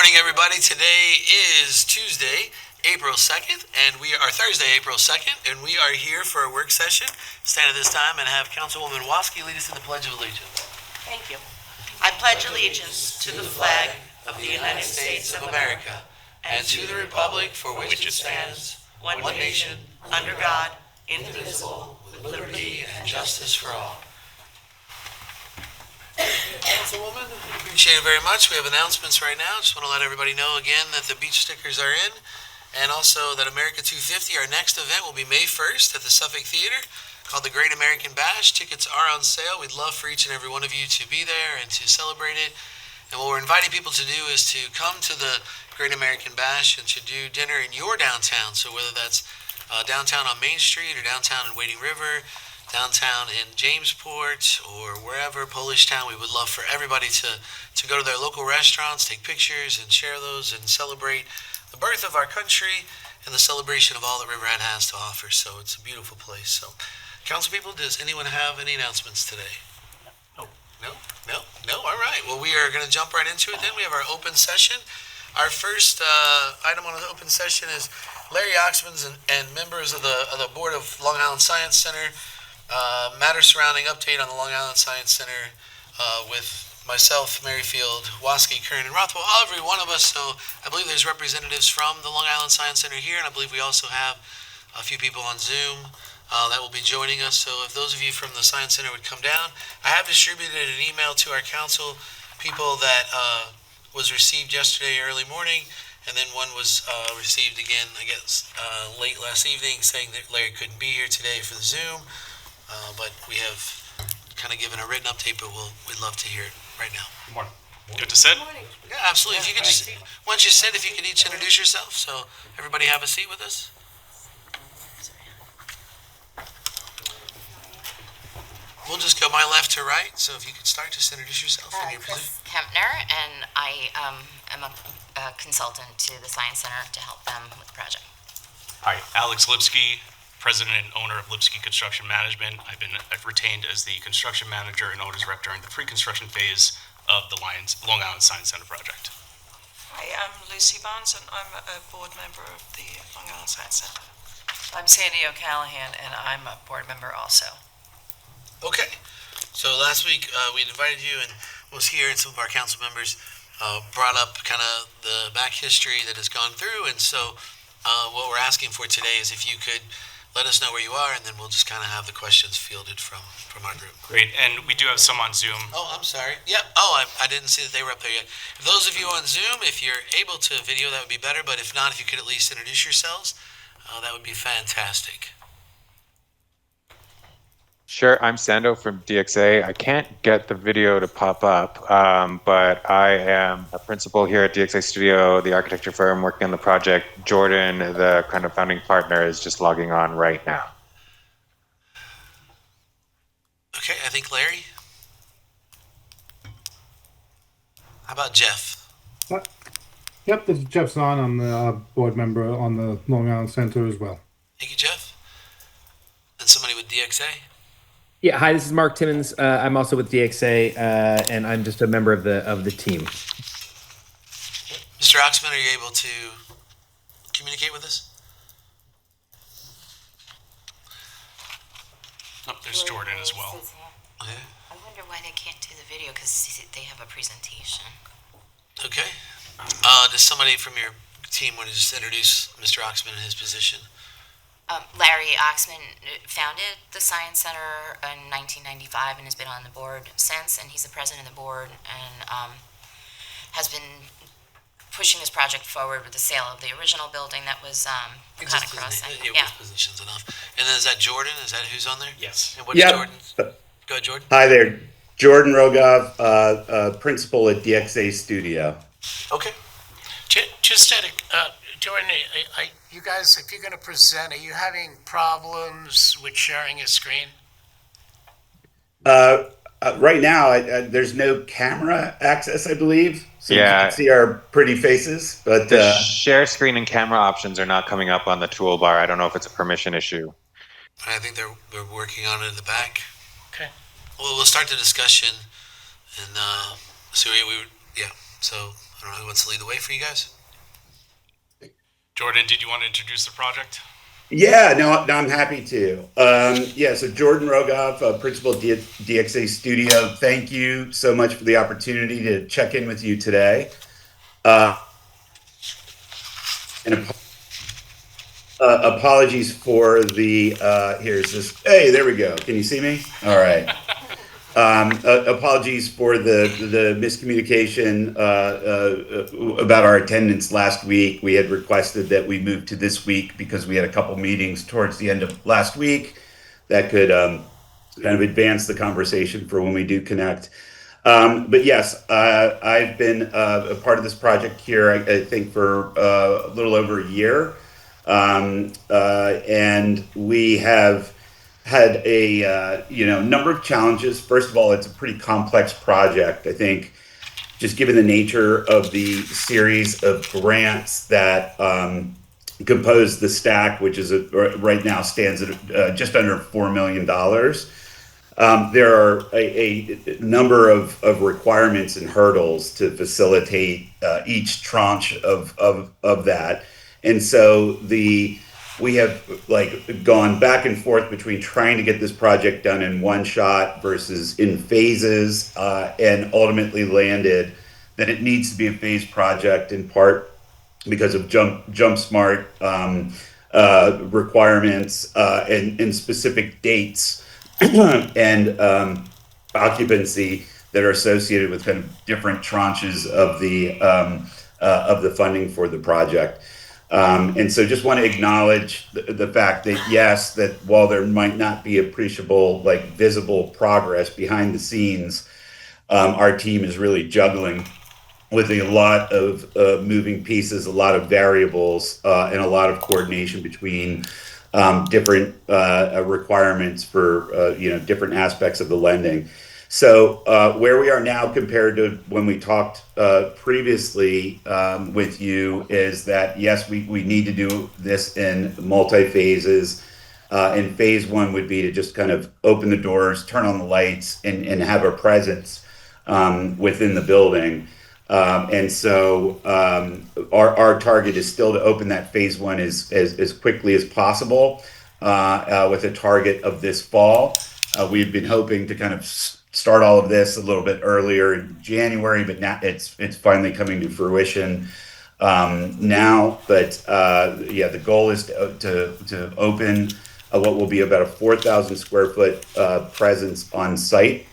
morning, everybody. Today is Tuesday, April 2nd, and we are Thursday, April 2nd, and we are here for a work session. Stand at this time and have Councilwoman WASKI lead us in the Pledge of Allegiance. Thank you. I pledge allegiance to the flag of the United States of America and to the republic for which it stands, one nation, under God, indivisible, with liberty and justice for all. Councilwoman, appreciate it very much. We have announcements right now. Just want to let everybody know again that the beach stickers are in, and also that America 250, our next event, will be May 1st at the Suffolk Theater, called the Great American Bash. Tickets are on sale. We'd love for each and every one of you to be there and to celebrate it. And what we're inviting people to do is to come to the Great American Bash and to do dinner in your downtown. So whether that's downtown on Main Street or downtown in Wading River, downtown in Jamesport, or wherever, Polish Town, we would love for everybody to go to their local restaurants, take pictures, and share those, and celebrate the birth of our country and the celebration of all that Riverhead has to offer. So it's a beautiful place. So, council people, does anyone have any announcements today? No? All right. Well, we are going to jump right into it then. We have our open session. Our first item on the open session is Larry Oxman's and members of the Board of Long Island Science Center matter surrounding update on the Long Island Science Center with myself, Merrifield, WASKI, KERN, and ROTHWELL, every one of us. So I believe there's representatives from the Long Island Science Center here, and I believe we also have a few people on Zoom that will be joining us. So if those of you from the Science Center would come down, I have distributed an email to our council people that was received yesterday early morning, and then one was received again, I guess, late last evening, saying that Larry couldn't be here today for the Zoom. But we have kind of given a written update, but we'd love to hear it right now. Good morning. Good to sit? Yeah, absolutely. If you could just, once you sit, if you could each introduce yourself, so everybody have a seat with us. We'll just go my left to right, so if you could start, just introduce yourself and your position. Kempner, and I am a consultant to the Science Center to help them with the project. Hi, Alex Lipsky, President and owner of Lipsky Construction Management. I've been retained as the construction manager and owner's rep during the pre-construction phase of the Long Island Science Center project. Hi, I'm Lucy Barnes, and I'm a board member of the Long Island Science Center. I'm Sandy O'Callahan, and I'm a board member also. Okay. So last week we invited you and was here, and some of our council members brought up kind of the back history that has gone through. And so what we're asking for today is if you could let us know where you are, and then we'll just kind of have the questions fielded from our group. Great, and we do have some on Zoom. Oh, I'm sorry. Yep. Oh, I didn't see that they were up there yet. For those of you on Zoom, if you're able to video, that would be better. But if not, if you could at least introduce yourselves, that would be fantastic. Sure, I'm Sando from DXA. I can't get the video to pop up, but I am a principal here at DXA Studio, the architecture firm working on the project. Jordan, the kind of founding partner, is just logging on right now. Okay, I think Larry. How about Jeff? Yep, this is Jeff Zahn. I'm the board member on the Long Island Center as well. Thank you, Jeff. And somebody with DXA? Yeah, hi, this is Mark Timmons. I'm also with DXA, and I'm just a member of the team. Mr. Oxman, are you able to communicate with us? Oh, there's Jordan as well. Okay. I wonder why they can't do the video, because they have a presentation. Okay. Does somebody from your team want to just introduce Mr. Oxman and his position? Larry Oxman founded the Science Center in 1995 and has been on the board since, and he's the president of the board and has been pushing this project forward with the sale of the original building that was kind of crossing. Yeah, positions enough. And then is that Jordan? Is that who's on there? Yes. And what is Jordan's? Go ahead, Jordan. Hi there, Jordan Rogov, principal at DXA Studio. Okay. Just at Jordan, you guys, if you're going to present, are you having problems with sharing a screen? Right now, there's no camera access, I believe. So you can see our pretty faces, but the share screen and camera options are not coming up on the toolbar. I don't know if it's a permission issue. I think they're working on it in the back. Okay. Well, we'll start the discussion, and so So I don't know who wants to lead the way for you guys. Jordan, did you want to introduce the project? Yeah, no, I'm happy to. Yeah, so Jordan Rogoff, principal at DXA Studio. Thank you so much for the opportunity to check in with you today. And apologies for the, here's this, hey, there we go. Can you see me? All right. Apologies for the miscommunication about our attendance last week. We had requested that we move to this week because we had a couple meetings towards the end of last week that could kind of advance the conversation for when we do connect. But yes, I've been a part of this project here, I think, for a little over a year. And we have had a number of challenges. First of all, it's a pretty complex project. I think just given the nature of the series of grants that compose the stack, which is right now stands at just under $4 million. There are a number of requirements and hurdles to facilitate each tranche of that. And so we have gone back and forth between trying to get this project done in one shot versus in phases, and ultimately landed that it needs to be a phased project, in part because of jump smart requirements and specific dates and occupancy that are associated with kind of different tranches of the funding for the project. And so just want to acknowledge the fact that, yes, that while there might not be appreciable, visible progress behind the scenes, our team is really juggling with a lot of moving pieces, a lot of variables, and a lot of coordination between different requirements for different aspects of the lending. So where we are now compared to when we talked previously with you is that, yes, we need to do this in multi-phases. And phase one would be to just kind of open the doors, turn on the lights, and have a presence within the building. And so our target is still to open that phase one as quickly as possible with a target of this fall. We've been hoping to kind of start all of this a little bit earlier in January, but now it's finally coming to fruition now. But the goal is to open what will be about a 4,000 square foot presence on site,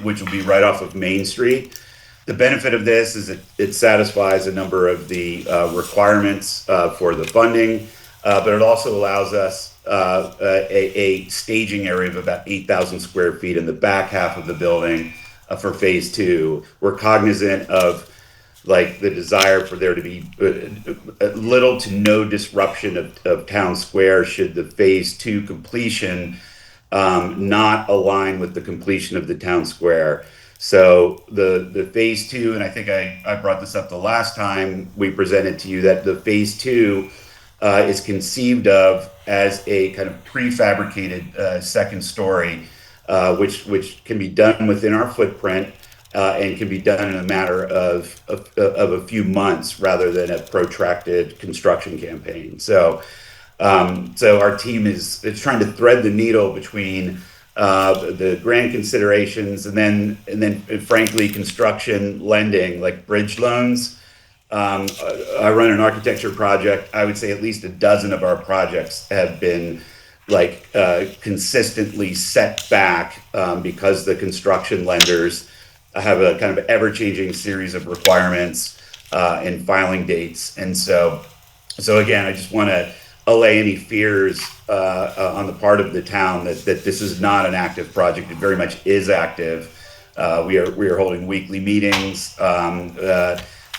which will be right off of Main Street. The benefit of this is it satisfies a number of the requirements for the funding, but it also allows us a staging area of about 8,000 square feet in the back half of the building for phase two. We're cognizant of the desire for there to be little to no disruption of town square should the phase two completion not align with the completion of the town square. So the phase two, and I think I brought this up the last time we presented to you, that the phase two is conceived of as a kind of prefabricated second story, which can be done within our footprint and can be done in a matter of a few months rather than a protracted construction campaign. So our team is trying to thread the needle between the grant considerations and then frankly construction lending like bridge loans. I run an architecture project. I would say at least a dozen of our projects have been consistently set back because the construction lenders have a kind of ever-changing series of requirements and filing dates. And so again, I just want to allay any fears on the part of the town that this is not an active project. It very much is active. We are holding weekly meetings.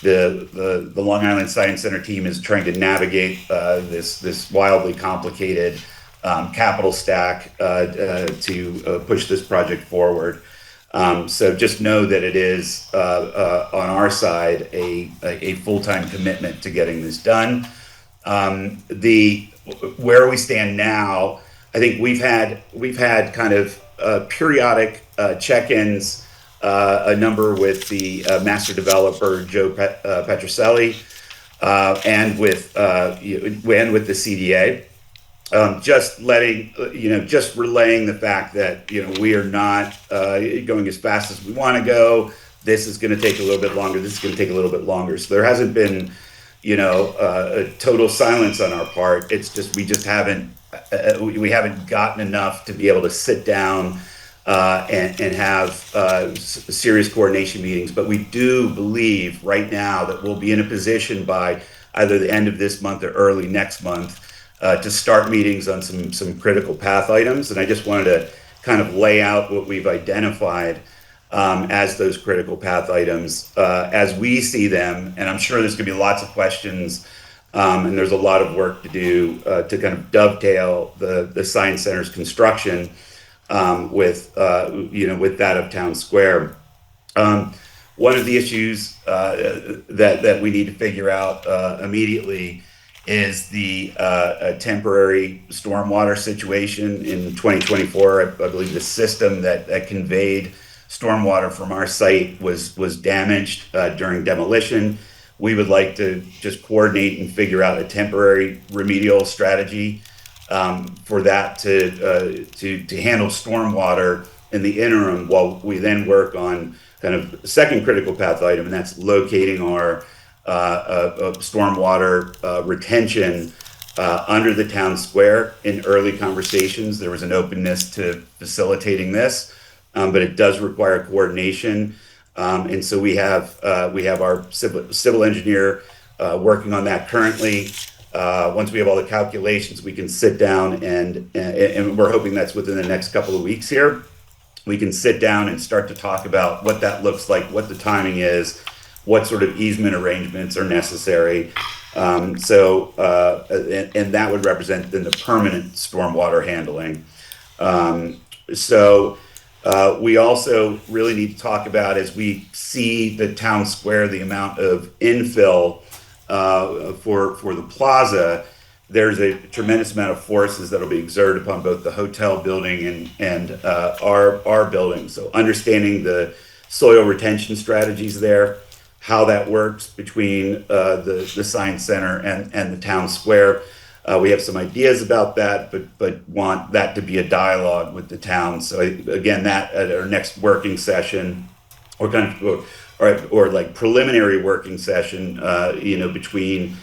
The Long Island Science Center team is trying to navigate this wildly complicated capital stack to push this project forward. So just know that it is on our side a full-time commitment to getting this done. Where we stand now, I think we've had kind of periodic check-ins a number with the master developer, Joe Petroselli, and with the CDA. Just letting, just relaying the fact that, we are not going as fast as we want to go. This is going to take a little bit longer. This is going to take a little bit longer. So there hasn't been, a total silence on our part. It's just, we haven't gotten enough to be able to sit down and have serious coordination meetings. But we do believe right now that we'll be in a position by either the end of this month or early next month to start meetings on some critical path items. And I just wanted to kind of lay out what we've identified as those critical path items as we see them. And I'm sure there's going to be lots of questions, and there's a lot of work to do to kind of dovetail the Science Center's construction with that of Town Square. One of the issues that we need to figure out immediately is the temporary stormwater situation in 2024. I believe the system that conveyed stormwater from our site was damaged during demolition. We would like to just coordinate and figure out a temporary remedial strategy for that to handle stormwater in the interim, while we then work on kind of the second critical path item, and that's locating our stormwater retention under the town square. In early conversations, there was an openness to facilitating this, but it does require coordination. And so we have our civil engineer working on that currently. Once we have all the calculations, we can sit down and we're hoping that's within the next couple of weeks here. We can sit down and start to talk about what that looks like, what the timing is, what sort of easement arrangements are necessary. And that would represent then the permanent stormwater handling. We also really need to talk about, as we see the town square, the amount of infill for the plaza. There's a tremendous amount of forces that will be exerted upon both the hotel building and our building. So understanding the soil retention strategies there, how that works between the Science Center and the town square. We have some ideas about that, but want that to be a dialogue with the town. So again, that at our next working session, or like preliminary working session, between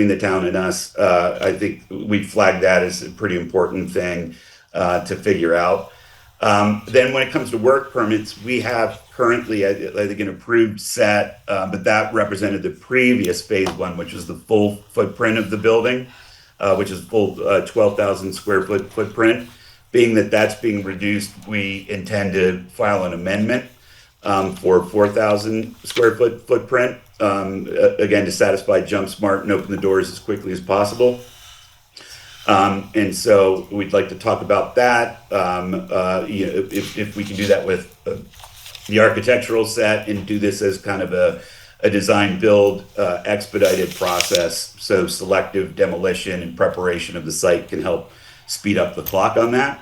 the town and us, I think we flagged that as a pretty important thing to figure out. Then when it comes to work permits, we have currently, I think, an approved set, but that represented the previous phase one, which was the full footprint of the building, which is full 12,000 square foot footprint. Being that that's being reduced, we intend to file an amendment for 4,000 square foot footprint, again, to satisfy Jump Smart and open the doors as quickly as possible. And so we'd like to talk about that. If we can do that with the architectural set and do this as kind of a design build expedited process, so selective demolition and preparation of the site can help speed up the clock on that.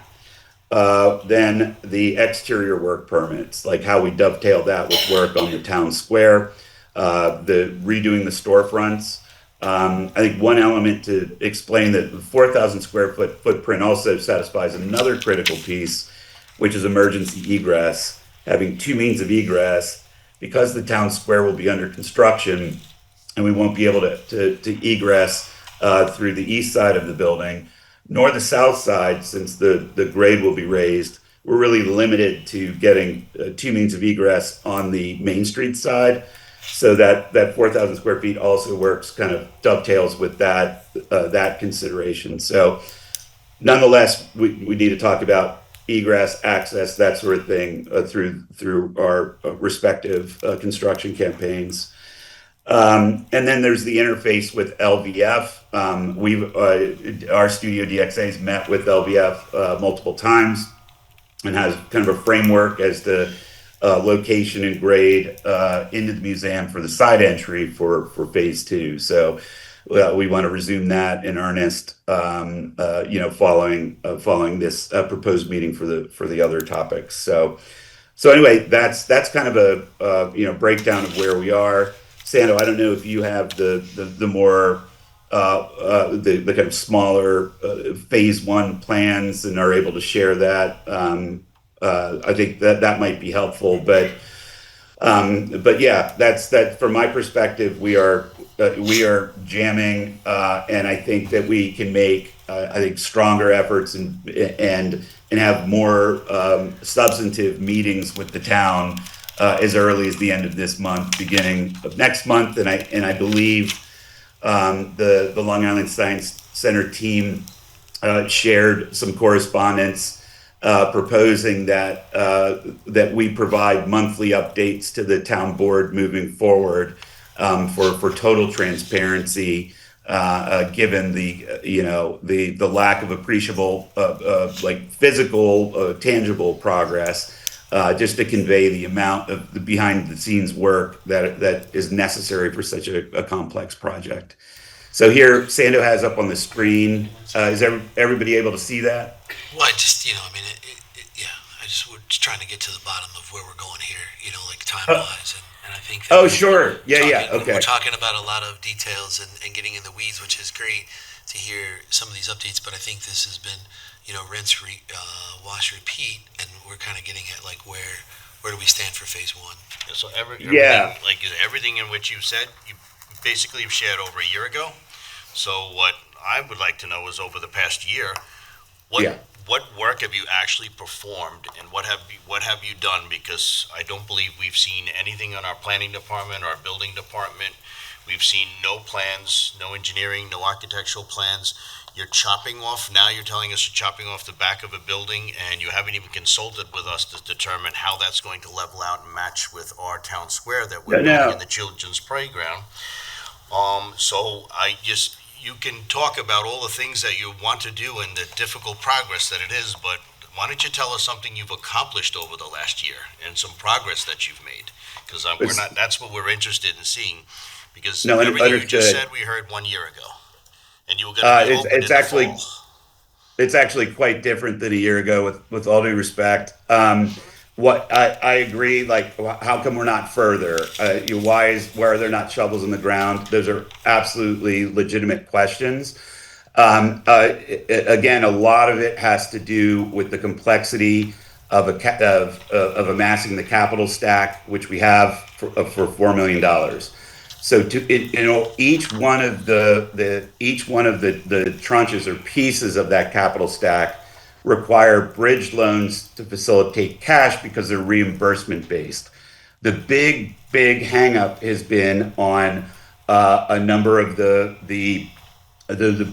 Then the exterior work permits, like how we dovetail that with work on the town square, the redoing the storefronts. I think one element to explain that the 4,000 square foot footprint also satisfies another critical piece, which is emergency egress. Having two means of egress, because the town square will be under construction and we won't be able to egress through the east side of the building, nor the south side, since the grade will be raised. We're really limited to getting two means of egress on the Main Street side. So that 4,000 square feet also works, kind of dovetails with that consideration. So nonetheless, we need to talk about egress, access, that sort of thing through our respective construction campaigns. And then there's the interface with LVF. Our studio DXA has met with LVF multiple times and has kind of a framework as to location and grade into the museum for the side entry for phase two. So we want to resume that in earnest, following this proposed meeting for the other topics. So So anyway, that's kind of a breakdown of where we are. Sando, I don't know if you have the more the kind of smaller phase one plans and are able to share that. I think that might be helpful, but yeah, that's that. From my perspective, we are jamming, and I think that we can make I think stronger efforts and have more substantive meetings with the town as early as the end of this month, beginning of next month, and I believe the Long Island Science Center team shared some correspondence proposing that we provide monthly updates to the town board moving forward for total transparency, given the lack of appreciable like physical tangible progress. Just to convey the amount of the behind the scenes work that is necessary for such a complex project. So here, Sando has up on the screen. Is everybody able to see that? Well, I just, yeah, I just was trying to get to the bottom of where we're going here, like time-wise, and I think that Sure. Yeah, okay. we're talking about a lot of details and getting in the weeds, which is great to hear some of these updates, but I think this has been, rinse, wash, repeat, and we're kind of getting at, like, where do we stand for phase one? So everything, Yeah. like everything in which you said, you basically have shared over a year ago. So what I would like to know is over the past year, what work have you actually performed, and what have you done? Because I don't believe we've seen anything on our planning department, our building department. We've seen no plans, no engineering, no architectural plans. You're chopping off, now you're telling us you're chopping off the back of a building, and you haven't even consulted with us to determine how that's going to level out and match with our town square that we're building in the children's playground. So you can talk about all the things that you want to do and the difficult progress that it is, but why don't you tell us something you've accomplished over the last year and some progress that you've made? Because that's what we're interested in seeing. Because everything you just said we heard 1 year ago, and you were going to be open in the fall. It's actually quite different than a year ago, with all due respect. What I agree. Like, how come we're not further? Why are there not shovels in the ground? Those are absolutely legitimate questions. Again, a lot of it has to do with the complexity of amassing the capital stack, which we have for $4 million. So each one of the tranches or pieces of that capital stack require bridge loans to facilitate cash because they're reimbursement based. The big hang up has been on a number of the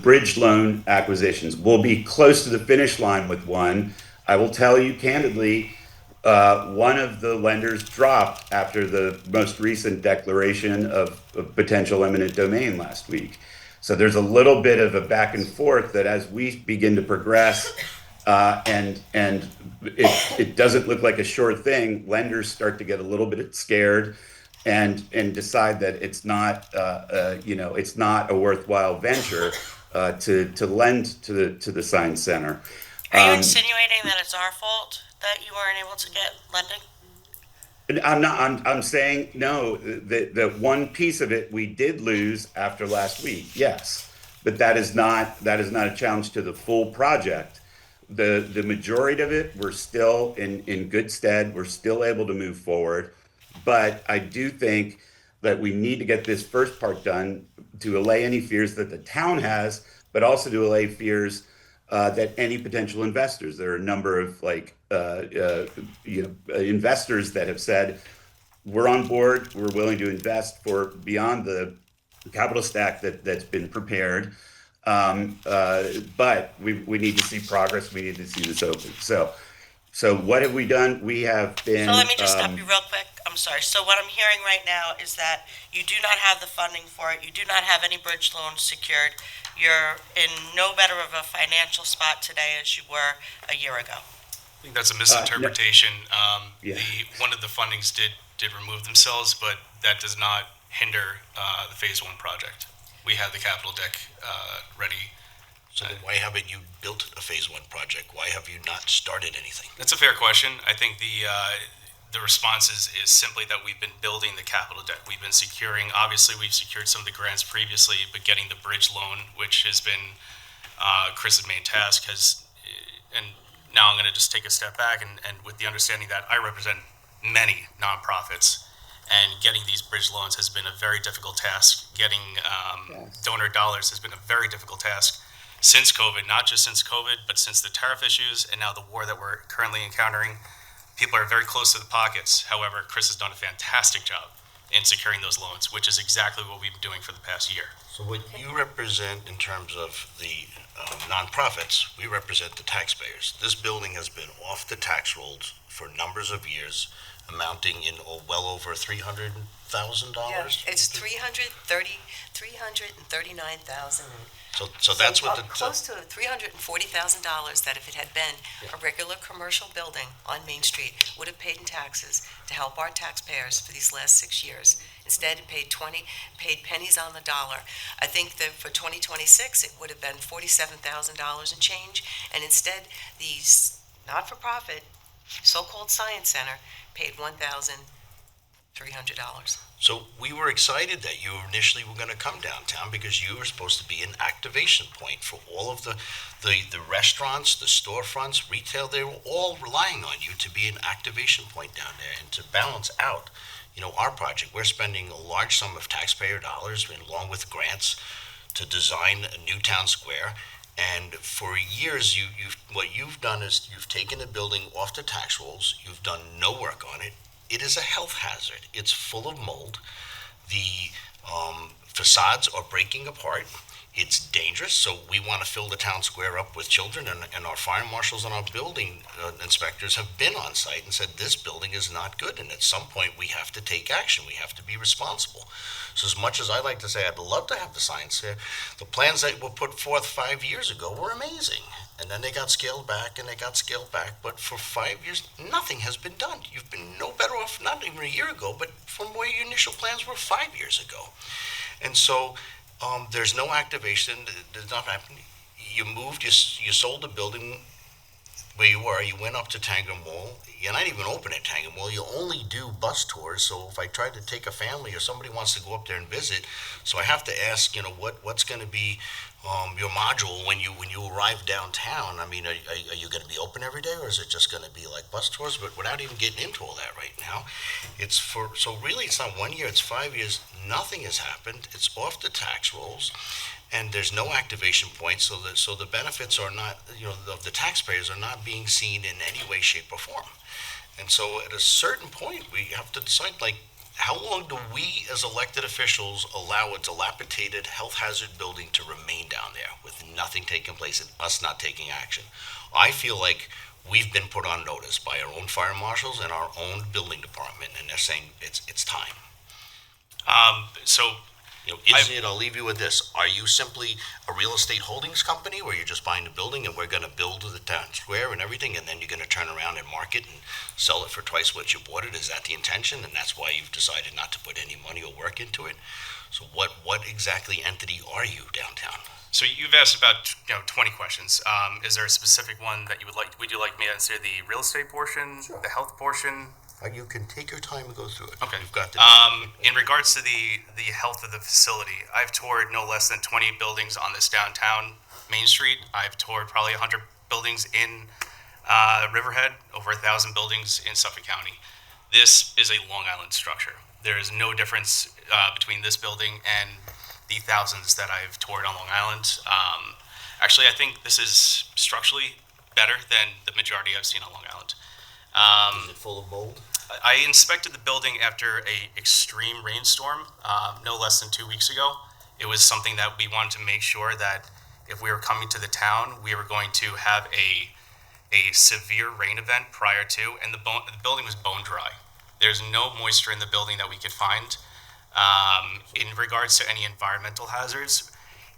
bridge loan acquisitions. We'll be close to the finish line with one. I will tell you candidly, one of the lenders dropped after the most recent declaration of potential eminent domain last week. So there's a little bit of a back and forth that as we begin to progress, and it doesn't look like a sure thing, lenders start to get a little bit scared and decide that it's not it's not a worthwhile venture to lend to the Science Center. Are you insinuating that it's our fault that you weren't able to get lending? I'm not. I'm saying no. The one piece of it we did lose after last week. Yes, but that is not a challenge to the full project. The majority of it, we're still in good stead. We're still able to move forward, but I do think that we need to get this first part done to allay any fears that the town has, but also to allay fears that any potential investors. There are a number of investors that have said, we're on board, we're willing to invest for beyond the capital stack that's been prepared. But we need to see progress. We need to see this open. So what have we done? We have been. So let me just stop you real quick. I'm sorry. So what I'm hearing right now is that you do not have the funding for it. You do not have any bridge loans secured. You're in no better of a financial spot today as you were a year ago. I think that's a misinterpretation. Yeah. One of the fundings did remove themselves, but that does not hinder the phase one project. We have the capital deck ready. So then why haven't you built a phase one project? Why have you not started anything? That's a fair question. I think the response is simply that we've been building the capital debt. We've been securing, obviously we've secured some of the grants previously, but getting the bridge loan, which has been Chris's main task, and now I'm going to just take a step back and with the understanding that I represent many nonprofits, and getting these bridge loans has been a very difficult task. Getting donor dollars has been a very difficult task since COVID, not just since COVID, but since the tariff issues and now the war that we're currently encountering. People are very close to the pockets. However, Chris has done a fantastic job in securing those loans, which is exactly what we've been doing for the past year. So what you represent in terms of the nonprofits, we represent the taxpayers. This building has been off the tax rolls for numbers of years, amounting in well over $300,000. It's $339,000. So that's what the close to $340,000 that if it had been a regular commercial building on Main Street would have paid in taxes to help our taxpayers for these last 6 years. Instead, it paid pennies on the dollar. I think that for 2026 it would have been $47,000 and change, and instead the not-for-profit so-called Science Center paid $1,300. So we were excited that you initially were going to come downtown because you were supposed to be an activation point for all of the restaurants, the storefronts, retail. They were all relying on you to be an activation point down there and to balance out, our project. We're spending a large sum of taxpayer dollars along with grants to design a new town square. And for years, what you've done is you've taken a building off the tax rolls. You've done no work on it. It is a health hazard. It's full of mold. The facades are breaking apart. It's dangerous, so we want to fill the town square up with children, and our fire marshals and our building inspectors have been on site and said this building is not good, and at some point we have to take action. We have to be responsible. So as much as I like to say I'd love to have the science there, the plans that were put forth 5 years ago were amazing. And then they got scaled back, but for 5 years, nothing has been done. You've been no better off, not even a year ago, but from where your initial plans were 5 years ago. And so there's no activation, there's not happening. You moved, you sold the building where you were, you went up to Tanger Mall. You're not even open at Tanger Mall, you only do bus tours, so if I try to take a family or somebody wants to go up there and visit, so I have to ask, what's going to be your module when you arrive downtown. I mean, are you going to be open every day, or is it just going to be like bus tours? But without even getting into all that right now, so really it's not 1 year, it's 5 years. Nothing has happened. It's off the tax rolls, and there's no activation point. So the benefits are not, of the taxpayers are not being seen in any way, shape, or form. And so at a certain point, we have to decide, how long do we as elected officials allow a dilapidated health hazard building to remain down there with nothing taking place and us not taking action? I feel like we've been put on notice by our own fire marshals and our own building department, and they're saying it's time. I'll leave you with this. Are you simply a real estate holdings company where you're just buying the building and we're going to build the town square and everything, and then you're going to turn around and market and sell it for twice what you bought it? Is that the intention? And that's why you've decided not to put any money or work into it? So what exactly entity are you downtown? So you've asked about 20 questions. Is there a specific one that would you like me to answer? The real estate portion, sure. The health portion? You can take your time and go through it. Okay. You've got in regards to the health of the facility, I've toured no less than 20 buildings on this downtown Main Street. I've toured probably 100 buildings in Riverhead, over 1,000 buildings in Suffolk County. This is a Long Island structure. There is no difference between this building and the thousands that I've toured on Long Island. Actually, I think this is structurally better than the majority I've seen on Long Island. Is it full of mold? I inspected the building after a extreme rainstorm, no less than 2 weeks ago. It was something that we wanted to make sure that if we were coming to the town, we were going to have a severe rain event prior to, and the building was bone dry. There's no moisture in the building that we could find. In regards to any environmental hazards,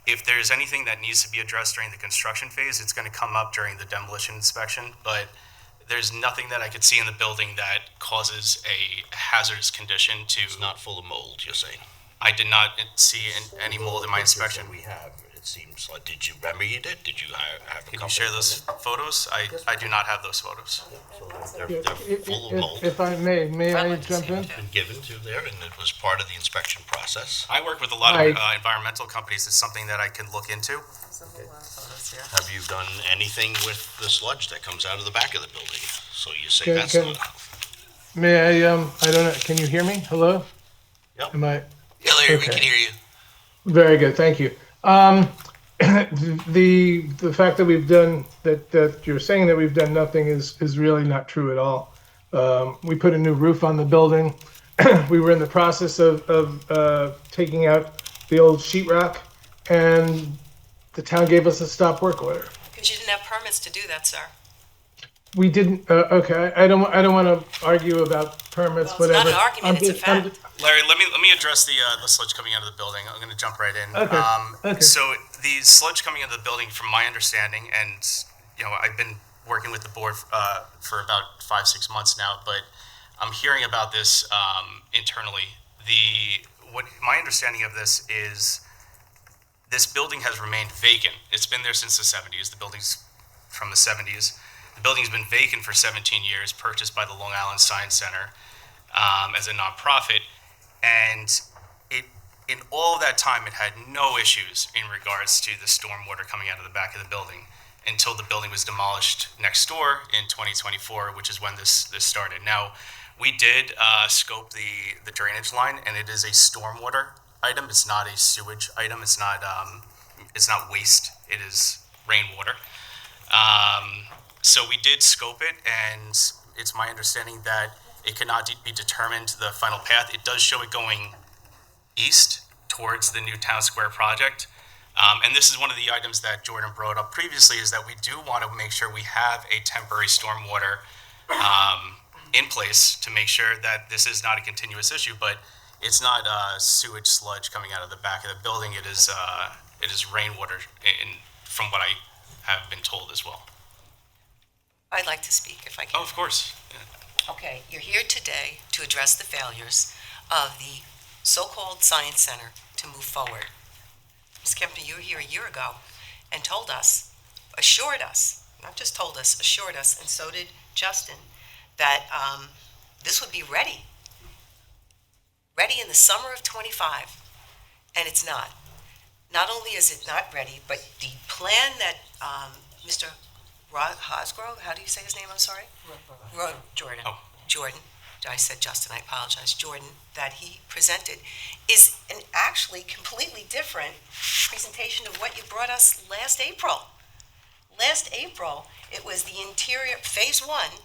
if there's anything that needs to be addressed during the construction phase, it's going to come up during the demolition inspection, but there's nothing that I could see in the building that causes a hazardous condition to... It's not full of mold, you're saying? I did not see any mold in my inspection. We have, It seems like, did you remedy it? Did you have a Can company? you share those photos? I do not have those photos. They're full of mold. If I may I'd I like to jump see in? it. Been given to there, and it was part of the inspection process. I work with a lot of Right. environmental companies. It's something that I can look into. Have you done anything with the sludge that comes out of the back of the building? So you say Can- that's can- not enough. May I don't know, can you hear me? Hello? Yep. Am I, Yeah, Larry, we Okay. can hear you. very good, thank you. The fact that we've done, that you're saying that we've done nothing is really not true at all. We put a new roof on the building. We were in the process of taking out the old sheetrock, and the town gave us a stop work order. Because you didn't have permits to do that, sir. We didn't, okay, I don't want to argue about permits, Well, it's not whatever. an argument, it's a fact. Larry, let me address the sludge coming out of the building. I'm going to jump right in. Okay, okay. So the sludge coming out of the building, from my understanding, and I've been working with the board for about 5-6 months now, but I'm hearing about this internally. My understanding of this is this building has remained vacant. It's been there since the 70s. The building's from the 70s. The building's been vacant for 17 years, purchased by the Long Island Science Center as a nonprofit. And in all of that time, it had no issues in regards to the stormwater coming out of the back of the building until the building was demolished next door in 2024, which is when this started. Now, we did scope the drainage line, and it is a stormwater item. It's not a sewage item. It's not waste. It is rainwater. So we did scope it, and it's my understanding that it cannot be determined the final path. It does show it going east towards the new town square project. And this is one of the items that Jordan brought up previously, is that we do want to make sure we have a temporary stormwater in place to make sure that this is not a continuous issue, but it's not sewage sludge coming out of the back of the building. It is rainwater, from what I have been told as well. I'd like to speak if I Oh, can. of course. Yeah. Okay, you're here today to address the failures of the so-called Science Center to move forward. Ms. Kempner, you were here a year ago and told us, assured us, not just told us, assured us, and so did Justin, that this would be ready in the summer of '25, and it's not. Not only is it not ready, but the plan that Mr. Hosgrove, how do you say his name, I'm sorry? Jordan. Oh. Jordan, I said Justin, I apologize, Jordan, that he presented is an actually completely different presentation of what you brought us last April. Last April, it was the interior, phase one,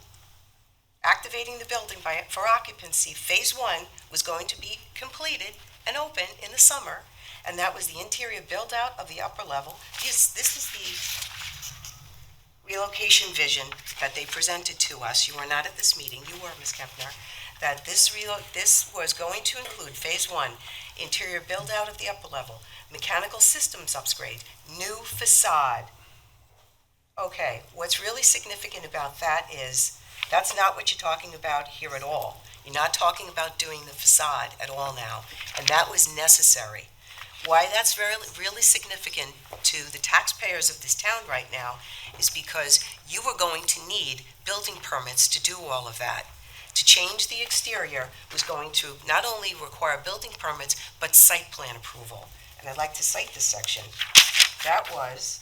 activating the building for occupancy. Phase one was going to be completed and open in the summer, and that was the interior build-out of the upper level. This is the relocation vision that they presented to us. You were not at this meeting, you were, Ms. Kempner, that this was going to include phase one, interior build-out of the upper level, mechanical systems upgrade, new facade. Okay, what's really significant about that is that's not what you're talking about here at all. You're not talking about doing the facade at all now, and that was necessary. Why that's really significant to the taxpayers of this town right now is because you were going to need building permits to do all of that. To change the exterior was going to not only require building permits, but site plan approval. And I'd like to cite this section. That was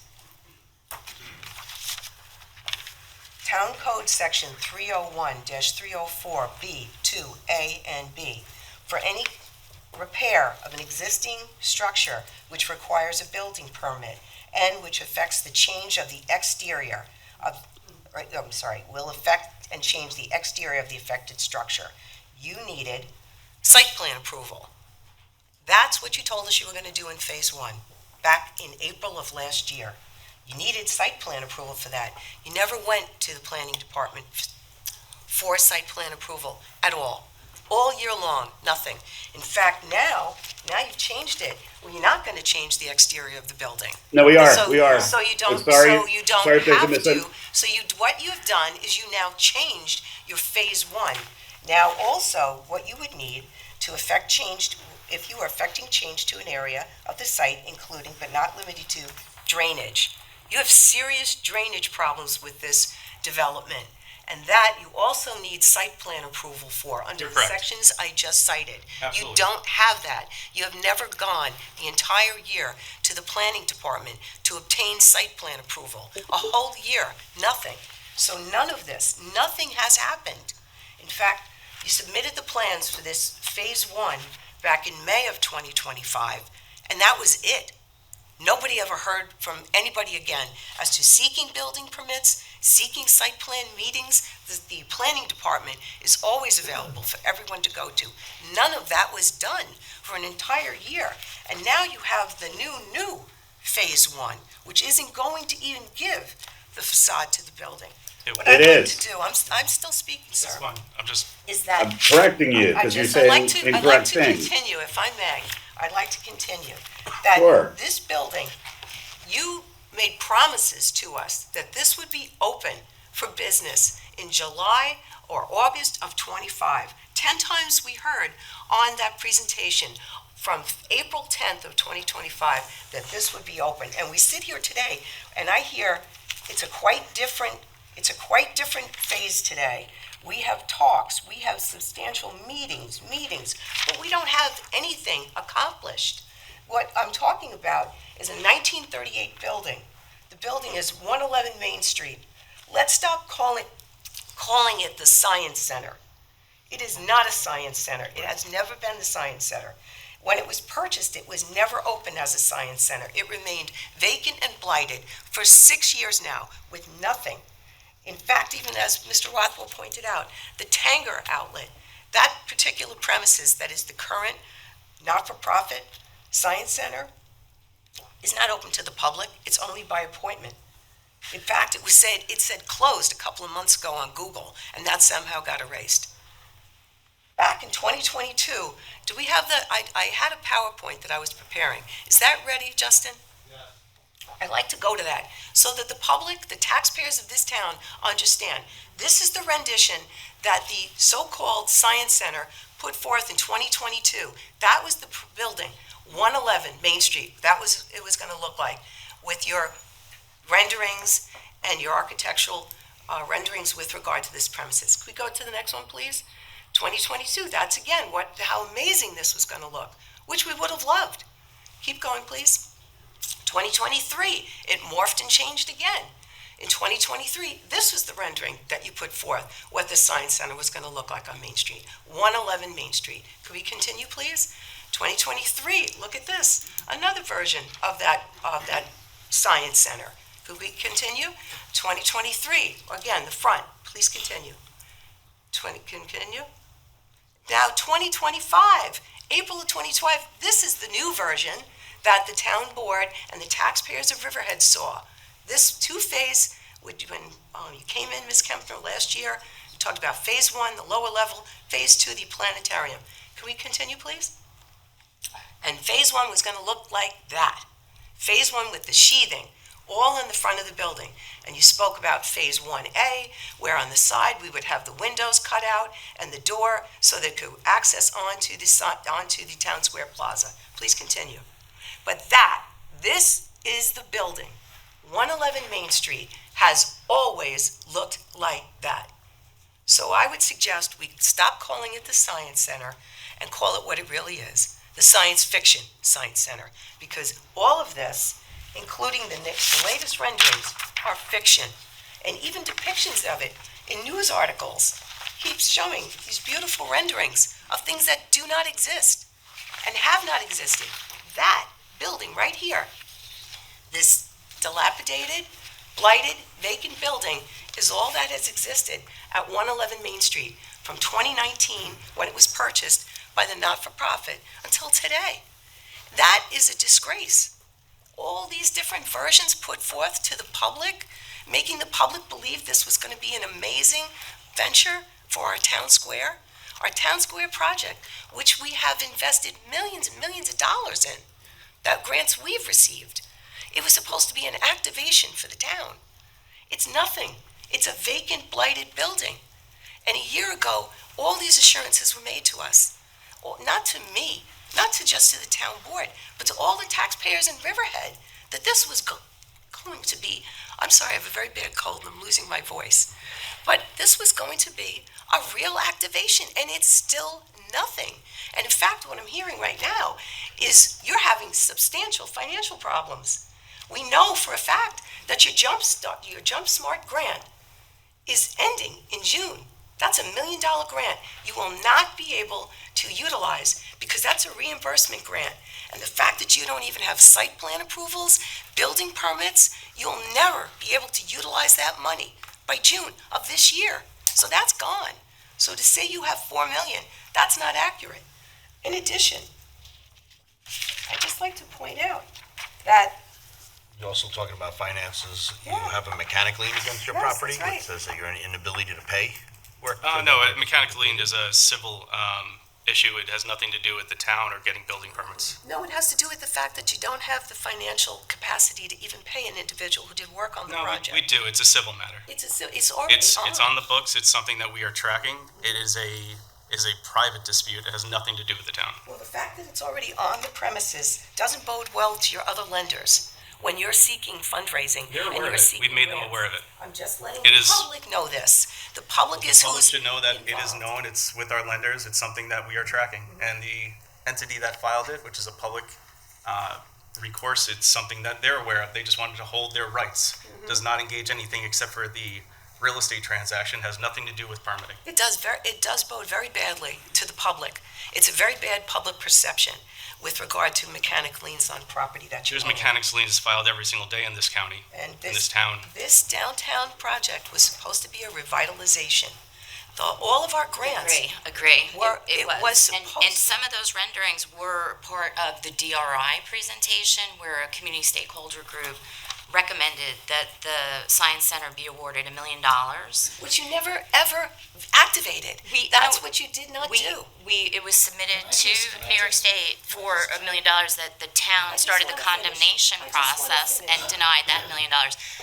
Town Code Section 301-304B, 2A and B. For any repair of an existing structure which requires a building permit and which affects the change of the exterior of, will affect and change the exterior of the affected structure. You needed site plan approval. That's what you told us you were going to do in phase one, back in April of last year. You needed site plan approval for that. You never went to the planning department for site plan approval at all. All year long, nothing. In fact, now you've changed it. Well, you're not going to change the exterior of the building. No, we are. So you don't. Sorry So you don't if there's a have to. So what you've done is you now changed your phase one. Now, also, what you would need to affect change if you are affecting change to an area of the site, including but not limited to drainage. You have serious drainage problems with this development, and that you also need site plan approval for under You're the correct. sections I just cited. Absolutely. You don't have that. You have never gone the entire year to the planning department to obtain site plan approval. A whole year, nothing. So none of this, nothing has happened. In fact, you submitted the plans for this phase 1 back in May of 2025, and that was it. Nobody ever heard from anybody again as to seeking building permits, seeking site plan meetings. The planning department is always available for everyone to go to. None of that was done for an entire year. And now you have the new phase 1, which isn't going to even give the facade to the building. What I'd like to do, I'm still speaking, sir. That's fine. I'm just, Is that I'm correcting you because you're saying I'd like incorrect to things. continue, if I may. I'd like to continue. That Sure. this building, you made promises to us that this would be open for business in July or August of 25. 10 times we heard on that presentation from April 10th of 2025 that this would be open. And we sit here today and I hear it's a quite different phase today. We have talks, we have substantial meetings, but we don't have anything accomplished. What I'm talking about is a 1938 building. The building is 111 Main Street. Let's stop calling it the Science Center. It is not a science center. It has never been the Science Center. When it was purchased, it was never opened as a science center. It remained vacant and blighted for 6 years now with nothing. In fact, even as Mr. Rothwell pointed out, the Tanger outlet, that particular premises that is the current not-for-profit science center, is not open to the public. It's only by appointment. In fact, it said closed a couple of months ago on Google, and that somehow got erased. Back in 2022, do we have I had a PowerPoint that I was preparing. Is that ready, Justin? I'd like to go to that so that the public, the taxpayers of this town understand. This is the rendition that the so-called Science Center put forth in 2022. That was the building, 111 Main Street. That was it was going to look like with your renderings and your architectural renderings with regard to this premises. Could we go to the next one, please? 2022, that's again how amazing this was going to look, which we would have loved. Keep going, please. 2023, it morphed and changed again. In 2023, this was the rendering that you put forth, what the Science Center was going to look like on Main Street, 111 Main Street. Could we continue, please? 2023, look at this, another version of that Science Center. Could we continue? 2023, again, the front, please continue. Continue. Now 2025, April of 2025, this is the new version that the town board and the taxpayers of Riverhead saw. This two-phase, when you came in, Ms. Kempner, last year, you talked about phase 1, the lower level, phase 2, the planetarium. Can we continue, please? And phase 1 was going to look like that. Phase 1 with the sheathing, all in the front of the building. And you spoke about phase 1A, where on the side we would have the windows cut out and the door so that it could access onto the Town Square Plaza. Please continue. But this is the building. 111 Main Street has always looked like that. So I would suggest we stop calling it the Science Center and call it what it really is, the Science Fiction Science Center, because all of this, including the latest renderings, are fiction. And even depictions of it in news articles keeps showing these beautiful renderings of things that do not exist and have not existed. That building right here, this dilapidated, blighted, vacant building is all that has existed at 111 Main Street from 2019 when it was purchased by the not-for-profit until today. That is a disgrace. All these different versions put forth to the public, making the public believe this was going to be an amazing venture for our town square project, which we have invested millions and millions of dollars in, that grants we've received. It was supposed to be an activation for the town. It's nothing. It's a vacant, blighted building. And a year ago, all these assurances were made to us. Well, not to me, not to just to the town board, but to all the taxpayers in Riverhead, that this was going to be, I'm sorry, I have a very bad cold and I'm losing my voice, but this was going to be a real activation, and it's still nothing. And in fact, what I'm hearing right now is you're having substantial financial problems. We know for a fact that your Jump Smart grant is ending in June. That's $1 million grant you will not be able to utilize because that's a reimbursement grant. And the fact that you don't even have site plan approvals, building permits, you'll never be able to utilize that money by June of this year. So that's gone. So to say you have $4 million, that's not accurate. In addition, I'd just like to point out that You're also talking about finances. You Yeah. have a mechanic lien against your Yes, property? that's right. Which says that you're an inability to pay work? No, a mechanical lien is a civil issue. It has nothing to do with the town or getting building permits. no, it has to do with the fact that you don't have the financial capacity to even pay an individual who did work on the No, project. we do. It's a civil matter. It's already It's on the books. It's something that we are tracking. It is a private dispute. It has nothing to do with the town. Well, the fact that it's already on the premises doesn't bode well to your other lenders when you're seeking fundraising They're and aware you're of it. seeking We've made them grants. aware of it. I'm just letting It the is- public know this. The public is The public who's should know that it is involved. known. It's with our lenders. It's something that we are tracking. And the entity that filed it, which is a public recourse, it's something that they're aware of. They just wanted to hold their rights. Does not engage anything except for the real estate transaction. Has nothing to do with permitting. It does bode very badly to the public. It's a very bad public perception with regard to mechanic liens on property that you There's own. mechanics liens filed every single day in this county, And in this town. This downtown project was supposed to be a revitalization. All of our grants. Agree. It was And supposed. some of those renderings were part of the DRI presentation, where a community stakeholder group recommended that the Science Center be awarded $1 million. Which you never, ever activated. That's what you did not do. It was submitted to New York State for $1 million, that the town started the condemnation process and denied that $1 million.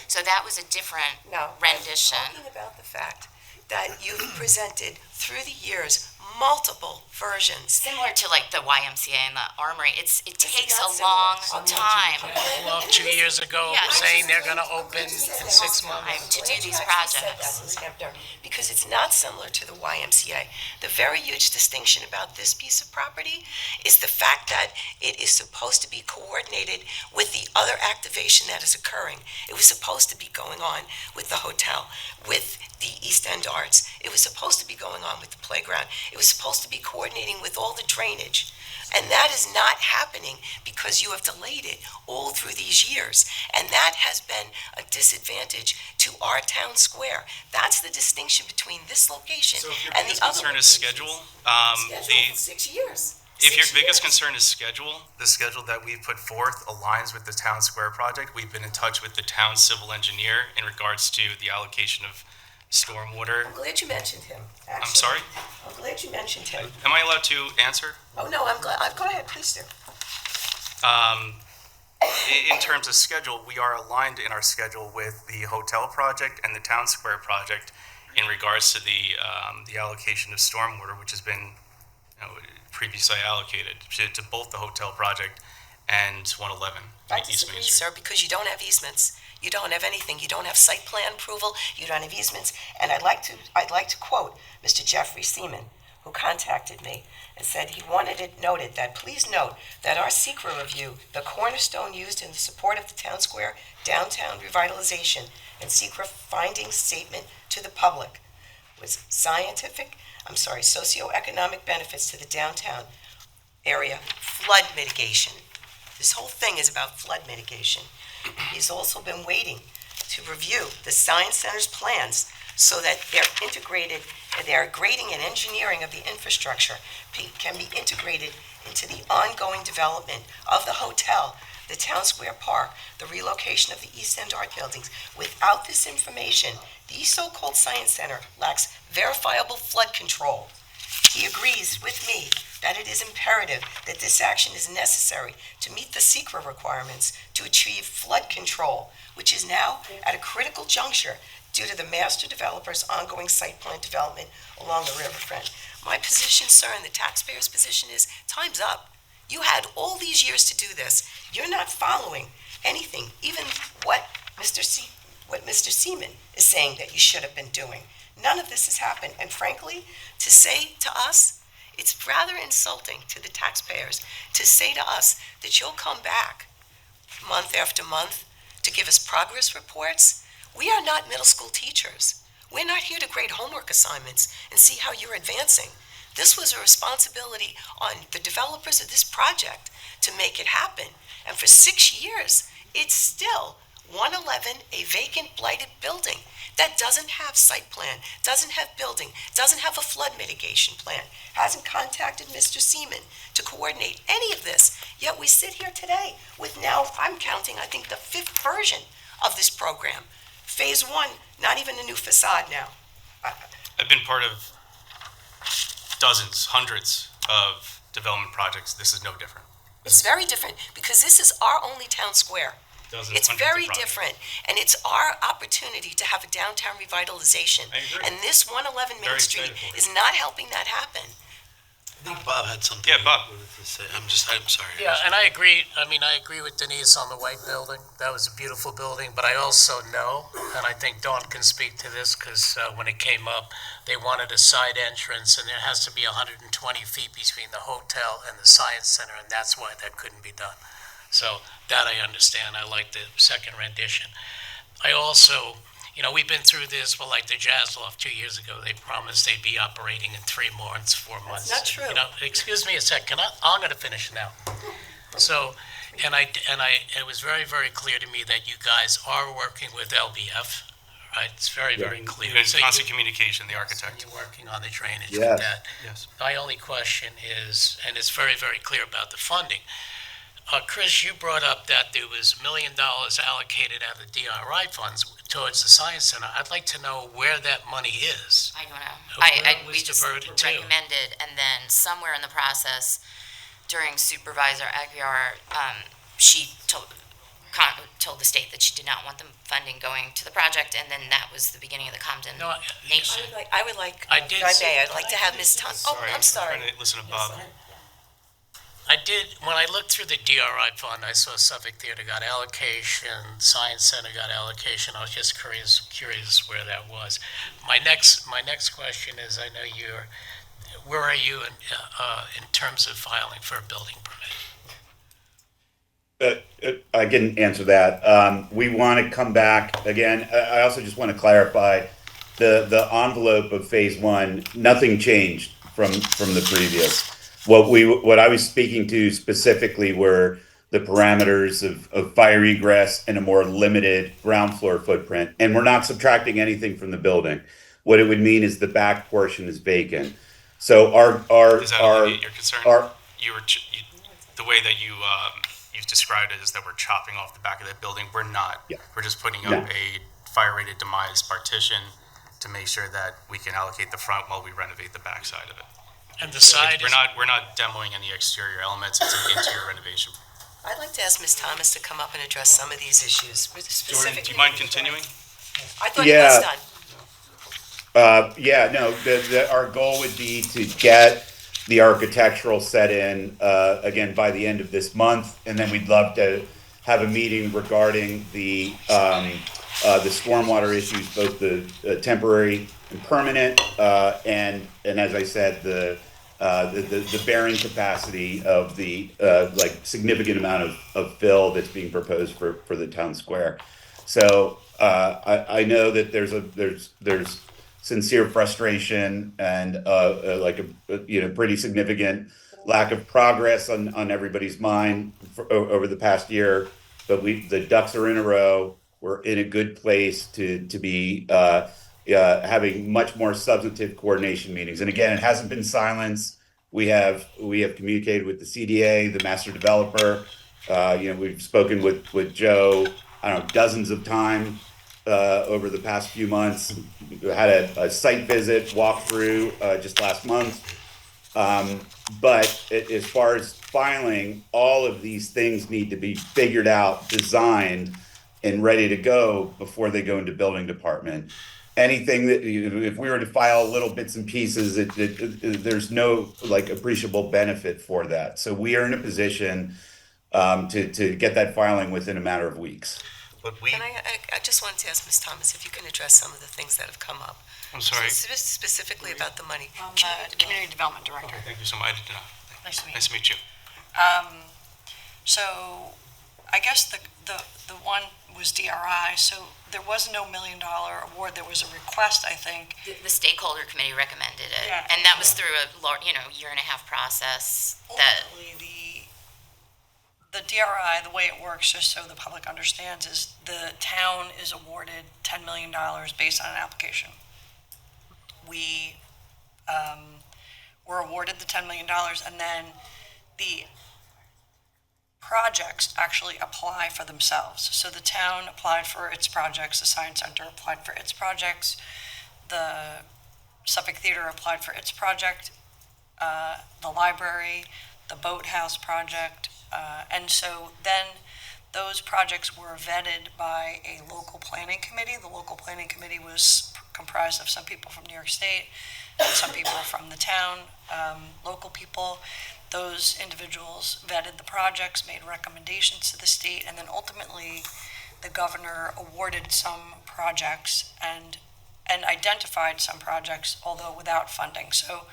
So that was a different rendition. I'm talking about the fact that you've presented through the years multiple versions. Similar to like the YMCA and the Armory, it takes not a similar. long I'm time. Well, 2 years ago, Yeah, saying they're gonna open in 6 months. To do these Said projects. that, Ms. Hampton, because it's not similar to the YMCA. The very huge distinction about this piece of property is the fact that it is supposed to be coordinated with the other activation that is occurring. It was supposed to be going on with the hotel, with the East End Arts. It was supposed to be going on with the playground. It was supposed to be coordinating with all the drainage. And that is not happening because you have delayed it all through these years. And that has been a disadvantage to our town square. That's the distinction between this location So if your and the biggest other concern is locations. schedule, Schedule for 6 years. if your 6 biggest years. concern is schedule, the schedule that we've put forth aligns with the town square project. We've been in touch with the town civil engineer in regards to the allocation of stormwater. I'm glad you mentioned him, actually. I'm sorry? I'm glad you mentioned him. Am I allowed to answer? Oh, no, I'm glad. Go ahead, please do. In terms of schedule, we are aligned in our schedule with the hotel project and the town square project in regards to the allocation of stormwater, which has been previously allocated to both the hotel project and 111 I East disagree, Main Street. sir, because you don't have easements. You don't have anything. You don't have site plan approval. You don't have easements. And I'd like to quote Mr. Jeffrey Seaman, who contacted me and said he wanted it noted that, please note that our secret review, the cornerstone used in the support of the town square downtown revitalization and secret findings statement to the public was socioeconomic benefits to the downtown area, flood mitigation. This whole thing is about flood mitigation. He's also been waiting to review the Science Center's plans so that their grading and engineering of the infrastructure can be integrated into the ongoing development of the hotel, the town square park, the relocation of the East End art buildings. Without this information, the so-called Science Center lacks verifiable flood control. He agrees with me that it is imperative that this action is necessary to meet the secret requirements to achieve flood control, which is now at a critical juncture due to the master developer's ongoing site plan development along the riverfront. My position, sir, and the taxpayer's position is, time's up. You had all these years to do this. You're not following anything, even what Mr. Seaman is saying that you should have been doing. None of this has happened. And frankly, to say to us, it's rather insulting to the taxpayers to say to us that you'll come back month after month to give us progress reports. We are not middle school teachers. We're not here to grade homework assignments and see how you're advancing. This was a responsibility on the developers of this project to make it happen. And for 6 years, it's still 111, a vacant, blighted building that doesn't have site plan, doesn't have building, doesn't have a flood mitigation plan, hasn't contacted Mr. Seaman to coordinate any of this. Yet we sit here today with now, I'm counting, I think, the 5th version of this program. Phase 1, not even a new facade now. I've been part of dozens, hundreds of development projects. This is no different. It's very different because this is our only town square. It's very different, and it's our opportunity to have a downtown revitalization. I agree. And this 111 Main Very Street excited for it. is not helping that happen. I think Bob had something. Yeah, Bob. To say. I'm sorry. Yeah, and I agree. I mean, I agree with Denise on the white building. That was a beautiful building, but I also know, and I think Dawn can speak to this, because when it came up, they wanted a side entrance, and there has to be 120 feet between the hotel and the science center, and that's why that couldn't be done. So that I understand. I like the second rendition. I also, we've been through this, well, like the Jazz Loft 2 years ago, they promised they'd be operating in 3 months, 4 months. not true. Excuse me a second, I'm gonna finish now. So, it was very, very clear to me that you guys are working with LBF, right? It's very, very clear. There's So constant communication, the architect. You're working on the drainage Yes. with that. Yes. My only question is, and it's very, very clear about the funding. Chris, you brought up that there was $1 million allocated out of the DRI funds towards the Science Center. I'd like to know where that money is. I don't know. Where it We was just diverted to. recommended, and then somewhere in the process, during Supervisor Aguiar, she told the state that she did not want the funding going to the project, and then that was the beginning of the Compton No, Nation. I would like, I if did I see- may, I'd like to have Ms. Thompson. Oh, I'm sorry. Trying to listen to Bob. When I looked through the DRI fund, I saw Suffolk Theater got allocation, Science Center got allocation. I was just curious where that was. My next question is, I know where are you in terms of filing for a building permit? I can answer that. We want to come back again. I also just want to clarify the envelope of phase 1. Nothing changed from the previous. What I was speaking to specifically were the parameters of fire egress and a more limited ground floor footprint. And we're not subtracting anything from the building. What it would mean is the back portion is vacant. So Does that alleviate your concern? The way that you've described it is that we're chopping off the back of that building. We're not. Yeah. We're just putting up No. a fire-rated demise partition to make sure that we can allocate the front while we renovate the back side of it. And the side is... We're not demoing any exterior elements. It's an interior renovation. I'd like to ask Ms. Thomas to come up and address some of these issues. Jordan, do you mind continuing? I thought he was done. Our goal would be to get the architectural set in, again, by the end of this month. And then we'd love to have a meeting regarding the stormwater issues, both the temporary and permanent, and as I said, the bearing capacity of the significant amount of fill that's being proposed for the town square. So I know that there's sincere frustration and pretty significant lack of progress on everybody's mind over the past year. But the ducks are in a row. We're in a good place to be having much more substantive coordination meetings. And again, it hasn't been silence. We have communicated with the CDA, the master developer. We've spoken with Joe, dozens of times over the past few months. We had a site visit, walkthrough just last month. But as far as filing, all of these things need to be figured out, designed, and ready to go before they go into building department. anything that if we were to file little bits and pieces, there's no like appreciable benefit for that. So we are in a position to get that filing within a matter of weeks. But we, And I just wanted to ask Ms. Thomas if you can address some of the things that have come up. I'm sorry. Specifically about the money. Community Development Director. Thank you so much. I did not. Nice to meet you. Nice to meet you. So I guess the one was DRI, so there was no $1 million award. There was a request, I think. The stakeholder committee recommended it, Yeah. and that was through a year and a half process. That Ultimately, the DRI, the way it works, just so the public understands, is the town is awarded $10 million based on an application. We were awarded the $10 million, and then the projects actually apply for themselves. So the town applied for its projects, the Science Center applied for its projects, the Suffolk Theater applied for its project, the library, the boathouse project, and so then those projects were vetted by a local planning committee. The local planning committee was comprised of some people from New York State and some people from the town, local people. Those individuals vetted the projects, made recommendations to the state, and then ultimately the governor awarded some projects and identified some projects, although without funding. So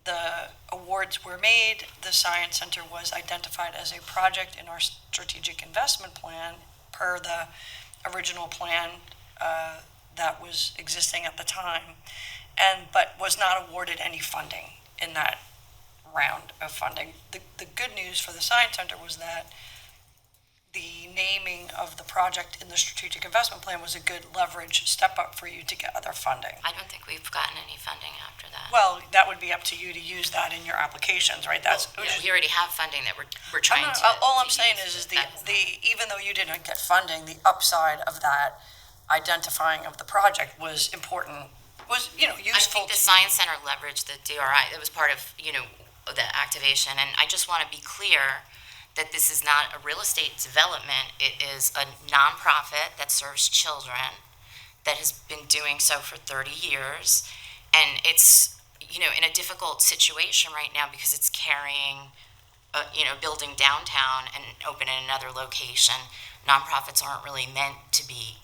the awards were made. The Science Center was identified as a project in our strategic investment plan per the original plan that was existing at the time, but was not awarded any funding in that round of funding. The good news for the Science Center was that the naming of the project in the strategic investment plan was a good leverage step up for you to get other funding. I don't think we've gotten any funding after that. Well, that would be up to you to use that in your applications, right? We already have funding that we're trying to. All I'm saying is the even though you didn't get funding, the upside of that identifying of the project was important. Was useful. I think the Science Center leveraged the DRI. It was part of the activation, and I just want to be clear that this is not a real estate development. It is a nonprofit that serves children that has been doing so for 30 years. And it's, in a difficult situation right now because it's carrying, building downtown and open in another location. Nonprofits aren't really meant to be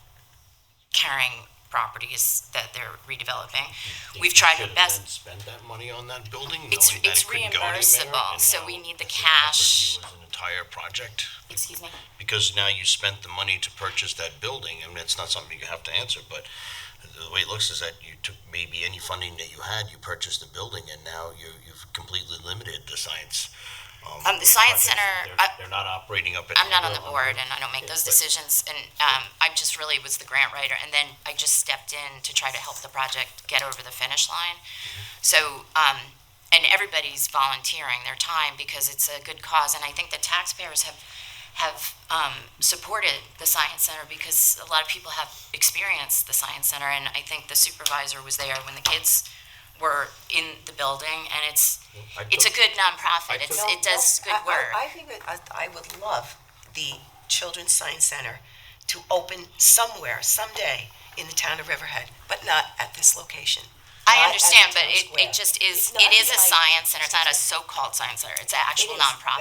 carrying properties that they're redeveloping. We've tried our best. Spend that money on that building, It's knowing that it couldn't go anywhere, reimbursable, and so now we need the it's offered cash. you as an entire project, Excuse me? because now you spent the money to purchase that building, and it's not something you have to answer, but the way it looks is that you took maybe any funding that you had, you purchased the building, and now you've completely limited the science. The Science projects. Center, They're not operating up at. I'm not on the board and I don't make those decisions, and I just really was the grant writer, and then I just stepped in to try to help the project get over the finish line. So, and everybody's volunteering their time because it's a good cause, and I think the taxpayers have supported the Science Center because a lot of people have experienced the Science Center, and I think the supervisor was there when the kids were in the building, and it's a good nonprofit. It does good work. I think I would love the Children's Science Center to open somewhere, someday, in the town of Riverhead, but not at this location. I Not understand, at the but town square. it just is, It's not it is a the science center. It's not a so-called science center. It's an actual It is. nonprofit.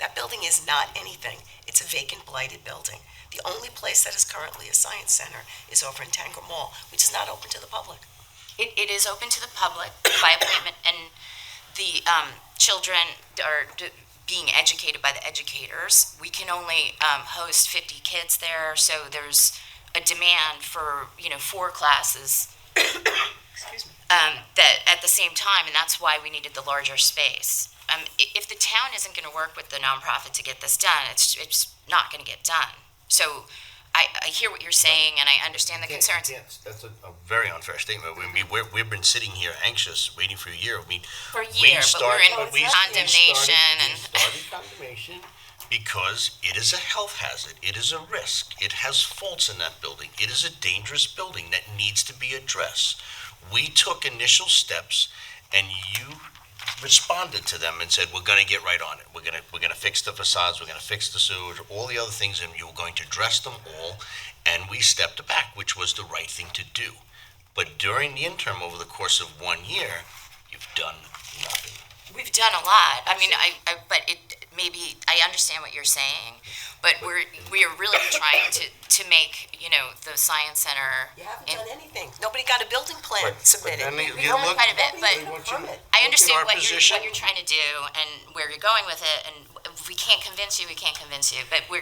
That building is not anything. It's a vacant, blighted building. The only place that is currently a science center is over in Tanger Mall, which is not open to the public. It is open to the public by appointment, and the children are being educated by the educators. We can only host 50 kids there, so there's a demand for 4 classes Excuse me. that at the same time, and that's why we needed the larger space. If the town isn't going to work with the nonprofit to get this done, it's not going to get done. So I hear what you're saying, and I understand the concerns. Yes, that's a very unfair statement. We've been sitting here anxious, waiting for a year. For a year, but we're in condemnation. We started condemnation because it is a health hazard. It is a risk. It has faults in that building. It is a dangerous building that needs to be addressed. We took initial steps, and you responded to them and said, we're going to get right on it. We're going to fix the facades. We're going to fix the sewage, all the other things, and you were going to address them all. and we stepped back, which was the right thing to do. But during the interim, over the course of 1 year, you've done nothing. We've done a lot. I mean, but maybe I understand what you're saying, but we are really trying to make, the science center. You haven't done anything. Nobody got a building plan submitted. We haven't quite a bit, but I understand what position. you're trying to do and where you're going with it, and if we can't convince you, we can't convince you, but we're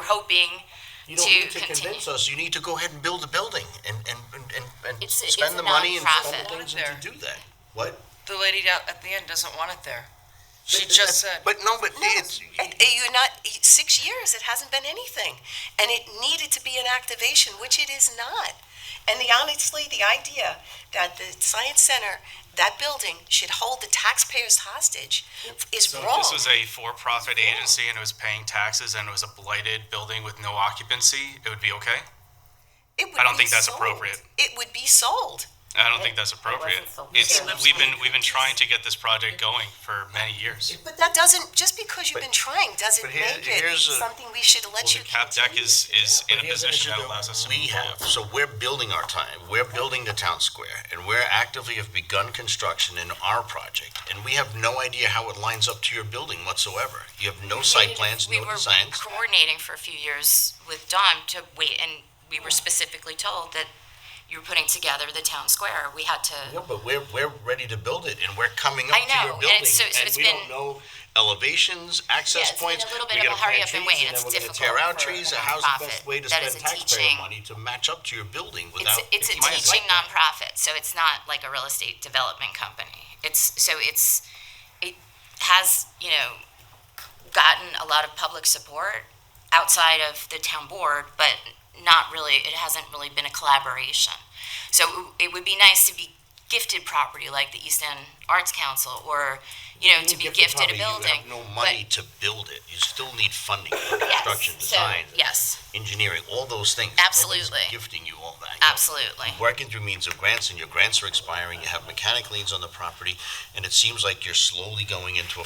hoping You don't need to convince us. You need to go ahead and build a building and spend the a money and spend nonprofit. the things and to do that. What? The lady down at the end doesn't want it there. She just said. But it's. You're not 6 years. It hasn't been anything, and it needed to be an activation, which it is not. And honestly, the idea that the science center, that building, should hold the taxpayers hostage is wrong. This was a for-profit agency and it was paying taxes and it was a blighted building with no occupancy, it would be okay? I don't think that's appropriate. It would be sold. I don't think that's appropriate. We've been trying to get this project going for many years. But that doesn't, just because you've been trying, doesn't make it something we should let you Cap Deck is in a position that allows us to move forward. So we're building our time. We're building the town square, and we're actively have begun construction in our project, and we have no idea how it lines up to your building whatsoever. You have no site plans, no designs. We were coordinating for a few years with Dawn to wait, and we were specifically told that you were putting together the town square. We had to. Yeah, but we're ready to build it, and we're coming up I to your know, and building, it's- so it's we been- don't know elevations, access Yeah, it's been points. a little bit We of a gotta hurry plant up and trees, wait. then It's we're gonna difficult tear out for trees. a How's the best nonprofit way to that spend is a taxpayer teaching- money to match up to your building It's without? it's a my teaching site plan? nonprofit, so it's not like a real estate development company. It has gotten a lot of public support outside of the town board, but not really. It hasn't really been a collaboration. So it would be nice to be gifted property like the East End Arts Council, or to be gifted a building. You have no money to build it. You still need funding for construction, design, Yes, engineering, all those things. Absolutely. Nobody's gifting you all that. absolutely. Working through means of grants, and your grants are expiring, you have mechanic liens on the property, and it seems like you're slowly going into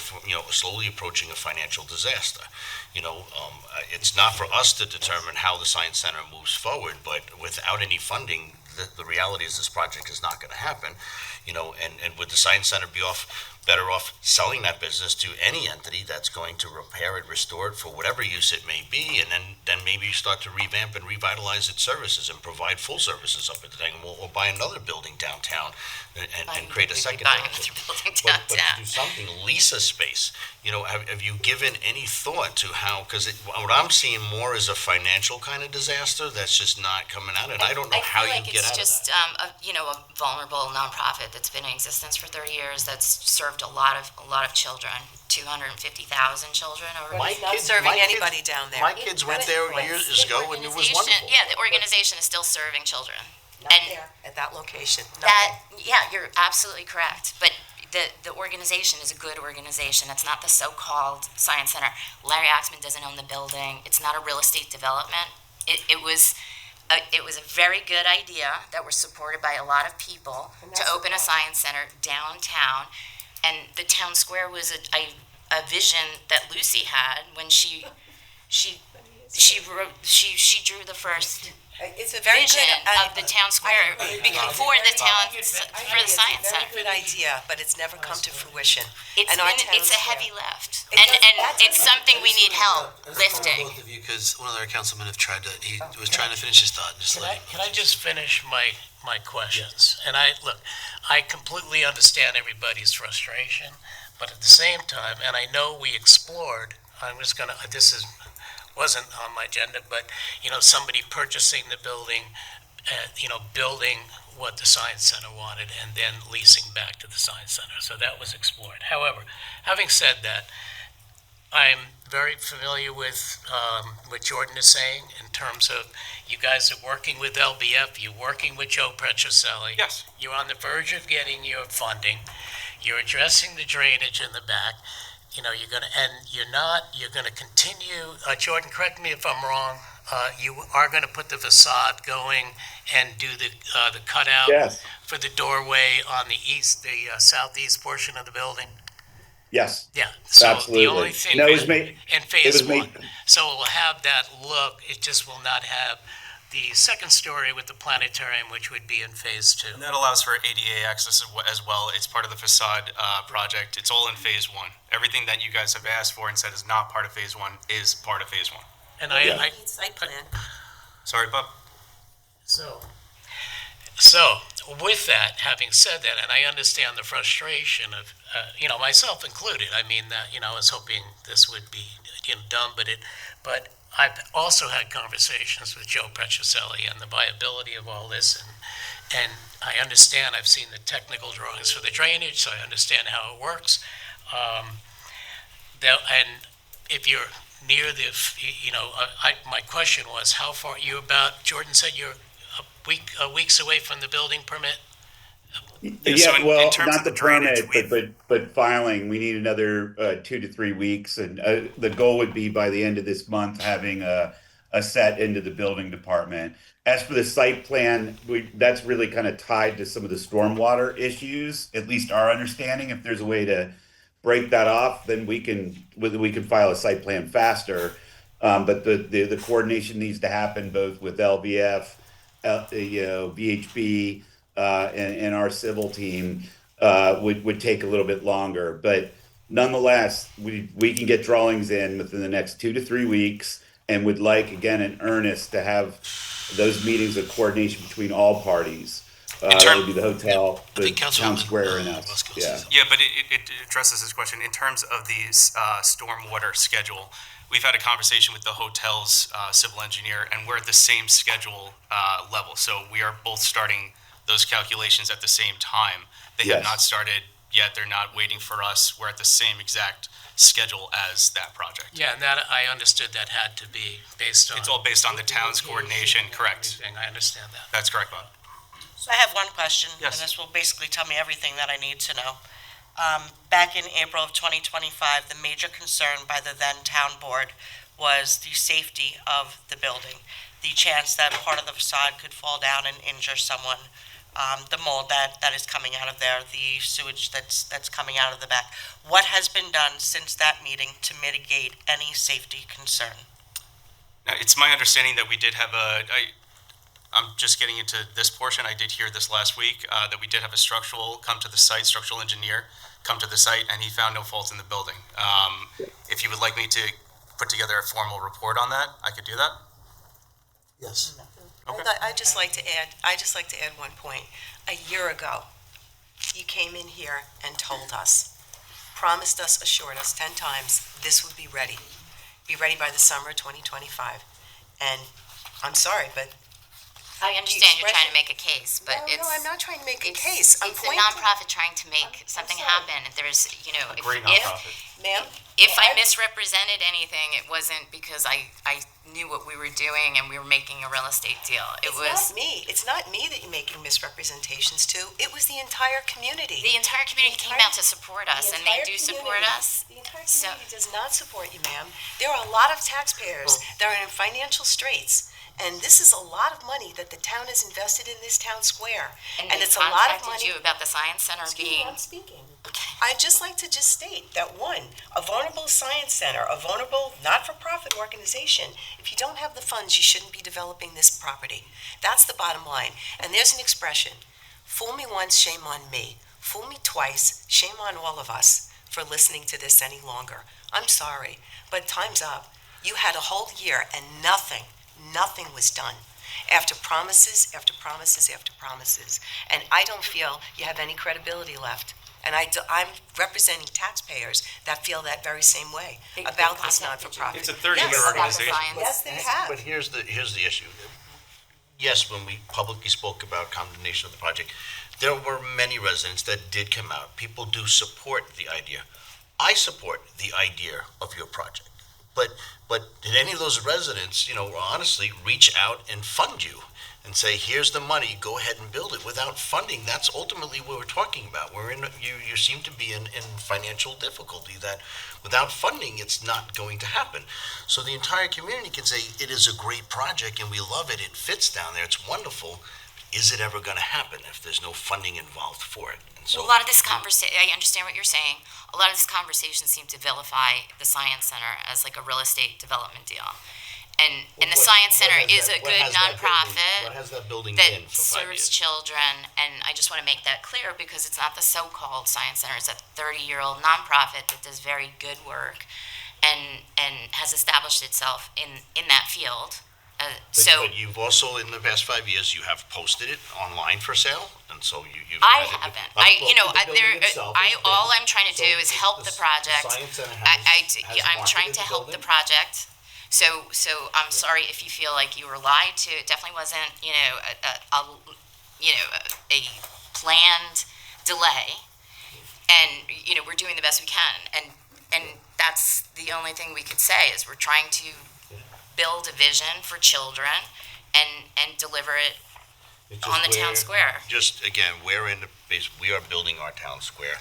slowly approaching a financial disaster. It's not for us to determine how the science center moves forward, but without any funding, the reality is this project is not gonna happen. And would the science center be better off selling that business to any entity that's going to repair it, restore it for whatever use it may be, and then maybe start to revamp and revitalize its services and provide full services up at the thing, or buy another building downtown and create a second. Buying another building But to downtown. do something, lease a space, have you given any thought to how, because what I'm seeing more is a financial kind of disaster that's just not coming out, and I don't know how you get out of that. I feel like it's just a vulnerable nonprofit that's been in existence for 30 years, that's served a lot of children, 250,000 children over. My It's not kids- serving my kids- anybody down there. My kids went there years ago, and it was wonderful. Yeah, the organization is still serving children. Not And there, at that location. you're absolutely correct. But the organization is a good organization. It's not the so-called science center. Larry Oxman doesn't own the building. It's not a real estate development. It was a very good idea that was supported by a lot of people to open a science center downtown. And the town square was a vision that Lucy had when she drew the first It's a very vision good of the town square for the science center. Good idea, but it's never come to fruition. It's And our town a square- heavy lift, and it's something we need help lifting. Both of you, because one of our councilmen he was trying to finish his thought. Can I just finish my questions? And I completely understand everybody's frustration, but at the same time, and I know we explored, wasn't on my agenda, but, somebody purchasing the building, building what the science center wanted and then leasing back to the science center. So that was explored. However, having said that, I'm very familiar with what Jordan is saying in terms of you guys are working with LBF, you're working with Joe Petroselli. Yes. You're on the verge of getting your funding. You're addressing the drainage in the back. You're gonna continue, Jordan, correct me if I'm wrong, you are gonna put the facade going and do the cutout Yes. for the doorway on the southeast portion of the building? Yes. Yeah, so Absolutely. the only thing No, it was made. in It phase was made. one, so it will have that look, it just will not have the second story with the planetarium, which would be in phase two. And that allows for ADA access as well. It's part of the facade project. It's all in phase one. Everything that you guys have asked for and said is not part of phase one is part of phase one. And Site plan. Sorry, Bob? So with that, having said that, and I understand the frustration of, myself included. I mean, I was hoping this would be, done, but I've also had conversations with Joe Petroselli and the viability of all this, and I understand. I've seen the technical drawings for the drainage, so I understand how it works. And if you're near the, my question was, how far you about? Jordan said you're weeks away from the building permit. Yeah, well, not the permit, but filing. We need another 2 to 3 weeks, and the goal would be by the end of this month having a set into the building department. As for the site plan, that's really kind of tied to some of the stormwater issues. At least our understanding. If there's a way to break that off, then we can file a site plan faster. But the coordination needs to happen both with LBF, VHB. And our civil team would take a little bit longer, but nonetheless, we can get drawings in within the next 2 to 3 weeks, and would like again in earnest to have those meetings of coordination between all parties. That would be the hotel, the town square, and us. Yeah. Yeah, but it addresses this question in terms of the stormwater schedule. We've had a conversation with the hotel's civil engineer, and we're at the same schedule level. So we are both starting those calculations at the same time. They have not started yet. They're not waiting for us. We're at the same exact schedule as that project. Yeah, and that I understood that had to be based on. It's all based on the town's coordination, correct? I understand that. That's correct, Bob. So I have one question, Yes. and this will basically tell me everything that I need to know. Back in April of 2025, the major concern by the then town board was the safety of the building, the chance that part of the facade could fall down and injure someone, the mold that is coming out of there, the sewage that's coming out of the back. What has been done since that meeting to mitigate any safety concern? Now, it's my understanding that we did have I'm just getting into this portion. I did hear this last week, that we did have a structural engineer come to the site, and he found no fault in the building. If you would like me to put together a formal report on that, I could do that. Yes. Okay. I'd just like to add one point. A year ago, you came in here and told us, promised us, assured us 10 times this would be ready by the summer of 2025. And I'm sorry, but I understand you're trying to make a case, but no, I'm not trying to make a case. It's a nonprofit trying to make something happen. There's, Great nonprofit. Ma'am? if I misrepresented anything, it wasn't because I knew what we were doing and we were making a real estate deal. It's not me. It's not me that you're making misrepresentations to. It was the entire community. The entire community came out to support us, and they do support us. The entire community does not support you, ma'am. There are a lot of taxpayers that are in financial straits. And this is a lot of money that the town has invested in this town square. And it's a lot of money. You about the science center being. I'm speaking. I'd just like to state that one, a vulnerable science center, a vulnerable not-for-profit organization, if you don't have the funds, you shouldn't be developing this property. That's the bottom line. And there's an expression, fool me once, shame on me. Fool me twice, shame on all of us for listening to this any longer. I'm sorry, but time's up. You had a whole year and nothing was done after promises after promises after promises. And I don't feel you have any credibility left. And I'm representing taxpayers that feel that very same way about this not-for-profit. It's a 30-year organization. Yes, they have. But here's the issue. Yes, when we publicly spoke about condemnation of the project, there were many residents that did come out. People do support the idea. I support the idea of your project. But did any of those residents, honestly reach out and fund you and say, here's the money, go ahead and build it? Without funding, that's ultimately what we're talking about. You seem to be in financial difficulty, that without funding, it's not going to happen. So the entire community can say, it is a great project and we love it, it fits down there, it's wonderful. is it ever going to happen if there's no funding involved for it? And so A lot of this conversation, I understand what you're saying. A lot of this conversation seems to vilify the Science Center as like a real estate development deal. And the Science Center is a good nonprofit What has that building that been for 5 serves years? children, and I just want to make that clear because it's not the so-called Science Center. It's a 30-year-old nonprofit that does very good work and has established itself in that field. But you've also, in the past 5 years, you have posted it online for sale, and so you've. I haven't. All I'm trying to So do is help the project. Science Center I'm trying to help the project. So I'm sorry if you feel like you were lied to. It definitely wasn't, a planned delay. And, we're doing the best we can. And that's the only thing we could say is we're trying to build a vision for children and deliver it on the town square. Just, again, we are building our town square,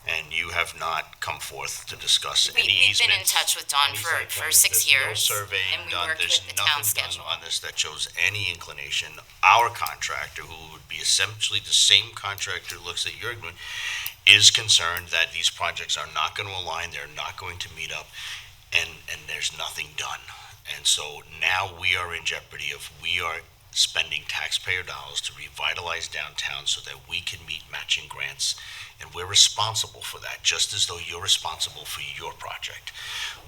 and you have not come forth to discuss any We've been in easements. touch with Dawn any for site plans. 6 years. There's no surveying and we done, worked there's with the town nothing schedule. done on this that shows any inclination. Our contractor, who would be essentially the same contractor who looks at your doing, is concerned that these projects are not going to align, they're not going to meet up, and there's nothing done. And so now we are in jeopardy of, we are spending taxpayer dollars to revitalize downtown so that we can meet matching grants. And we're responsible for that, just as though you're responsible for your project.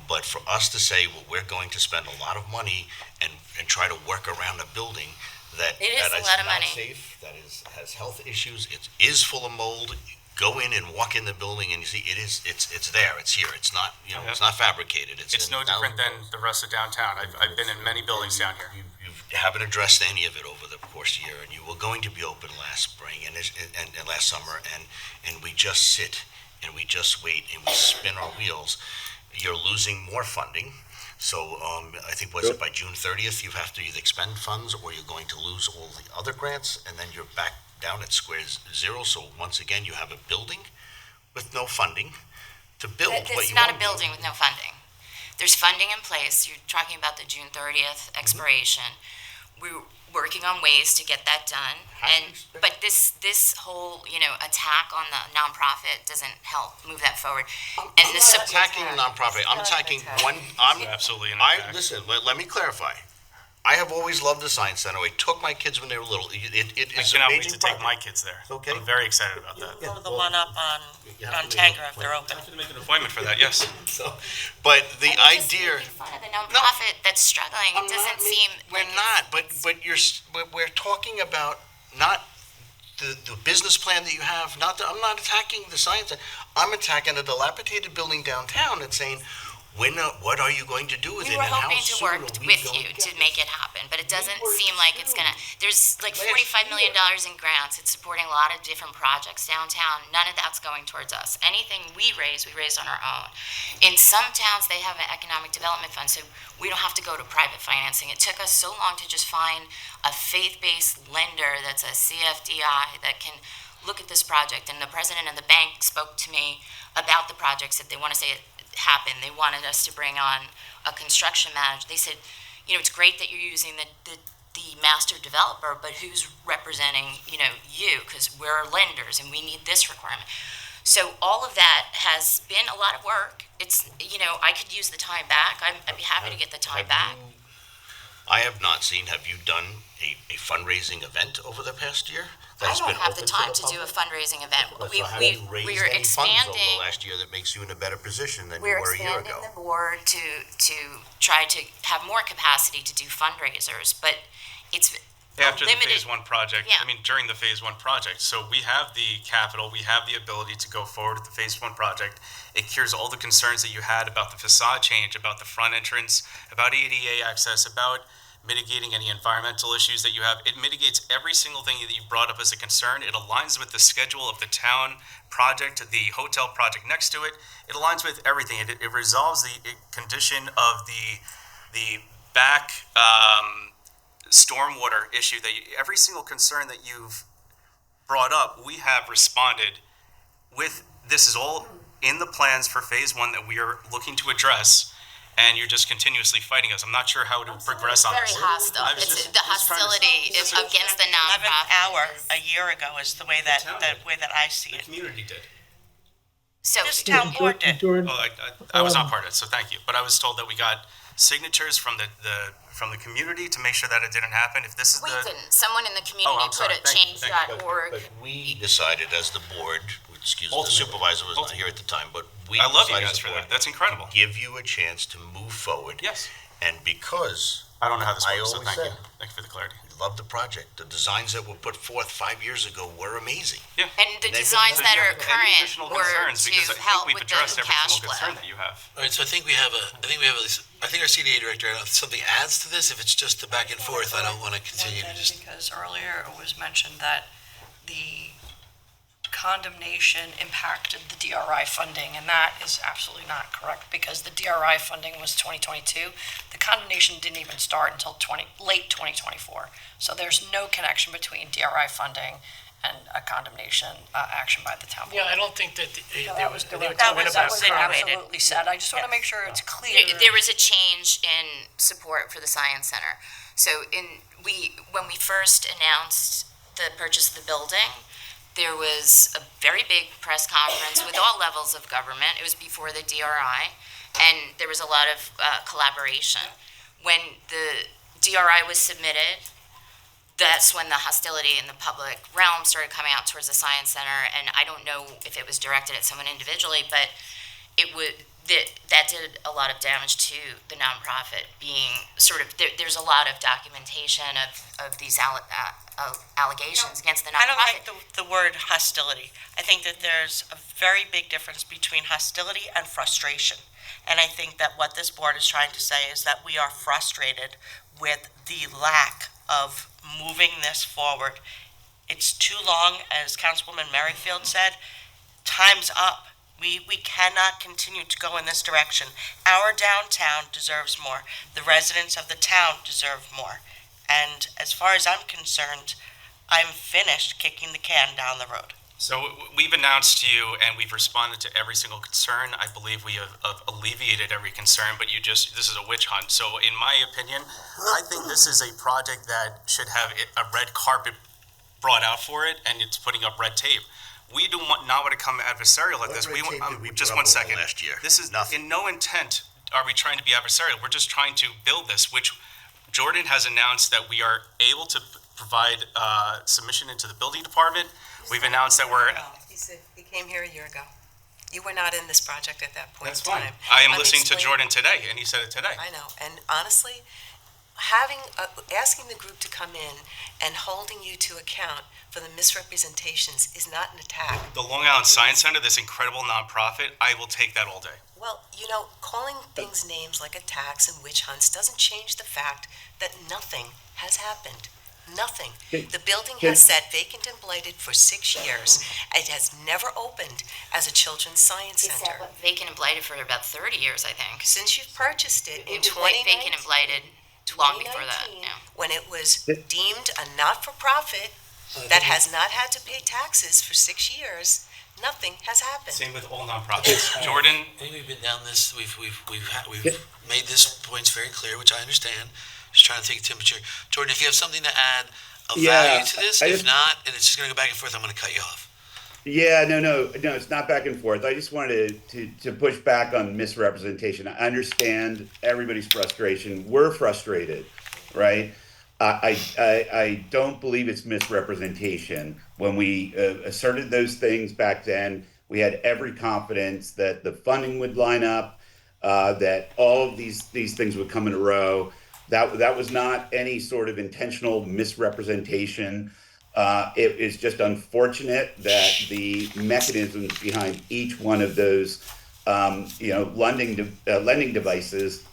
But for us to say, well, we're going to spend a lot of money and try to work around a building that It is that a lot of not money. safe, that has health issues, it is full of mold. Go in and walk in the building and you see it's there, it's here, it's not, it's not fabricated. It's no different than the rest of downtown. I've been in many buildings down here. You haven't addressed any of it over the course of the year, and you were going to be open last spring and last summer, and we just sit and we just wait and we spin our wheels. You're losing more funding. So I think, was it by June 30th, you have to either expend funds or you're going to lose all the other grants, and then you're back down at square zero. So once again, you have a building with no funding to build what you want. It's not a building with no funding. There's funding in place. You're talking about the June 30th expiration. We're working on ways to get that done. But this whole, attack on the nonprofit doesn't help move that forward. I'm not attacking the nonprofit. I'm attacking one. Absolutely an attack. Listen, let me clarify. I have always loved the Science Center. I took my kids when they were little. It I is cannot a wait major to take project. my kids there. Okay. I'm very excited about that. Go to the one up on have to make Tanger an if they're open. I have to make an appointment for that, yes. But the And we're just idea. making fun of the nonprofit that's struggling. It doesn't seem. We're not, but we're talking about not the business plan that you have. I'm not attacking the Science Center. I'm attacking a dilapidated building downtown and saying, what are you going to do with We it? were and how hoping to soon work are we with going you to to get make it happen, but it doesn't seem like it's gonna. There's like $45 million in grants. It's supporting a lot of different projects downtown. None of that's going towards us. Anything we raised on our own. In some towns, they have an economic development fund, so we don't have to go to private financing. It took us so long to just find a faith-based lender that's a CFDI that can look at this project. And the president of the bank spoke to me about the projects that they want to say it happen. They wanted us to bring on a construction manager. They said, it's great that you're using the master developer, but who's representing, you? Because we're lenders and we need this requirement. So all of that has been a lot of work. It's, I could use the time back. I'd be happy to get the time back. I have not seen. Have you done a fundraising event over the past year? I That's don't been have the open time the to do a public? fundraising event. So have you raised We are any funds over expanding. the last year that makes you in a better position than you We're were a year expanding ago? the board to try to have more capacity to do fundraisers, but it's After the limited. Phase 1 project, Yeah. during the Phase 1 project. So we have the capital, we have the ability to go forward with the Phase 1 project. It cures all the concerns that you had about the facade change, about the front entrance, about ADA access, about mitigating any environmental issues that you have. It mitigates every single thing that you brought up as a concern. It aligns with the schedule of the town project, the hotel project next to it. It aligns with everything. It resolves the condition of the back stormwater issue that every single concern that you've brought up, we have responded with. This is all in the plans for Phase 1 that we are looking to address. and you're just continuously fighting us. I'm not sure how to progress on Very this. hostile. I was It's, just- the just trying to- hostility is against the 11th nonprofit. hour a year ago is the way that I see The it. community did. So This town board did. Jordan, Oh, I was not part of it, so thank you. But I was told that we got signatures from the community to make sure that it didn't happen. If this is we the, didn't. Someone in the community I'm put sorry. a Thank you. change.org. But we decided as the board, excuse me, the Ultimately. supervisor was not here at the time, but we I love you decided guys as a for board that. That's incredible. to give you a chance to move forward. Yes. And because I don't know how this I works, so always thank you. said- Thank you for the clarity. we love the project, the designs that were put forth 5 years ago were amazing. Yeah. And the They've been designs that are Any current additional were concerns? Because I to think help we've with the addressed every cash single flow. concern that you have. All right, so I think we have I think our CDA director, if something adds to this, if it's just the back and forth, I don't want to continue to just. Because earlier it was mentioned that the condemnation impacted the DRI funding, and that is absolutely not correct, because the DRI funding was 2022. The condemnation didn't even start until late 2024. So there's no connection between DRI funding and a condemnation action by the town board. Yeah, I don't think that there was, they were That talking was about absolutely said. I just want to make sure it's clear. There was a change in support for the Science Center. So when we first announced the purchase of the building, there was a very big press conference with all levels of government. It was before the DRI, and there was a lot of collaboration. When the DRI was submitted, that's when the hostility in the public realm started coming out towards the Science Center, and I don't know if it was directed at someone individually, but that did a lot of damage to the nonprofit being sort of, there's a lot of documentation of these allegations against the I don't nonprofit. like the word hostility. I think that there's a very big difference between hostility and frustration. And I think that what this board is trying to say is that we are frustrated with the lack of moving this forward. It's too long, as Councilwoman Merrifield said. Time's up. We cannot continue to go in this direction. Our downtown deserves more. The residents of the town deserve more. And as far as I'm concerned, I'm finished kicking the can down the road. So we've announced to you, and we've responded to every single concern. I believe we have alleviated every concern, but this is a witch hunt. So in my opinion, I think this is a project that should have a red carpet brought out for it, and it's putting up red tape. We do not want to come adversarial at this. What red tape did we Just put one up over second. last year? This is Nothing. in no intent are we trying to be adversarial. We're just trying to build this, which Jordan has announced that we are able to provide submission into the building department. We've announced that we're. He came here a year ago. You were not in this project at that point That's in fine. time. I am Let me listening to explain- Jordan today, and he said it today. I know, and honestly, asking the group to come in and holding you to account for the misrepresentations is not an attack. The Long Island Science Center, this incredible nonprofit, I will take that all day. Well, calling things names like attacks and witch hunts doesn't change the fact that nothing has happened. Nothing. The building has sat vacant and blighted for 6 years. It has never opened as a children's science It's center. sat vacant and blighted for about 30 years, I think. Since you've purchased it in It was vacant 2019, and blighted long before that, 2019, yeah. when it was deemed a not-for-profit that has not had to pay taxes for 6 years, nothing has happened. Same with all nonprofits. Jordan, I think we've been down this, we've made this points very clear, which I understand. Just trying to take a temperature. Jordan, if you have something to add of value to this, if not, and it's just gonna go back and forth, I'm gonna cut you off. Yeah, no, it's not back and forth. I just wanted to push back on misrepresentation. I understand everybody's frustration. We're frustrated, right? I don't believe it's misrepresentation. When we asserted those things back then, we had every confidence that the funding would line up, that all of these things would come in a row. That was not any sort of intentional misrepresentation. It is just unfortunate that the mechanisms behind each one of those, lending devices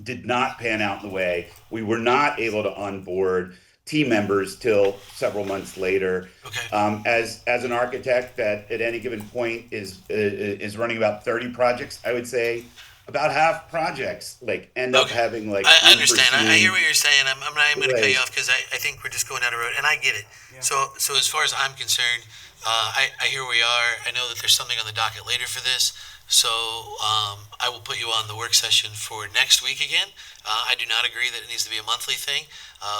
did not pan out in the way. We were not able to onboard team members till several months later. Okay. As an architect that at any given point is running about 30 projects, I would say about half projects end up having I understand. I unforeseen- hear what you're saying. I'm going to cut you Right. off because I think we're just going down a road, and I get it. So as far as I'm concerned, I hear where we are. I know that there's something on the docket later for this. So I will put you on the work session for next week again. I do not agree that it needs to be a monthly thing.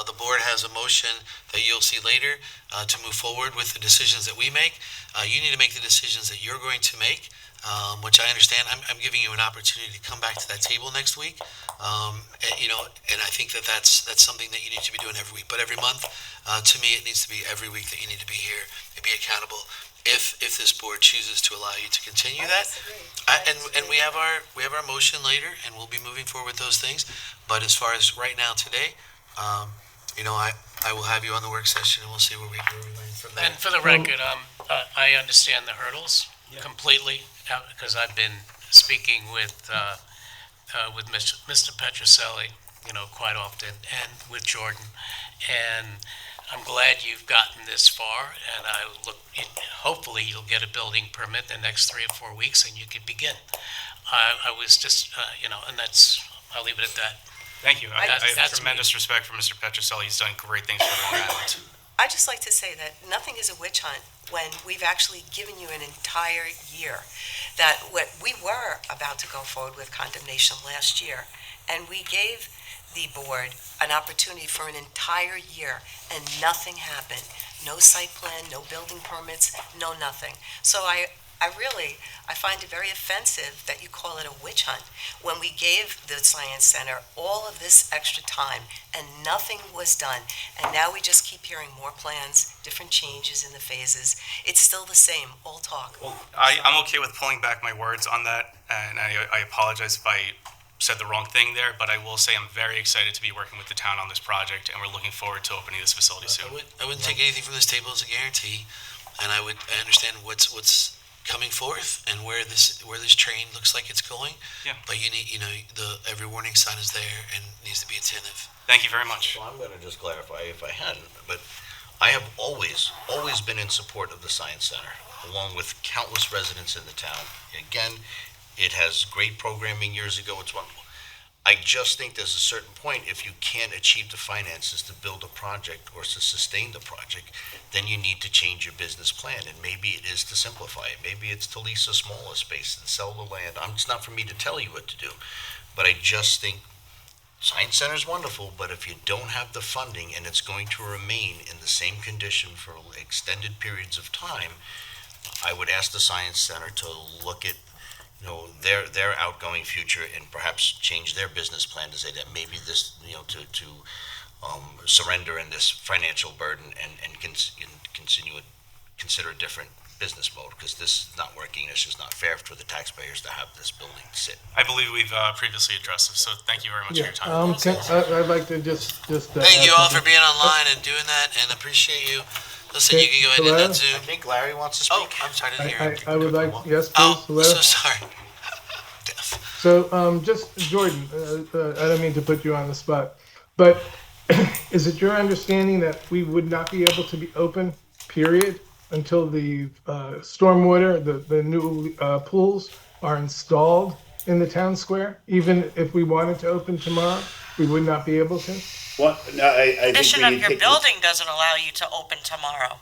The board has a motion that you'll see later to move forward with the decisions that we make. You need to make the decisions that you're going to make, which I understand. I'm giving you an opportunity to come back to that table next week. And I think that that's something that you need to be doing every week. But every month, to me, it needs to be every week that you need to be here and be accountable. If this board chooses to allow you to continue that, and we have our motion later, and we'll be moving forward with those things. But as far as right now today, I will have you on the work session, and we'll see where we land from there. And for the record, I understand the hurdles completely, because I've been speaking with Mr. Petroselli, quite often, and with Jordan, and I'm glad you've gotten this far, and hopefully you'll get a building permit the next 3 or 4 weeks, and you can begin. I was just, and I'll leave it at that. Thank you. I have That's tremendous respect for Mr. Petroselli. He's done great things for Long Island. I'd just like to say that nothing is a witch hunt when we've actually given you an entire year. That we were about to go forward with condemnation last year, and we gave the board an opportunity for an entire year, and nothing happened. No site plan, no building permits, no nothing. So I find it very offensive that you call it a witch hunt when we gave the Science Center all of this extra time and nothing was done. And now we just keep hearing more plans, different changes in the phases. It's still the same, all talk. Well, I'm okay with pulling back my words on that, and I apologize if I said the wrong thing there, but I will say I'm very excited to be working with the town on this project, and we're looking forward to opening this facility soon. I wouldn't take anything from this table as a guarantee, and I understand what's coming forth and where this train looks like it's going. Yeah. But you need, every warning sign is there and needs to be attentive. Thank you very much. So I'm going to just clarify, if I hadn't, but I have always been in support of the Science Center, along with countless residents in the town. Again, it has great programming years ago. It's wonderful. I just think there's a certain point, if you can't achieve the finances to build a project or to sustain the project, then you need to change your business plan. And maybe it is to simplify it. Maybe it's to lease a smaller space and sell the land. It's not for me to tell you what to do. But I just think Science Center is wonderful, but if you don't have the funding and it's going to remain in the same condition for extended periods of time, I would ask the Science Center to look at their outgoing future and perhaps change their business plan to say that maybe this, to surrender in this financial burden and consider a different business mode, because this is not working. It's just not fair for the taxpayers to have this building sit. I believe we've previously addressed this, so thank you very much for your time. I'd like to just thank you all for being online and doing that, and appreciate you. Listen, you can go ahead and Zoom. I think Larry wants to speak. Oh, I'm sorry, I didn't hear him. I would like, yes, please. Oh, Hello? so sorry. So, just, Jordan, I don't mean to put you on the spot, but is it your understanding that we would not be able to be open, period, until the stormwater, the new pools are installed in the town square? Even if we wanted to open tomorrow, we would not be able to? Well, no, I think Condition of your building doesn't allow you to open tomorrow.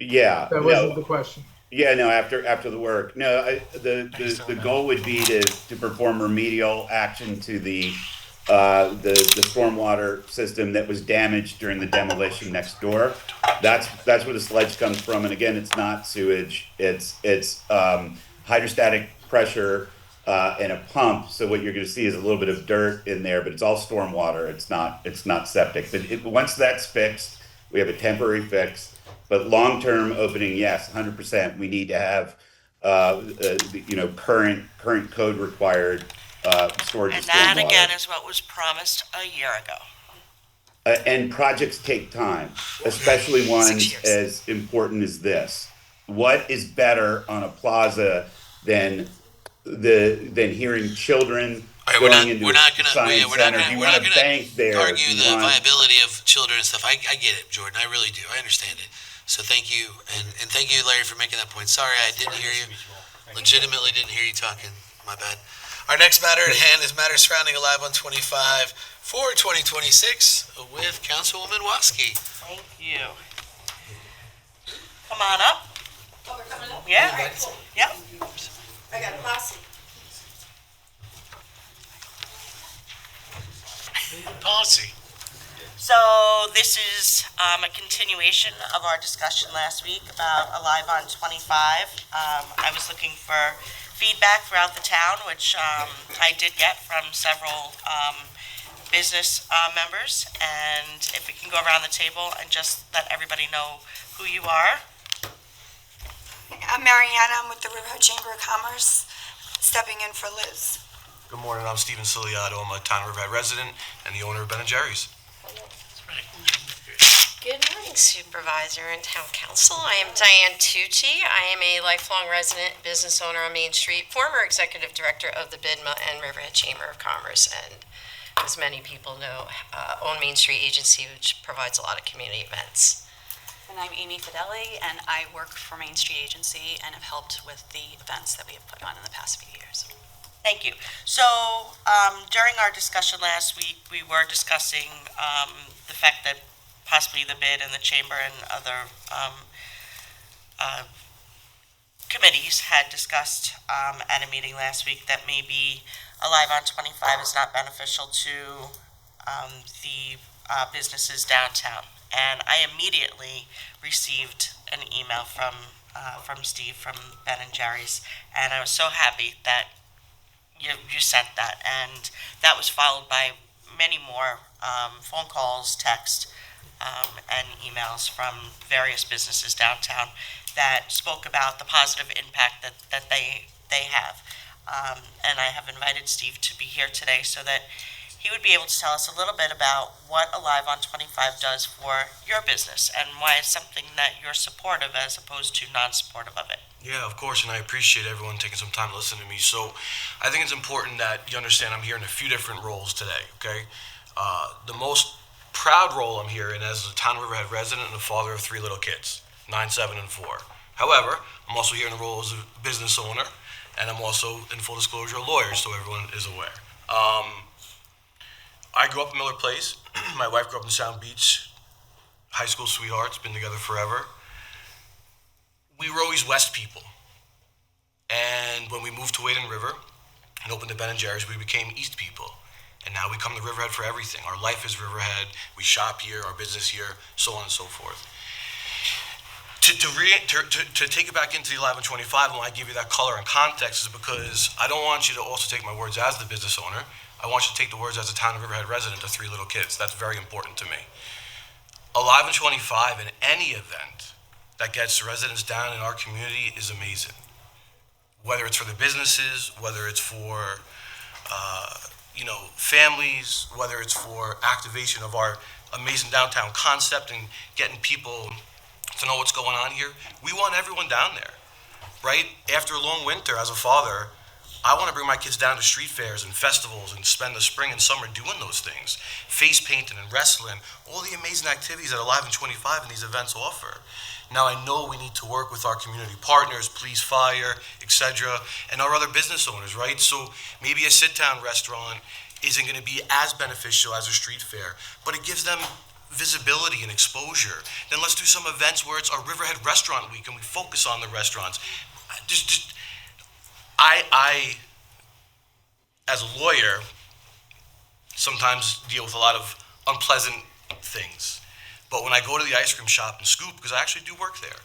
Yeah. That wasn't the question. Yeah, no, after the work. No, the goal would be to perform remedial action to the stormwater system that was damaged during the demolition next door. That's where the sludge comes from, and again, it's not sewage. It's hydrostatic pressure and a pump. So what you're going to see is a little bit of dirt in there, but it's all stormwater. It's not septic. But once that's fixed, we have a temporary fix. But long-term opening, yes, 100%. We need to have current code required storage. And that again is what was promised a year ago. And projects take time, especially ones as important as this. What is better on a plaza than hearing children going into a science center? You want a bank there. Argue the viability of children and stuff. I get it, Jordan. I really do. I understand it. So thank you, and thank you, Larry, for making that point. Sorry, I didn't hear you. Legitimately didn't hear you talking. My bad. Our next matter at hand is matter surrounding Alive on 25 for 2026 with Councilwoman WASKI. Thank you. Come on up. Yeah, yeah. I got a posse. Policy. So this is a continuation of our discussion last week about Alive on 25. I was looking for feedback throughout the town, which I did get from several business members. And if we can go around the table and just let everybody know who you are. I'm Mariana. I'm with the Riverhead Chamber of Commerce, stepping in for Liz. Good morning, I'm Steven Ciliato. I'm a Town of Riverhead resident and the owner of Ben & Jerry's. Good morning, Supervisor and Town Council. I am Diane Tucci. I am a lifelong resident, business owner on Main Street, former executive director of the BIDMA and Riverhead Chamber of Commerce, and as many people know, own Main Street Agency, which provides a lot of community events. And I'm Amy Fideli, and I work for Main Street Agency and have helped with the events that we have put on in the past few years. Thank you. So during our discussion last week, we were discussing the fact that possibly the BID and the Chamber and other committees had discussed at a meeting last week that maybe Alive on 25 is not beneficial to the businesses downtown. And I immediately received an email from Steve from Ben & Jerry's, and I was so happy that you sent that, and that was followed by many more phone calls, text, and emails from various businesses downtown that spoke about the positive impact that they have. And I have invited Steve to be here today so that he would be able to tell us a little bit about what Alive on 25 does for your business and why it's something that you're supportive as opposed to non-supportive of it. Yeah, of course, and I appreciate everyone taking some time to listen to me. So I think it's important that you understand I'm here in a few different roles today, okay? The most proud role I'm here in as a Town of Riverhead resident and a father of 3 little kids, 9, 7, and 4. However, I'm also here in the role as a business owner, and I'm also, in full disclosure, a lawyer, so everyone is aware. I grew up in Miller Place. My wife grew up in Sound Beach. High school sweethearts, been together forever. We were always West people. And when we moved to Wade and River and opened the Ben & Jerry's, we became East people. And now we come to Riverhead for everything. Our life is Riverhead. We shop here, our business here, so on and so forth. To take it back into the 1125, and why I give you that color and context is because I don't want you to also take my words as the business owner. I want you to take the words as a Town of Riverhead resident of 3 little kids. That's very important to me. Alive and 25 in any event that gets residents down in our community is amazing. Whether it's for the businesses, whether it's for families, whether it's for activation of our amazing downtown concept and getting people to know what's going on here. We want everyone down there, right? After a long winter as a father, I want to bring my kids down to street fairs and festivals and spend the spring and summer doing those things. Face painting and wrestling, all the amazing activities that Alive and 25 and these events offer. Now I know we need to work with our community partners, police, fire, etc., and our other business owners, right? So maybe a sit-down restaurant isn't going to be as beneficial as a street fair, but it gives them visibility and exposure. Then let's do some events where it's our Riverhead Restaurant Week and we focus on the restaurants. I, as a lawyer, sometimes deal with a lot of unpleasant things. But when I go to the ice cream shop and Scoop, because I actually do work there,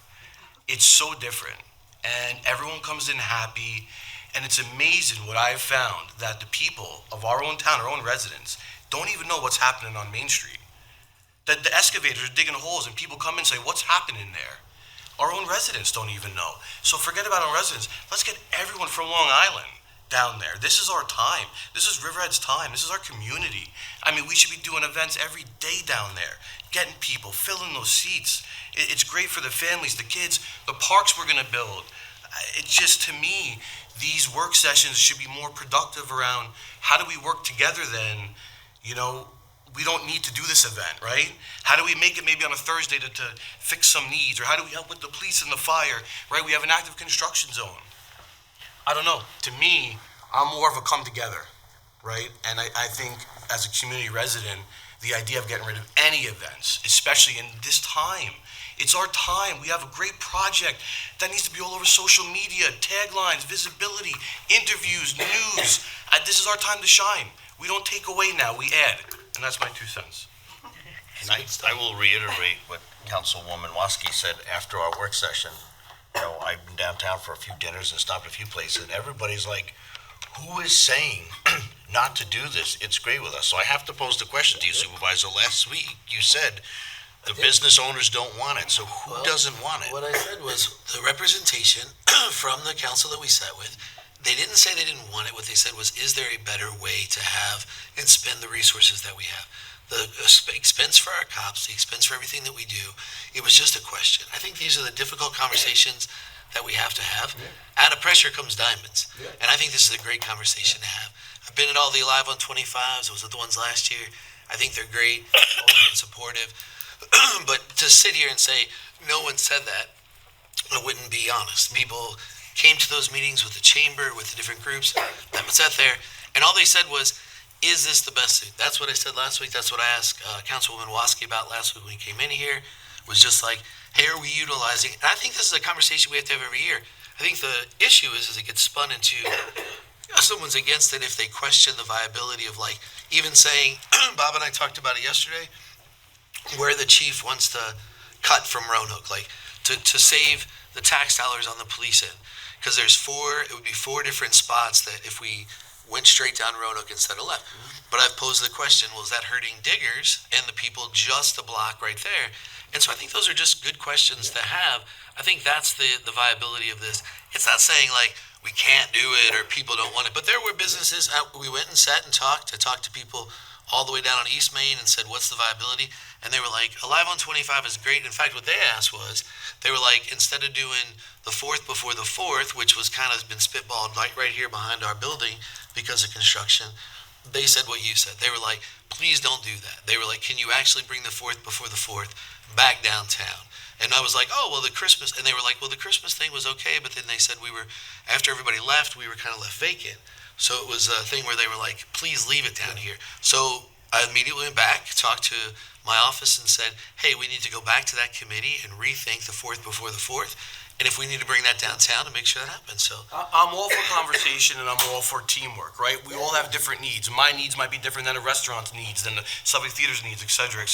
it's so different. And everyone comes in happy. And it's amazing what I've found, that the people of our own town, our own residents, don't even know what's happening on Main Street. That the excavators are digging holes and people come and say, what's happening there? Our own residents don't even know. So forget about our residents. Let's get everyone from Long Island down there. This is our time. This is Riverhead's time. This is our community. I mean, we should be doing events every day down there, getting people, filling those seats. It's great for the families, the kids, the parks we're going to build. It's just, to me, these work sessions should be more productive around how do we work together then, we don't need to do this event, right? How do we make it maybe on a Thursday to fix some needs? Or how do we help with the police and the fire, right? We have an active construction zone. I don't know. To me, I'm more of a come together, right? And I think as a community resident, the idea of getting rid of any events, especially in this time. It's our time. We have a great project that needs to be all over social media, taglines, visibility, interviews, news. This is our time to shine. We don't take away now, we add. And that's my 2 cents. And I will reiterate what Councilwoman WASKI said after our work session. You know, I've been downtown for a few dinners and stopped a few places, and everybody's like, who is saying not to do this? It's great with us. So I have to pose the question to you, Supervisor. Last week, you said the business owners don't want it. So who doesn't want it? What I said was the representation from the council that we sat with, they didn't say they didn't want it. What they said was, is there a better way to have and spend the resources that we have? The expense for our cops, the expense for everything that we do, it was just a question. I think these are the difficult conversations that we have to have. Out of pressure comes diamonds. And I think this is a great conversation to have. I've been at all the Alive on 25s. I was at the ones last year. I think they're great, always been supportive. But to sit here and say, no one said that, I wouldn't be honest. People came to those meetings with the chamber, with the different groups that sat there, and all they said was, is this the best suit? That's what I said last week. That's what I asked Councilwoman WASKI about last week when we came in here, was just like, hey, are we utilizing? And I think this is a conversation we have to have every year. I think the issue is it gets spun into someone's against it if they question the viability of, like, even saying, Bob and I talked about it yesterday, where the chief wants to cut from Roanoke, like to save the tax dollars on the police end. Because it would be 4 different spots that if we went straight down Roanoke instead of left. But I've posed the question, well, is that hurting diggers and the people just a block right there? And so I think those are just good questions to have. I think that's the viability of this. It's not saying like we can't do it or people don't want it, but there were businesses, we went and sat and talked. I talked to people all the way down on East Main and said, what's the viability? And they were like, Alive on 25 is great. In fact, what they asked was, they were like, instead of doing the 4th before the 4th, which was kind of been spitballed right here behind our building because of construction, they said what you said. They were like, please don't do that. They were like, can you actually bring the 4th before the 4th back downtown? And I was like, oh, well, the Christmas, and they were like, well, the Christmas thing was okay, but then they said after everybody left, we were kind of left vacant. So it was a thing where they were like, please leave it down here. So I immediately went back, talked to my office and said, hey, we need to go back to that committee and rethink the 4th before the 4th. And if we need to bring that downtown to make sure that happens, so. I'm all for conversation and I'm all for teamwork, right? We all have different needs. My needs might be different than a restaurant's needs, than the Suffolk Theater's needs, et cetera,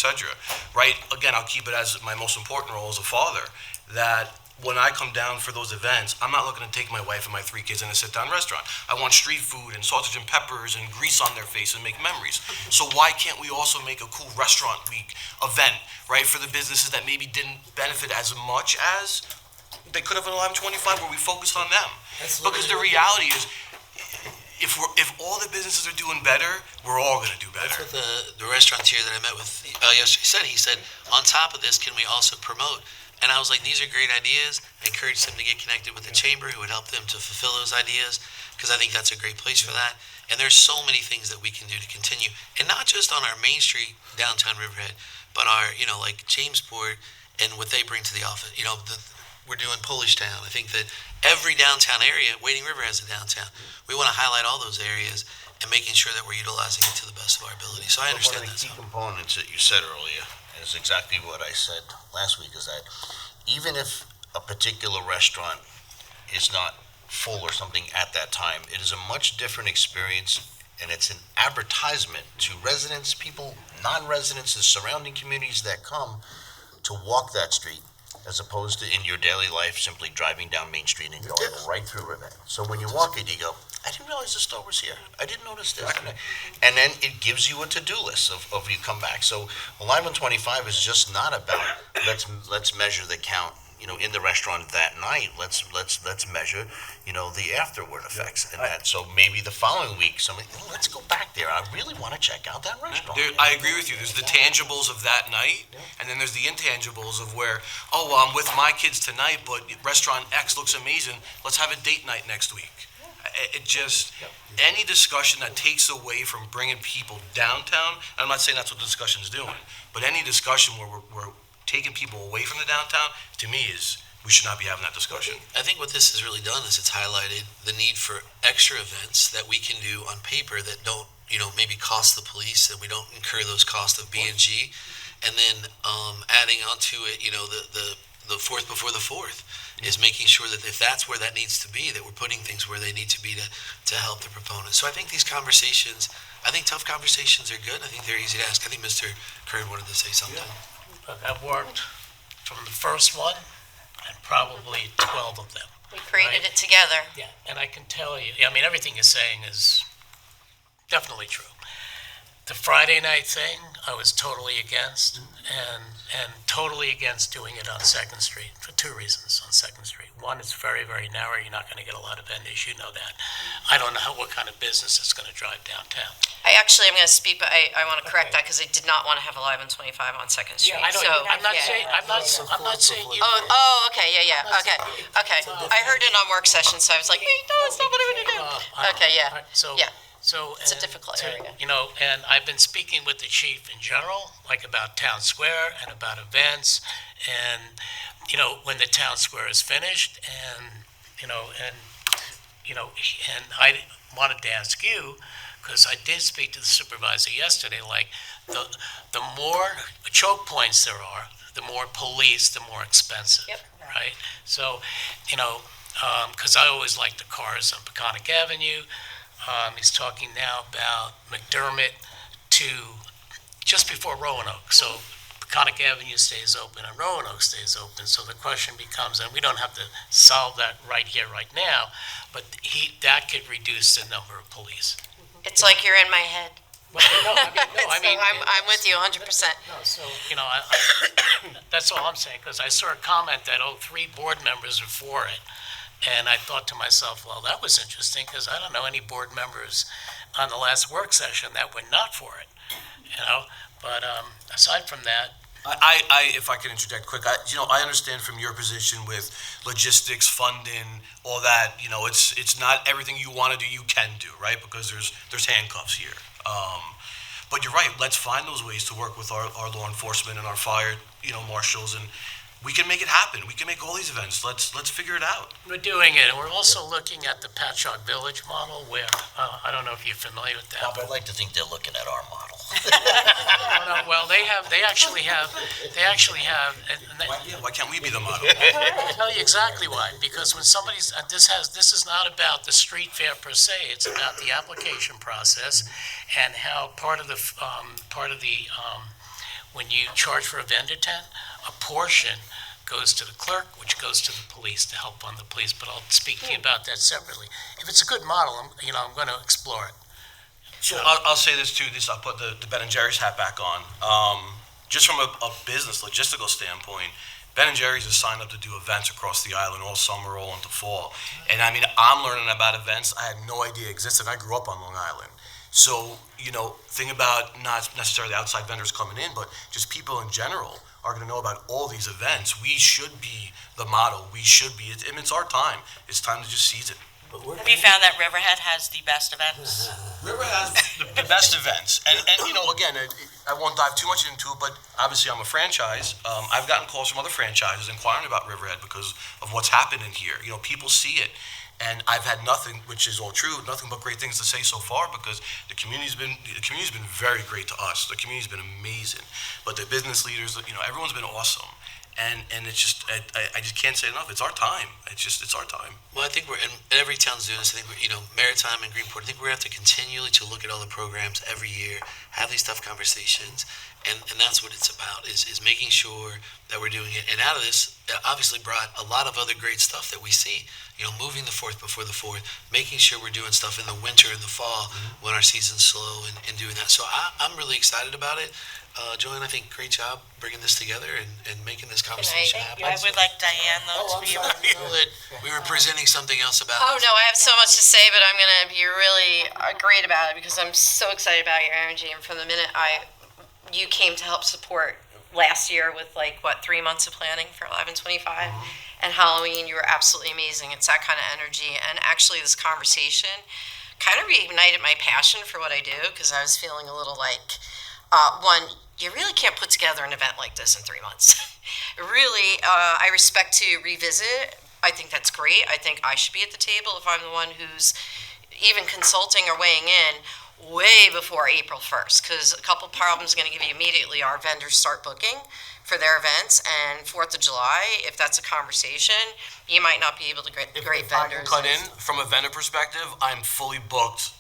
right? Again, I'll keep it as my most important role as a father, that when I come down for those events, I'm not looking to take my wife and my 3 kids in a sit-down restaurant. I want street food and sausage and peppers and grease on their face and make memories. So why can't we also make a cool restaurant week event, right, for the businesses that maybe didn't benefit as much as they could have in Alive 25, where we focused on them? Because the reality is, if all the businesses are doing better, we're all going to do better. That's what the restaurateur that I met with yesterday said. He said, on top of this, can we also promote? And I was like, these are great ideas. I encouraged them to get connected with the chamber who would help them to fulfill those ideas, because I think that's a great place for that. And there's so many things that we can do to continue. And not just on our Main Street, downtown Riverhead, but our, like Jamesport and what they bring to the office. We're doing Polish Town. I think that every downtown area, Wading River has a downtown. We want to highlight all those areas and making sure that we're utilizing it to the best of our ability. So I understand that. One of the key components that you said earlier is exactly what I said last week, is that even if a particular restaurant is not full or something at that time, it is a much different experience, and it's an advertisement to residents, people, non-residents, the surrounding communities that come to walk that street, as opposed to in your daily life simply driving down Main Street and going right through Riverhead. So when you walk it, you go, I didn't realize the store was here. I didn't notice this. And then it gives you a to-do list of you come back. So Alive on 25 is just not about let's measure the count, in the restaurant that night. Let's measure, the afterward effects and that. So maybe the following week, let's go back there. I really want to check out that restaurant. I agree with you. There's the tangibles of that night, and then there's the intangibles of where, I'm with my kids tonight, but restaurant X looks amazing. Let's have a date night next week. It just, any discussion that takes away from bringing people downtown, and I'm not saying that's what the discussion is doing, but any discussion where we're taking people away from the downtown, to me, is we should not be having that discussion. I think what this has really done is it's highlighted the need for extra events that we can do on paper that don't maybe cost the police and we don't incur those costs of B&G. And then adding onto it, the fourth before the fourth is making sure that if that's where that needs to be, that we're putting things where they need to be to help the proponents. So I think these conversations, tough conversations are good. I think they're easy to ask. I think Mr. Kern wanted to say something. Look, I've worked from the first one and probably 12 of them. We created it together. Yeah, and I can tell you, everything you're saying is definitely true. The Friday night thing, I was totally against, and totally against doing it on 2nd Street for 2 reasons on 2nd Street. One, it's very, very narrow. You're not going to get a lot of vendors. You know that. I don't know what kind of business is going to drive downtown. I'm going to speak, but I want to correct that because I did not want to have Alive on 25 on 2nd Street. Yeah, I don't. So, I'm not saying you. Oh, okay, yeah. Okay. I heard it on work session, so I was like, hey, no, that's not what I'm going to do. Okay, yeah. So it's a difficult area. And I've been speaking with the chief in general, like about Town Square and about events, and when the Town Square is finished, and I wanted to ask you, because I did speak to the supervisor yesterday, like the more choke points there are, the more police, the more expensive, right? So, because I always like the cars on Peconic Avenue. He's talking now about McDermott to just before Roanoke. So Peconic Avenue stays open and Roanoke stays open. So the question becomes, and we don't have to solve that right here, right now, but that could reduce the number of police. It's like you're in my head. Well, I'm with you 100%. No, so, that's all I'm saying, because I saw a comment that, 3 board members are for it. And I thought to myself, well, that was interesting, because I don't know any board members on the last work session that were not for it, But aside from that, if I can interject quick, I understand from your position with logistics, funding, all that. It's not everything you want to do you can do, right? Because there's handcuffs here. But you're right. Let's find those ways to work with our law enforcement and our fire, marshals, and we can make it happen. We can make all these events. Let's figure it out. We're doing it, and we're also looking at the Patchogue Village model, where I don't know if you're familiar with that. I'd like to think they're looking at our model. No, well, they actually have. Why can't we be the model? I'll tell you exactly why. Because when somebody's this is not about the street fair per se. It's about the application process, and how part of the when you charge for a vendor tent, a portion goes to the clerk, which goes to the police to help fund the police. But I'll speak to you about that separately. If it's a good model, I'm going to explore it. So I'll say this too. I'll put the Ben and Jerry's hat back on. Just from a business logistical standpoint, Ben and Jerry's has signed up to do events across the island all summer, all into fall. And I'm learning about events I had no idea existed. I grew up on Long Island. So, think about not necessarily outside vendors coming in, but just people in general are going to know about all these events. We should be the model. We should be. It's our time. It's time to just seize it. Have you found that Riverhead has the best events? Riverhead has the best events. And again, I won't dive too much into it, but obviously I'm a franchise. I've gotten calls from other franchises inquiring about Riverhead because of what's happening here. People see it. And I've had nothing, which is all true, nothing but great things to say so far, because the community's been very great to us. The community's been amazing, but the business leaders, everyone's been awesome. And it's just, I just can't say enough. It's our time. It's our time. Well, I think and every town's doing this. I think Maritime and Greenport. I think we're gonna have to continually to look at all the programs every year, have these tough conversations, and that's what it's about. Is making sure that we're doing it. And out of this, obviously brought a lot of other great stuff that we see. Moving the fourth before the fourth, making sure we're doing stuff in the winter and the fall when our season's slow, and doing that. So I'm really excited about it. Joanne, I think great job bringing this together and making this conversation happen. I would like Diane, though, to be able to... We were presenting something else about Oh, no, I have so much to say, but I'm going to be really great about it because I'm so excited about your energy. And from the minute you came to help support last year with 3 months of planning for 11/25 and Halloween, you were absolutely amazing. It's that kind of energy. And actually this conversation kind of reignited my passion for what I do because I was feeling a little one, you really can't put together an event like this in 3 months. Really, I respect to revisit. I think that's great. I think I should be at the table if I'm the one who's even consulting or weighing in. way before April 1st, because a couple problems going to give you immediately. Our vendors start booking for their events, and 4th of July, if that's a conversation, you might not be able to get great If I can vendors. cut in, from a vendor perspective, I'm fully booked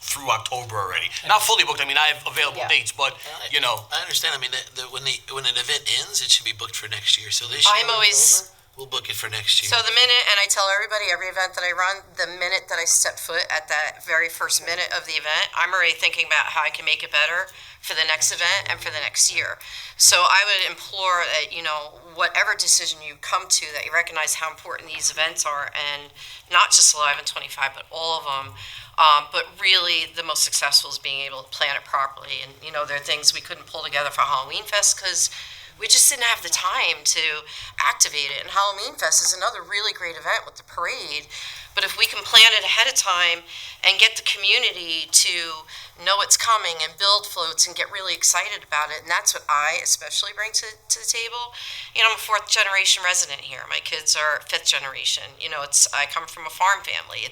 through October already. Not fully booked, I mean, I have available Yeah. dates, but, you know. I understand. I mean, when an event ends, it should be booked for next year. So this year, I'm always- we'll book it for next year. So the minute, and I tell everybody, every event that I run, the minute that I step foot at that very first minute of the event, I'm already thinking about how I can make it better for the next event and for the next year. So I would implore that, whatever decision you come to, that you recognize how important these events are, and not just Alive and 25, but all of them. But really, the most successful is being able to plan it properly. And, there are things we couldn't pull together for Halloween Fest because we just didn't have the time to activate it. And Halloween Fest is another really great event with the parade. But if we can plan it ahead of time and get the community to know it's coming and build floats and get really excited about it, and that's what I especially bring to the table. I'm a 4th generation resident here. My kids are 5th generation. I come from a farm family.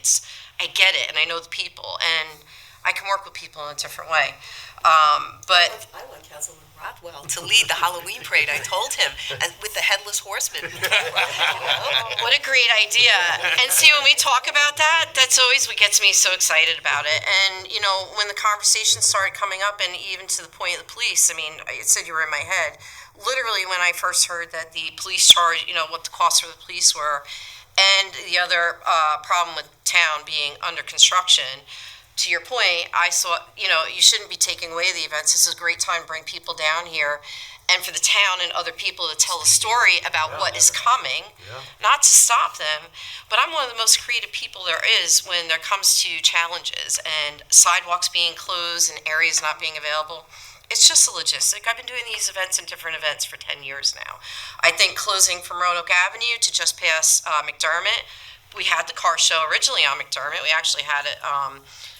I get it, and I know the people, and I can work with people in a different way. But I want Councilman Rothwell to lead the Halloween parade. I told him, with the headless horseman. what a great idea. And see, when we talk about that, that's always what gets me so excited about it. And, when the conversation started coming up, and even to the point of the police, I mean, it said you were in my head. Literally, when I first heard that the police charge, what the costs for the police were, and the other problem with town being under construction, to your point, I thought, you shouldn't be taking away the events. This is a great time to bring people down here and for the town and other people to tell a story about what is coming, not to stop them. But I'm one of the most creative people there is when there comes to challenges and sidewalks being closed and areas not being available. It's just a logistic. I've been doing these events and different events for 10 years now. I think closing from Roanoke Avenue to just past McDermott, we had the car show originally on McDermott. We actually had it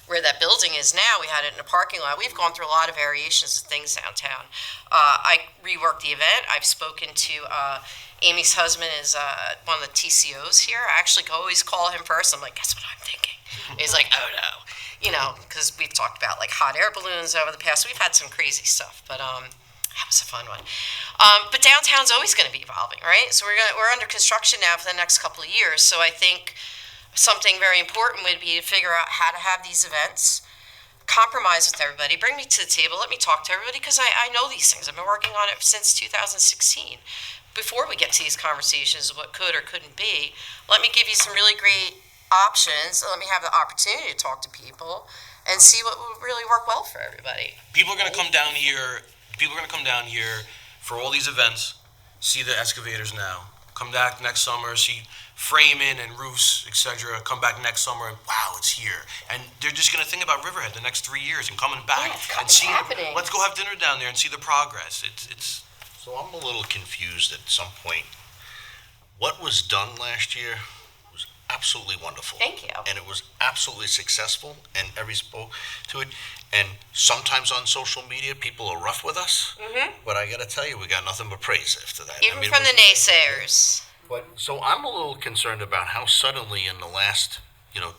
where that building is now. We had it in a parking lot. We've gone through a lot of variations of things downtown. I reworked the event. I've spoken to Amy's husband is one of the TCOs here. I actually always call him first. I'm like, guess what I'm thinking? He's like, oh no. Because we've talked about like hot air balloons over the past. We've had some crazy stuff, but that was a fun one. But downtown's always going to be evolving, right? So we're under construction now for the next couple of years. So I think something very important would be to figure out how to have these events, compromise with everybody, bring me to the table, let me talk to everybody, because I know these things. I've been working on it since 2016. Before we get to these conversations of what could or couldn't be, let me give you some really great options. Let me have the opportunity to talk to people and see what would really work well for everybody. People are going to come down here. People are going to come down here for all these events, see the excavators now. Come back next summer, see framing and roofs, etc. Come back next summer and wow, it's here. And they're just going to think about Riverhead the next 3 years and coming back and seeing. Happening. Let's go have dinner down there and see the progress. It's. So I'm a little confused at some point. What was done last year was absolutely wonderful. Thank you. And it was absolutely successful, and every spoke to it. And sometimes on social media, people are rough with us. Mm-hmm. But I got to tell you, we got nothing but praise after that. Even I mean, from it the naysayers. But so I'm a little concerned about how suddenly in the last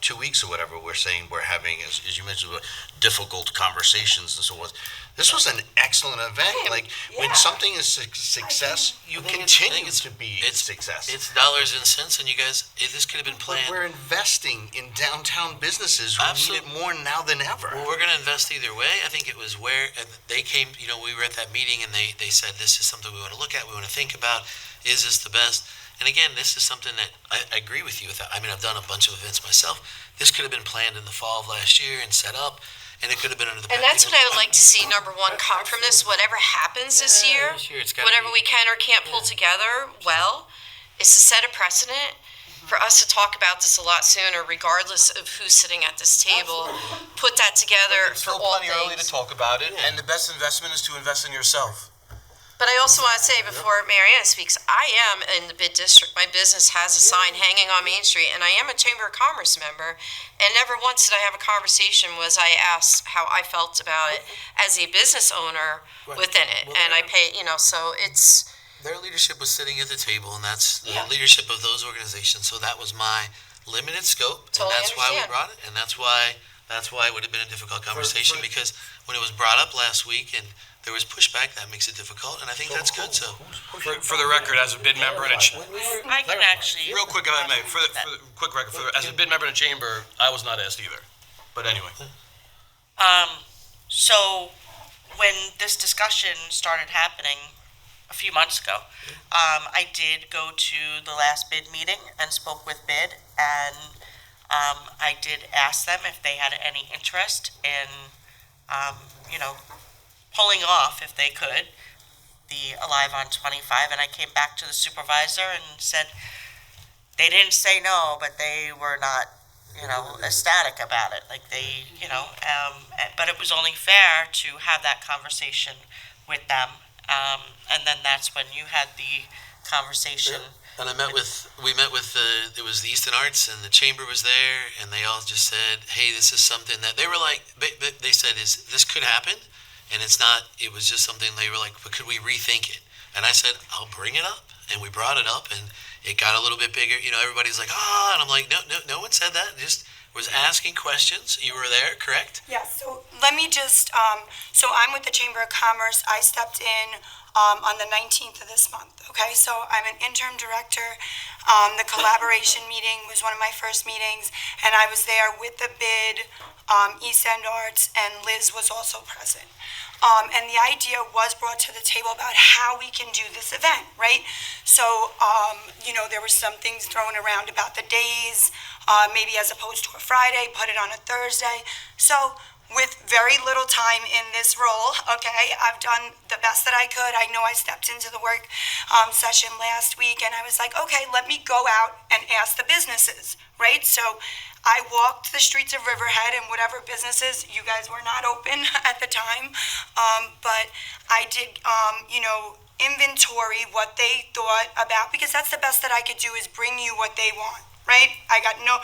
2 weeks or whatever we're saying we're having, as you mentioned, difficult conversations and so forth. This was an excellent event. Like when something is a success, you continue to be a success. It's dollars and cents, and you guys, this could have been planned. But we're investing in downtown businesses who need it more now than ever. Well, we're going to invest either way. I think it was where they came, we were at that meeting and they said, this is something we want to look at, we want to think about. Is this the best? And again, this is something that I agree with you with. I mean, I've done a bunch of events myself. This could have been planned in the fall of last year and set up, and it could have been under the. And that's what I would like to see. Number one, come from this. Whatever happens this year, whatever we can or can't pull together, is to set a precedent for us to talk about this a lot sooner, regardless of who's sitting at this table. Put that together It's for still all plenty early to things. talk about it, and the best investment is to invest in yourself. But I also want to say, before Marianne speaks, I am in the bid district. My business has a sign hanging on Main Street, and I am a Chamber of Commerce member. And never once did I have a conversation was I asked how I felt about it as a business owner within it. And I pay, so it's. Their leadership was sitting at the table, and that's the leadership of those organizations. So that was my limited scope, and Totally that's why we understand. brought it, and that's why That's why it would have been a difficult conversation, because when it was brought up last week and there was pushback, that makes it difficult, and I think that's good, so. For the record, as a bid member and I can actually. real quick, if I may, for the quick record, as a bid member in the chamber, I was not asked either. But anyway. So when this discussion started happening a few months ago, I did go to the last bid meeting and spoke with bid, and I did ask them if they had any interest in, pulling off, if they could, the Alive on 25, and I came back to the supervisor and said, they didn't say no, but they were not, ecstatic about it, like they, but it was only fair to have that conversation with them, and then that's when you had the conversation. And we met with it was the Easton Arts, and the chamber was there, and they all just said, hey, this is something that, they were like, they said, this could happen, and it was just something they were like, but could we rethink it? And I said, I'll bring it up, and we brought it up, and it got a little bit bigger, everybody's like, and I'm like, no one said that, just was asking questions. You were there, correct? Yeah, so let me just, so I'm with the Chamber of Commerce. I stepped in on the 19th of this month, okay? So I'm an interim director. The collaboration meeting was one of my first meetings, and I was there with the bid, East End Arts, and Liz was also present. And the idea was brought to the table about how we can do this event, right? So, there were some things thrown around about the days, maybe as opposed to a Friday, put it on a Thursday. So, with very little time in this role, okay, I've done the best that I could. I know I stepped into the work session last week, and I was like, okay, let me go out and ask the businesses, right? So, I walked the streets of Riverhead, and whatever businesses, you guys were not open at the time, but I did, inventory what they thought about, because that's the best that I could do, is bring you what they want, right? I got no,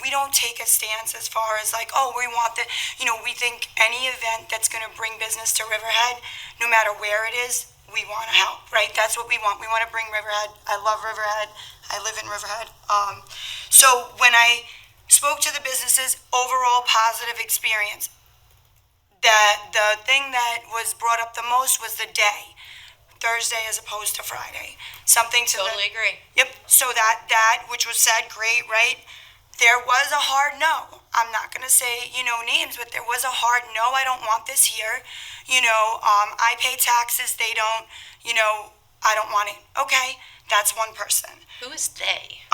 we don't take a stance as far as like, we want we think any event that's going to bring business to Riverhead, no matter where it is, we want to help, right? That's what we want. We want to bring Riverhead. I love Riverhead. I live in Riverhead. So when I spoke to the businesses, overall positive experience. The thing that was brought up the most was the day, Thursday as opposed to Friday. Something to Totally agree. Yep. So that which was said, great, right? There was a hard no. I'm not going to say, names, but there was a hard no. I don't want this here. I pay taxes. They don't, I don't want it. Okay. That's one person. Who is they?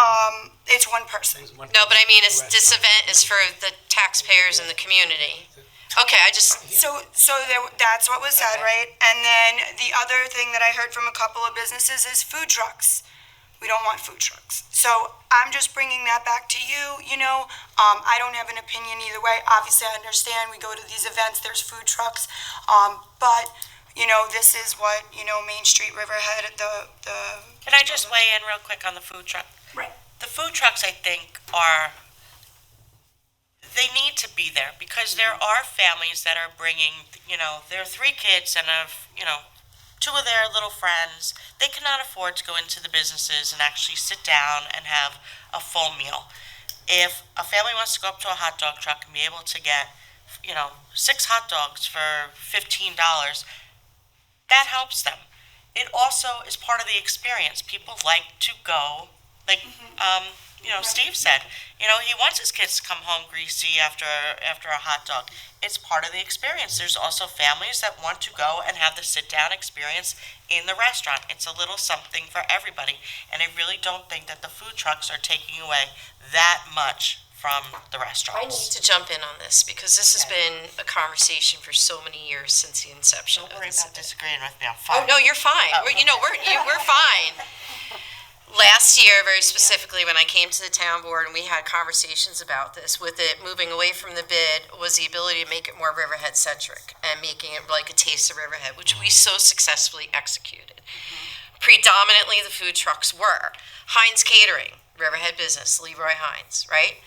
It's one person. No, but I mean, this event is for the taxpayers and the community. Okay, So that's what was said, right? And then the other thing that I heard from a couple of businesses is food trucks. We don't want food trucks. So I'm just bringing that back to you, I don't have an opinion either way. Obviously, I understand we go to these events, there's food trucks, but this is what, Main Street, Riverhead, Can I just weigh in real quick on the food truck? Right. The food trucks, I think, they need to be there, because there are families that are bringing, their 3 kids and 2 of their little friends. They cannot afford to go into the businesses and actually sit down and have a full meal. If a family wants to go up to a hot dog truck and be able to get, 6 hot dogs for $15, that helps them. It also is part of the experience. People like to go, like Steve said, he wants his kids to come home greasy after a hot dog. It's part of the experience. There's also families that want to go and have the sit-down experience in the restaurant. It's a little something for everybody, and I really don't think that the food trucks are taking away that much from the I restaurants. need to jump in on this, because this has been a conversation for so many years since the inception Don't of worry this about event. disagreeing with me. I'm Oh, fine. no, you're fine. Oh. We're fine. Last year, very specifically, when I came to the town board and we had conversations about this, with it moving away from the bid, was the ability to make it more Riverhead centric and making it like a taste of Riverhead, which we so successfully executed. Predominantly, the food trucks were Heinz Catering, Riverhead business, Leroy Heinz, right?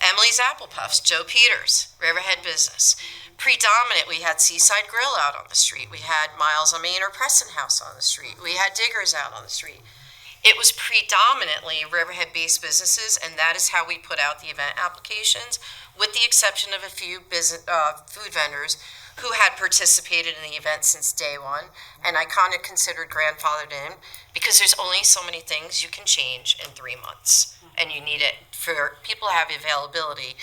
Emily's Apple Puffs, Joe Peters, Riverhead business. Predominant, we had Seaside Grill out on the street. We had Miles on Main or Preston House on the street. We had Diggers out on the street. It was predominantly Riverhead-based businesses, and that is how we put out the event applications. with the exception of a few food vendors who had participated in the event since day one, and I kind of considered grandfathered in, because there's only so many things you can change in 3 months, and you need it for people to have availability.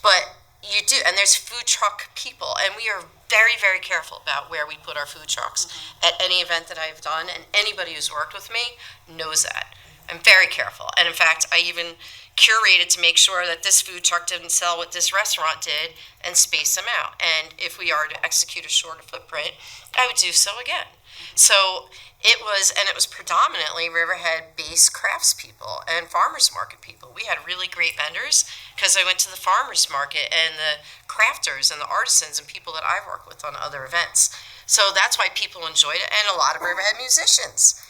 But you do, and there's food truck people, and we are very, very careful about where we put our food trucks at any event that I've done, and anybody who's worked with me knows that. I'm very careful, and in fact, I even curated to make sure that this food truck didn't sell what this restaurant did and space them out. And if we are to execute a shorter footprint, I would do so again. So it was predominantly Riverhead-based craftspeople and farmers market people. We had really great vendors because I went to the farmers market and the crafters and the artisans and people that I've worked with on other events. So that's why people enjoyed it, and a lot of Riverhead musicians.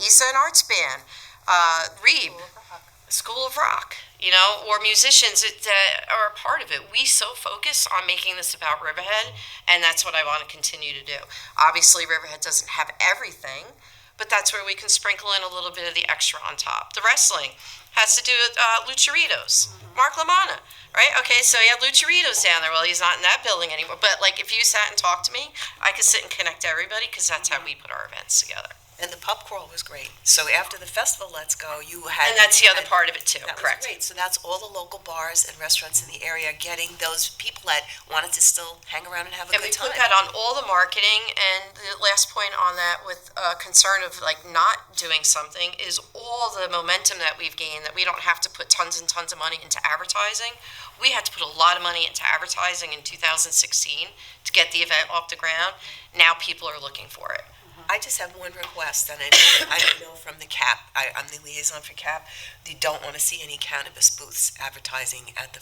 Isa and Arts Band, Reeb, School of Rock, or musicians that are a part of it. We so focus on making this about Riverhead, and that's what I want to continue to do. Obviously, Riverhead doesn't have everything, but that's where we can sprinkle in a little bit of the extra on top. The wrestling has to do with Lucharitos, Mark LaManna, right? Okay, so you have Lucharitos down there. Well, he's not in that building anymore, but if you sat and talked to me, I could sit and connect everybody, because that's how we put our events together. And the pub crawl was great. So after the festival, Let's Go, you had... And that's the other part of it too, that correct. was great. So that's all the local bars and restaurants in the area getting those people that wanted to still hang around and have a And good we time. put that on all the marketing, and the last point on that with concern of not doing something is all the momentum that we've gained, that we don't have to put tons and tons of money into advertising. We had to put a lot of money into advertising in 2016 to get the event off the ground. Now people are looking for it. I just have one request, and I know from the CAP, I'm the liaison for CAP, you don't want to see any cannabis booths advertising at the...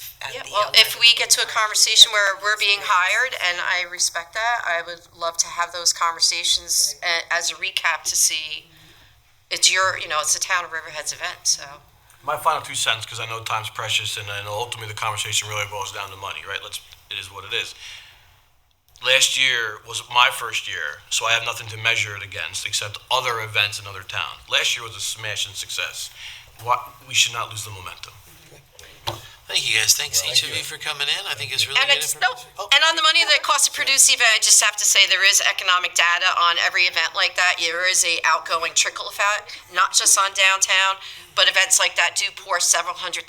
Well, if we get to a conversation where we're being hired, and I respect that, I would love to have those conversations as a recap to see, it's it's the Town of Riverhead's event, so. My final 2 cents, because I know time's precious, and ultimately the conversation really boils down to money, right? It is what it is. Last year was my first year, so I have nothing to measure it against except other events in other towns. Last year was a smashing success. We should not lose the momentum. Thank you, guys. Thanks each of you for coming in. I think it's really good information. And on the money that it costs to produce the event, I just have to say there is economic data on every event like that. There is a outgoing trickle effect, not just on downtown, but events like that do pour several $100,000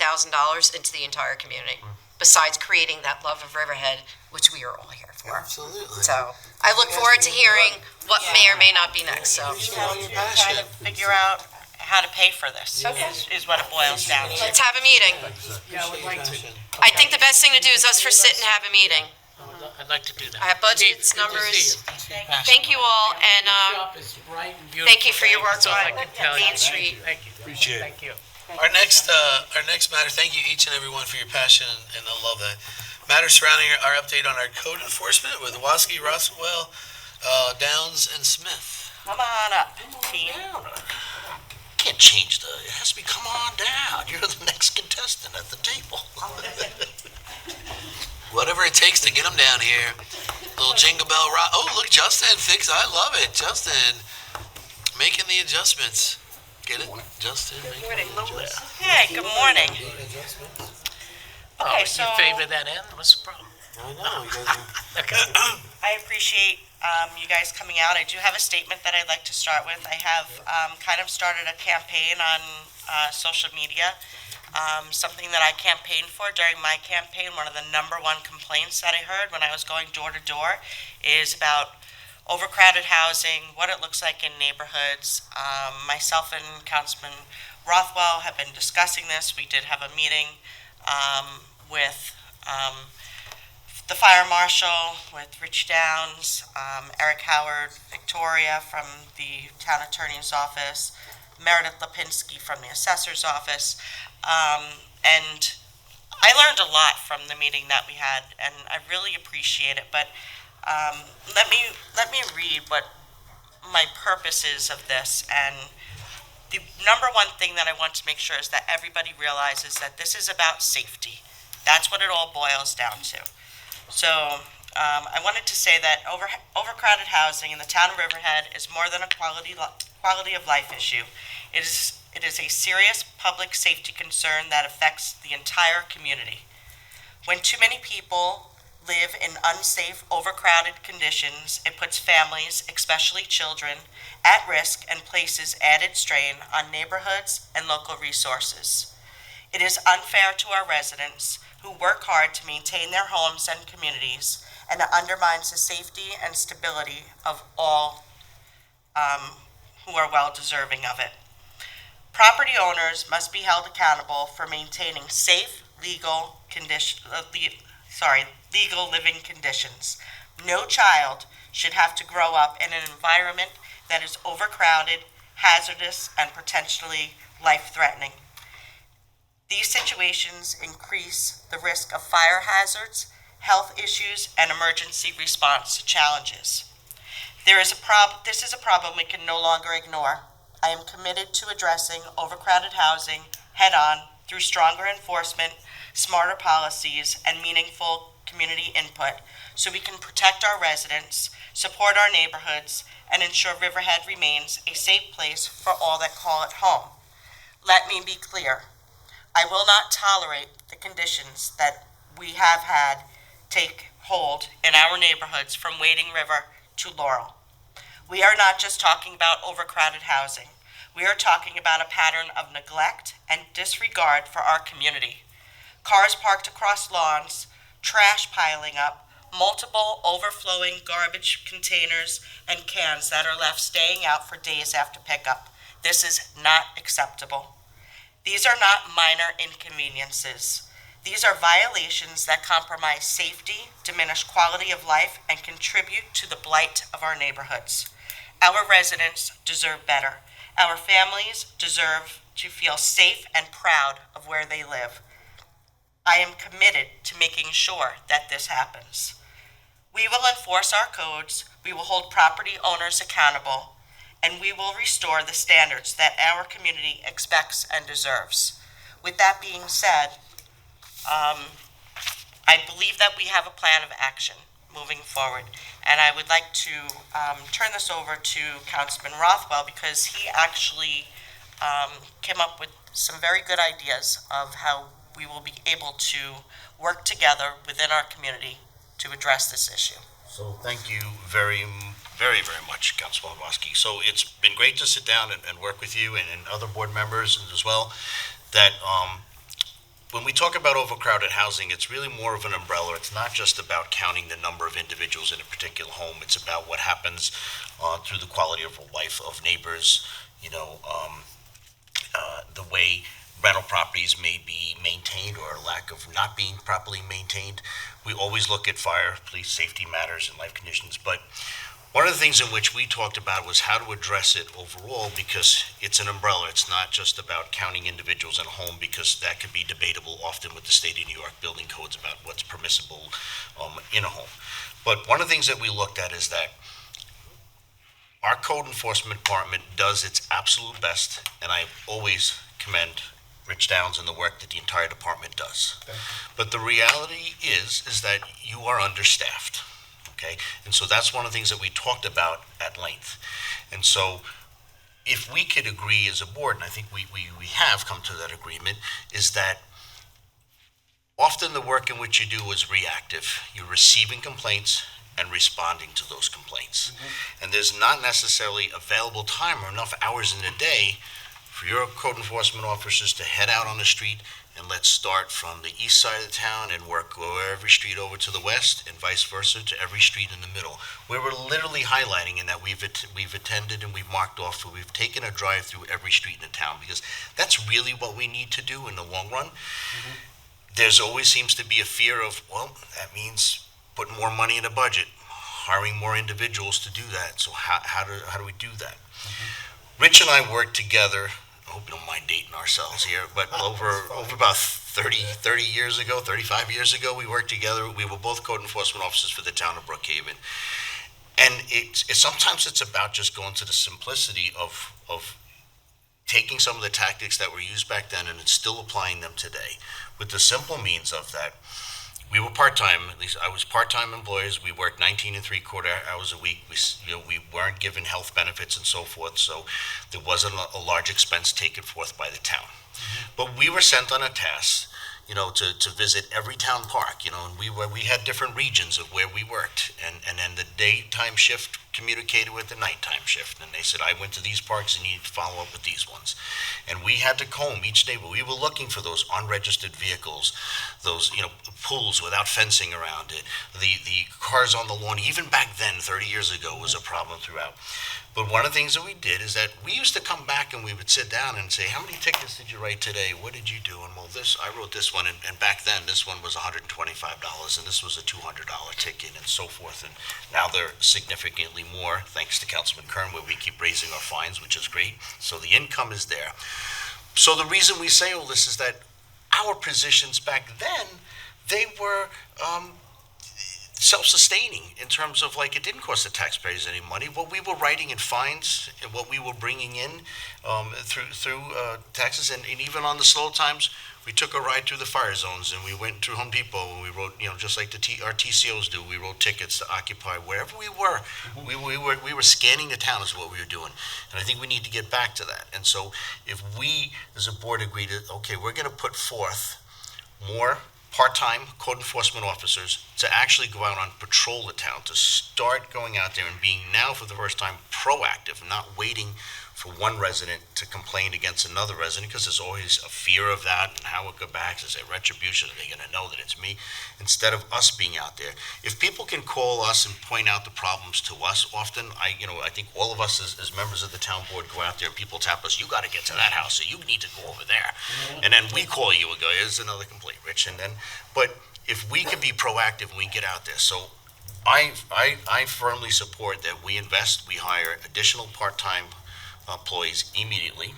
into the entire community, besides creating that love of Riverhead, which we are all here for. Absolutely. So I look forward to hearing what may or may not be next. So Trying to figure out how to pay for this is what it boils down to. let's have a meeting. Yeah, I would like to. I think the best thing to do is us for sit and have a meeting. I'd like to do that. I have budgets, Steve, good to see numbers. you. Thank you all, and Shop is bright and beautiful. thank you for your work That's all I on can tell you. Main Street. Thank you. Appreciate it. Thank you. Our next matter, thank you each and every one for your passion, and I love that. Matter surrounding our update on our code enforcement with WASKI, Rothwell, Downs, and Smith. Come on up, team. Can't change it has to be come on down. You're the next contestant at the table. Whatever it takes to get them down here. Little jingle bell rock. Oh, look, Justin I love it. Justin making the adjustments. Get it? Justin making the adjustments. Hey, good morning. Okay, so You favor that end? What's the problem? I know. I appreciate you guys coming out. I do have a statement that I'd like to start with. I have kind of started a campaign on social media. Something that I campaigned for during my campaign, one of the #1 complaints that I heard when I was going door to door is about overcrowded housing, what it looks like in neighborhoods. Myself and Councilman Rothwell have been discussing this. We did have a meeting with the fire marshal, with Rich Downs, Eric Howard, Victoria from the town attorney's office, Meredith Lipinski from the assessor's office, and I learned a lot from the meeting that we had, and I really appreciate it. But let me read what my purpose is of this. And the #1 thing that I want to make sure is that everybody realizes that this is about safety. That's what it all boils down to. So I wanted to say that overcrowded housing in the town of Riverhead is more than a quality of life issue. It is a serious public safety concern that affects the entire community. When too many people live in unsafe, overcrowded conditions, it puts families, especially children, at risk and places added strain on neighborhoods and local resources. It is unfair to our residents who work hard to maintain their homes and communities, and it undermines the safety and stability of all who are well deserving of it. Property owners must be held accountable for maintaining safe, legal living conditions. No child should have to grow up in an environment that is overcrowded, hazardous, and potentially life-threatening. These situations increase the risk of fire hazards, health issues, and emergency response challenges. This is a problem we can no longer ignore. I am committed to addressing overcrowded housing head-on through stronger enforcement, smarter policies, and meaningful community input so we can protect our residents, support our neighborhoods, and ensure Riverhead remains a safe place for all that call it home. Let me be clear. I will not tolerate the conditions that we have had take hold in our neighborhoods from Wading River to Laurel. We are not just talking about overcrowded housing. We are talking about a pattern of neglect and disregard for our community. Cars parked across lawns, trash piling up, multiple overflowing garbage containers and cans that are left staying out for days after pickup. This is not acceptable. These are not minor inconveniences. These are violations that compromise safety, diminish quality of life, and contribute to the blight of our neighborhoods. Our residents deserve better. Our families deserve to feel safe and proud of where they live. I am committed to making sure that this happens. We will enforce our codes, we will hold property owners accountable, and we will restore the standards that our community expects and deserves. With that being said, I believe that we have a plan of action moving forward, and I would like to turn this over to Councilman Rothwell because he actually came up with some very good ideas of how we will be able to work together within our community to address this issue. So thank you very much, Councilman WASKI. So it's been great to sit down and work with you and other board members as well. That when we talk about overcrowded housing, it's really more of an umbrella. It's not just about counting the number of individuals in a particular home. It's about what happens through the quality of life of neighbors, the way rental properties may be maintained or lack of not being properly maintained. We always look at fire, police safety matters and life conditions, but one of the things in which we talked about was how to address it overall, because it's an umbrella. It's not just about counting individuals in a home, because that could be debatable often with the state of New York building codes about what's permissible in a home. But one of the things that we looked at is that our code enforcement department does its absolute best, and I always commend Rich Downs and the work that the entire department does. But the reality is that you are understaffed. Okay, and so that's one of the things that we talked about at length. And so if we could agree as a board, and I think we have come to that agreement, is that often the work in which you do is reactive. You're receiving complaints and responding to those complaints. And there's not necessarily available time or enough hours in the day for your code enforcement officers to head out on the street and let's start from the east side of the town and work every street over to the west and vice versa to every street in the middle. Where we're literally highlighting in that we've attended and we've marked off, so we've taken a drive through every street in the town, because that's really what we need to do in the long run. There's always seems to be a fear of, well, that means putting more money in the budget, hiring more individuals to do that. So how do we do that? Rich and I worked together. I hope you don't mind dating ourselves here, but over about 30 years ago, 35 years ago, we worked together. We were both code enforcement officers for the town of Brookhaven. And sometimes it's about just going to the simplicity of taking some of the tactics that were used back then and still applying them today. With the simple means of that, we were part-time, at least I was part-time employees. We worked 19 3/4 hours a week. We weren't given health benefits and so forth, so there wasn't a large expense taken forth by the town. But we were sent on a task, to visit every town park, and we had different regions of where we worked, and then the daytime shift communicated with the nighttime shift, and they said, I went to these parks and you need to follow up with these ones. And we had to comb each day, but we were looking for those unregistered vehicles, those, pools without fencing around it, the cars on the lawn. Even back then, 30 years ago, was a problem throughout. But one of the things that we did is that we used to come back and we would sit down and say, how many tickets did you write today? What did you do? And well, I wrote this one, and back then this one was $125, and this was a $200 ticket, and so forth. And now they're significantly more, thanks to Councilman Kern, where we keep raising our fines, which is great. So the income is there. So the reason we say all this is that our positions back then, they were self-sustaining in terms of, like, it didn't cost the taxpayers any money. What we were writing in fines and what we were bringing in through taxes, and even on the slow times, we took a ride through the fire zones and we went to Home Depot and we wrote, just like our TCOs do, we wrote tickets to Occupy wherever we were. We were scanning the town is what we were doing. And I think we need to get back to that. And so if we as a board agree to, okay, we're going to put forth more part-time code enforcement officers to actually go out on patrol the town, to start going out there and being now for the first time proactive, not waiting for one resident to complain against another resident, because there's always a fear of that and how it goes back. Is there retribution? Are they going to know that it's me? Instead of us being out there, if people can call us and point out the problems to us, often I think all of us as members of the town board go out there and people tap us. You got to get to that house, so you need to go over there, and then we call you and go, here's another complaint, Rich, and then. But if we can be proactive and we get out there, so I firmly support that we invest, we hire additional part-time employees immediately.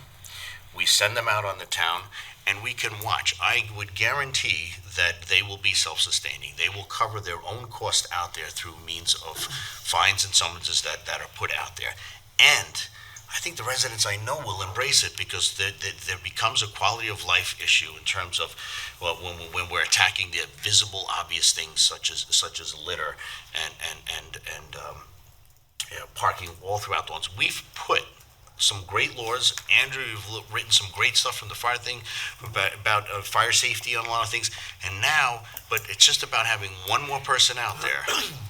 We send them out on the town, and we can watch. I would guarantee that they will be self-sustaining. They will cover their own cost out there through means of fines and summonses that are put out there. And I think the residents I know will embrace it, because there becomes a quality of life issue in terms of, well, when we're attacking the visible, obvious things such as litter and parking all throughout the ones. We've put some great laws. Andrew, you've written some great stuff from the fire thing about fire safety on a lot of things. And now, but it's just about having one more person out there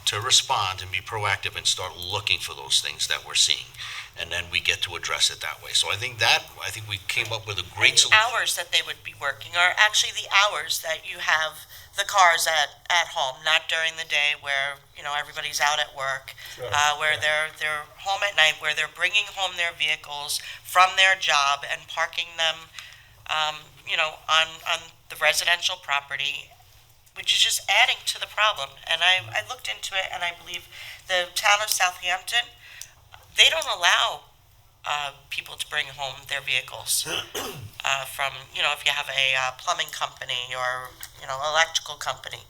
to respond and be proactive and start looking for those things that we're seeing. And then we get to address it that way. So I think we came up with a great solution. The hours that they would be working are actually the hours that you have the cars at home, not during the day where, everybody's out at work, where they're home at night, where they're bringing home their vehicles from their job and parking them, on the residential property, which is just adding to the problem. And I looked into it, and I believe the town of Southampton, they don't allow people to bring home their vehicles from, if you have a plumbing company or, electrical company.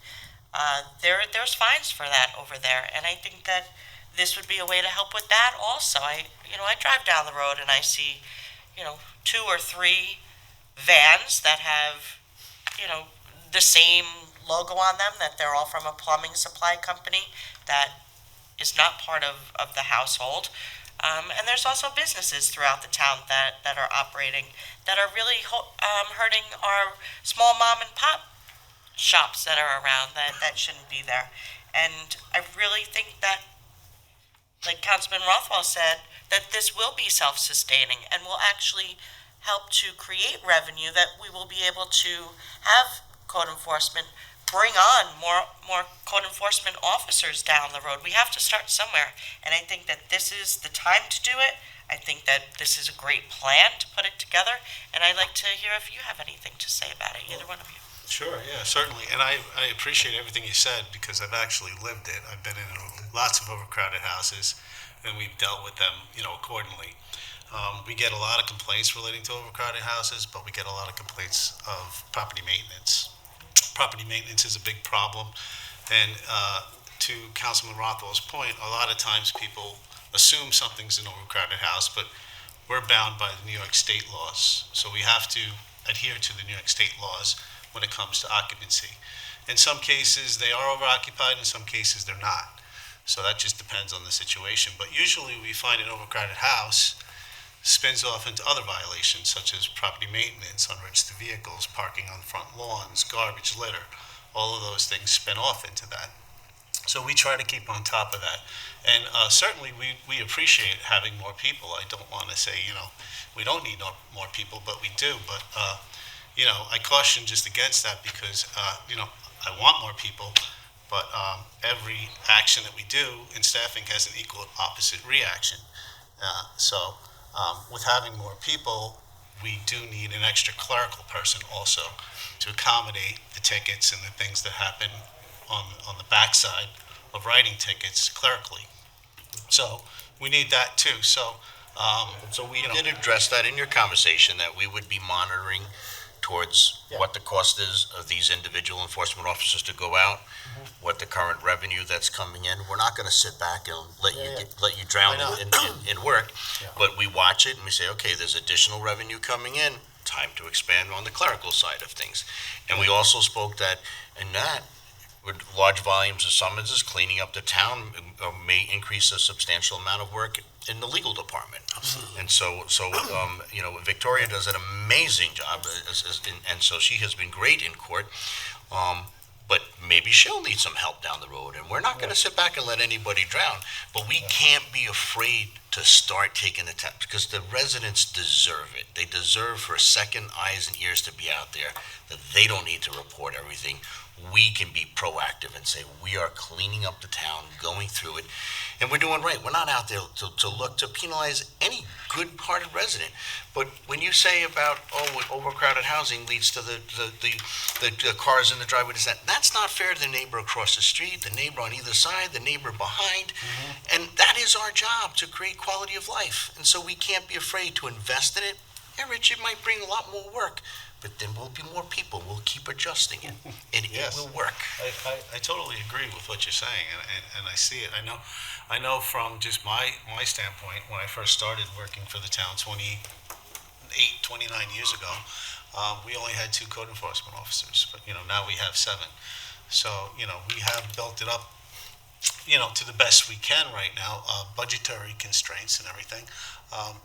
There's fines for that over there. And I think that this would be a way to help with that also. I drive down the road and I see, 2 or 3 vans that have, the same logo on them, that they're all from a plumbing supply company that is not part of the household. And there's also businesses throughout the town that are operating that are really hurting our small mom and pop shops that are around that shouldn't be there. And I really think that, like Councilman Rothwell said, that this will be self-sustaining and will actually help to create revenue that we will be able to have code enforcement bring on more code enforcement officers down the road. We have to start somewhere, and I think that this is the time to do it. I think that this is a great plan to put it together, and I'd like to hear if you have anything to say about it, either one of you. Sure, yeah, certainly. And I appreciate everything you said, because I've actually lived it. I've been in lots of overcrowded houses, and we've dealt with them, accordingly. We get a lot of complaints relating to overcrowded houses, but we get a lot of complaints of property maintenance. Property maintenance is a big problem, and to Councilman Rothwell's point, a lot of times people assume something's an overcrowded house, but we're bound by the New York State laws, so we have to adhere to the New York State laws when it comes to occupancy. In some cases, they are overoccupied, in some cases, they're not. So that just depends on the situation. But usually we find an overcrowded house spins off into other violations such as property maintenance, unregistered vehicles, parking on front lawns, garbage, litter. All of those things spin off into that. So we try to keep on top of that. And certainly we appreciate having more people. I don't want to say, we don't need more people, but we do. But, I caution just against that because, I want more people, but every action that we do in staffing has an equal opposite reaction. So with having more people, we do need an extra clerical person also to accommodate the tickets and the things that happen on the backside of writing tickets clerically. So we need that too. So we did address that in your conversation, that we would be monitoring towards what the cost is of these individual enforcement officers to go out, what the current revenue that's coming in. We're not going to sit back and let you drown in work, but we watch it and we say, okay, there's additional revenue coming in, time to expand on the clerical side of things. And we also spoke that in that, with large volumes of summonses, cleaning up the town may increase a substantial amount of work in the legal department. Absolutely. And so Victoria does an amazing job, and so she has been great in court. But maybe she'll need some help down the road, and we're not going to sit back and let anybody drown. But we can't be afraid to start taking the steps, because the residents deserve it. They deserve for second eyes and ears to be out there, that they don't need to report everything. We can be proactive and say, we are cleaning up the town, going through it, and we're doing right. We're not out there to look to penalize any good-hearted resident. But when you say about, overcrowded housing leads to the cars in the driveway, that's not fair to the neighbor across the street, the neighbor on either side, the neighbor behind. And that is our job, to create quality of life. And so we can't be afraid to invest in it. Yeah, Rich, it might bring a lot more work, but then we'll be more people. We'll keep adjusting it, and it will work. I totally agree with what you're saying, and I see it. I know from just my standpoint, when I first started working for the town 29 years ago, we only had 2 code enforcement officers, but now we have 7. So we have built it up to the best we can right now, budgetary constraints and everything.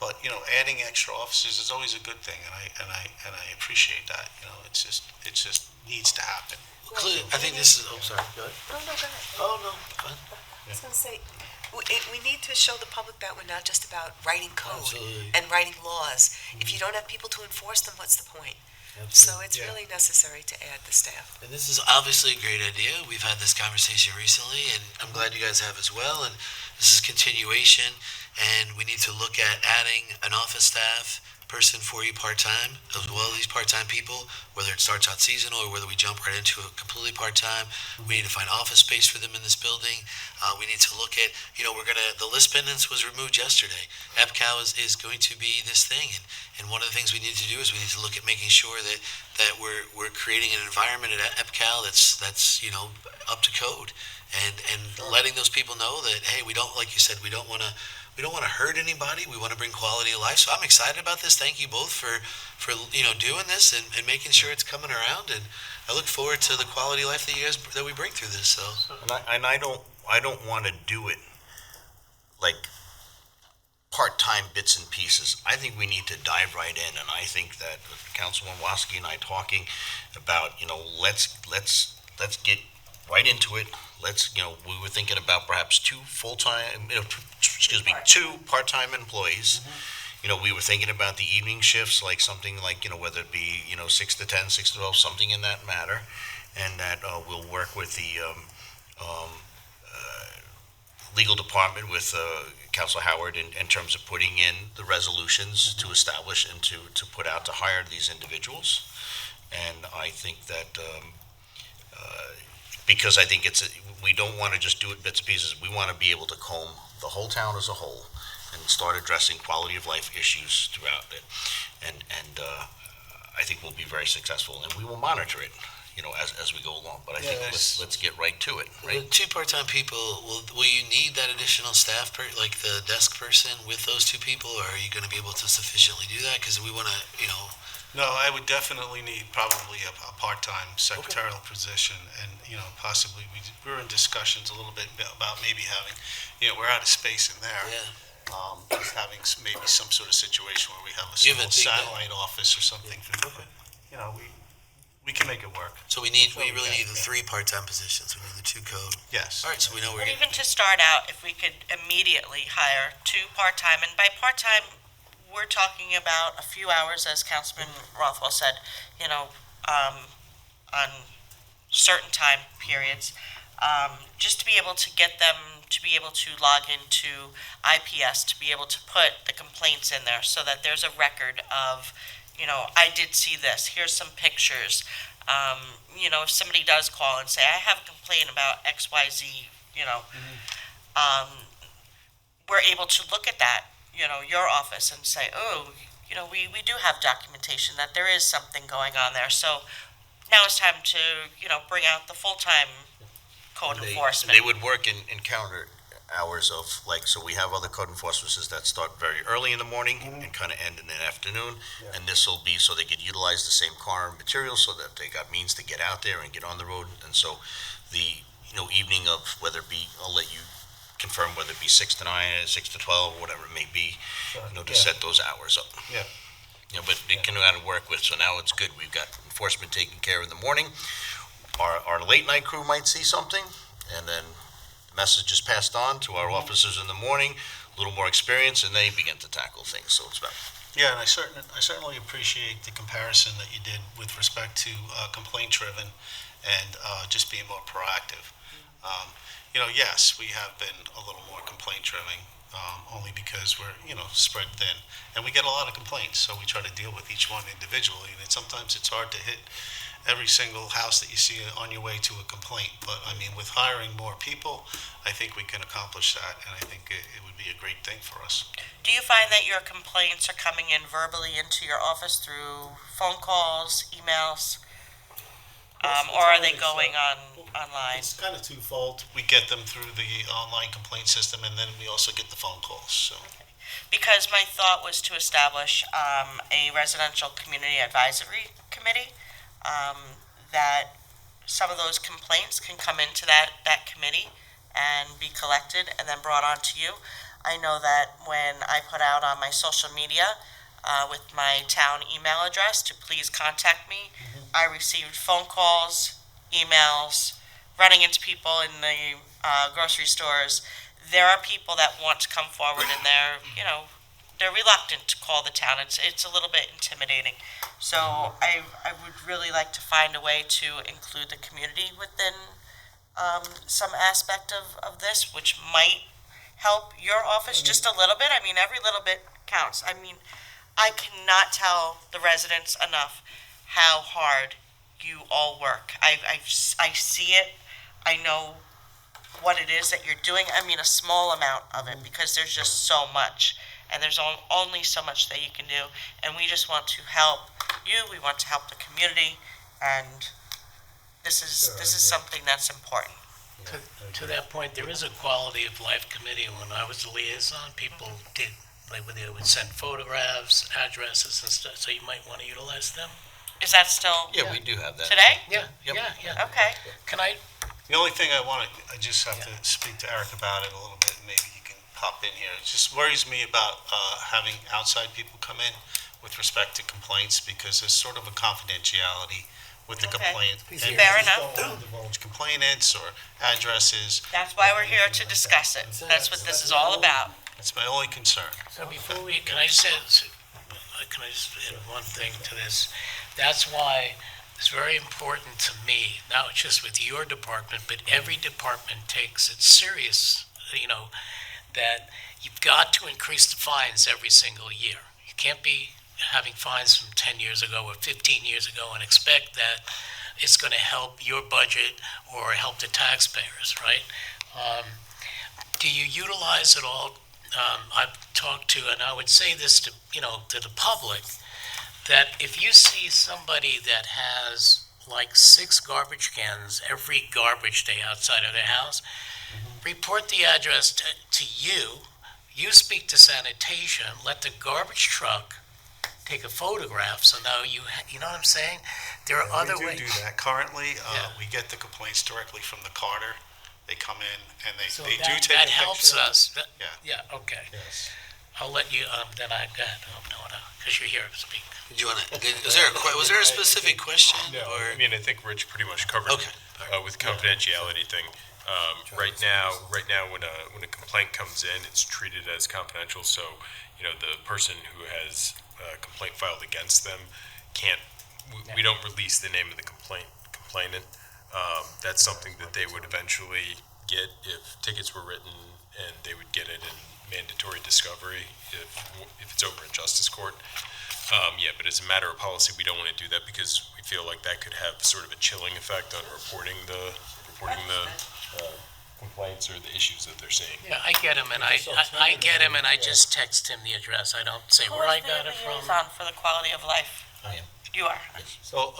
But adding extra officers is always a good thing, and I appreciate that. It just needs to happen. I think this is. Oh, sorry. Go ahead. No, go ahead. Oh no. Fine. I was going to say, we need to show the public that we're not just about writing code Absolutely. and writing laws. If you don't have people to enforce them, what's the point? So it's really necessary to add the staff. And this is obviously a great idea. We've had this conversation recently, and I'm glad you guys have as well. And this is continuation, and we need to look at adding an office staff person for you part-time, as well as these part-time people, whether it starts out seasonal or whether we jump right into a completely part-time. We need to find office space for them in this building. We need to look at, the list pendants was removed yesterday. EPCAL is going to be this thing, and one of the things we need to do is we need to look at making sure that we're creating an environment at EPCAL that's up to code, and letting those people know that, hey, we don't, like you said, we don't want to hurt anybody. We want to bring quality of life. So I'm excited about this. Thank you both for doing this and making sure it's coming around. And I look forward to the quality of life that we bring through this. So. And I don't want to do it like part-time bits and pieces. I think we need to dive right in, and I think that Councilman WASKI and I talking about, let's get right into it. We were thinking about perhaps 2 part-time employees. We were thinking about the evening shifts, like something like, whether it be, 6 to 10, 6 to 12, something in that matter. And that we'll work with the legal department with Councilor Howard in terms of putting in the resolutions to establish and to put out to hire these individuals. And I think that because I think we don't want to just do it bits and pieces. We want to be able to comb the whole town as a whole and start addressing quality of life issues throughout it. And I think we'll be very successful, and we will monitor it, as we go along. But I think let's get right to it. Right. The 2 part-time people, will you need that additional staff, like the desk person with those 2 people, or are you going to be able to sufficiently do that? Because we want to, No, I would definitely need probably a part-time secretarial position, and possibly we're in discussions a little bit about maybe having, we're out of space in there. Yeah. Just having maybe some sort of situation where we have a You have small a big- satellite office or something. You know, we can make it work. So we really need the 3 part-time positions. We need the 2 code. Yes. All right, so we know we're But getting. even to start out, if we could immediately hire 2 part-time, and by part-time, we're talking about a few hours, as Councilman Rothwell said, on certain time periods, just to be able to get them to be able to log into IPS, to be able to put the complaints in there so that there's a record of, I did see this, here's some pictures. If somebody does call and say, I have a complaint about XYZ, we're able to look at that, your office and say, oh, we do have documentation that there is something going on there. So now it's time to, bring out the full-time code enforcement. They would work in counter hours of, so we have other code enforcements that start very early in the morning and kind of end in the afternoon. And this will be so they could utilize the same car and materials so that they got means to get out there and get on the road. And so the, evening of, whether it be, I'll let you confirm whether it be 6 to 9, 6 to 12, or whatever it may be, to set those hours up. Yeah. But it can out of work with, so now it's good. We've got enforcement taken care of in the morning. Our late night crew might see something, and then the message is passed on to our officers in the morning, a little more experience, and they begin to tackle things. So it's about. Yeah, and I certainly appreciate the comparison that you did with respect to complaint-driven and just being more proactive. Yes, we have been a little more complaint-driven, only because we're, spread thin. And we get a lot of complaints, so we try to deal with each one individually. And sometimes it's hard to hit every single house that you see on your way to a complaint. But, with hiring more people, I think we can accomplish that, and I think it would be a great thing for us. Do you find that your complaints are coming in verbally into your office through phone calls, emails? Or are they going online? It's kind of twofold. We get them through the online complaint system, and then we also get the phone calls. So. Because my thought was to establish a residential community advisory committee, that some of those complaints can come into that committee and be collected and then brought on to you. I know that when I put out on my social media with my town email address to please contact me, I received phone calls, emails, running into people in the grocery stores. There are people that want to come forward and they're reluctant to call the town. It's a little bit intimidating. So I would really like to find a way to include the community within some aspect of this, which might help your office just a little bit. Every little bit counts. I cannot tell the residents enough how hard you all work. I see it. I know what it is that you're doing. A small amount of it, because there's just so much, and there's only so much that you can do. And we just want to help you. We want to help the community, and this is something that's important. To that point, there is a quality of life committee. When I was the liaison, people did, they would send photographs, addresses and stuff, so you might want to utilize them. Is that still? Yeah, we do have that. Today? Yeah. Okay. Can I? The only thing I just have to speak to Eric about it a little bit, and maybe he can pop in here. It just worries me about having outside people come in with respect to complaints, because there's sort of a confidentiality with the complaint. And Fair enough. Don't divulge complainants or addresses. That's why we're here to discuss it. That's what this is all about. That's my only concern. So before can I just add one thing to this? That's why it's very important to me, not just with your department, but every department takes it serious, that you've got to increase the fines every single year. You can't be having fines from 10 years ago or 15 years ago and expect that it's going to help your budget or help the taxpayers, right? Do you utilize it all? I've talked to, and I would say this to the public, that if you see somebody that has like 6 garbage cans every garbage day outside of their house, report the address to you. You speak to sanitation, let the garbage truck take a photograph, so now you know what I'm saying? There are other ways. We do that. Currently, we get the complaints directly from the carter, They come in and they So do that, take that a helps picture. us. Yeah. Yeah, okay. Yes. I'll let you, then I got, because you're here to speak. Do you want to, was there a specific question? No, Or? I mean, I think Rich pretty much covered Okay. with the confidentiality thing. Right now, when a complaint comes in, it's treated as confidential. So, the person who has a complaint filed against them can't. We don't release the name of the complainant. That's something that they would eventually get if tickets were written, and they would get it in mandatory discovery if it's over in justice court. But as a matter of policy, we don't want to do that because we feel like that could have sort of a chilling effect on reporting the complaints or the issues that they're seeing. Yeah, I get him, and I get him, and I just text him the address. I don't say where I got it from. Liaison for the quality of life. I am. You are. So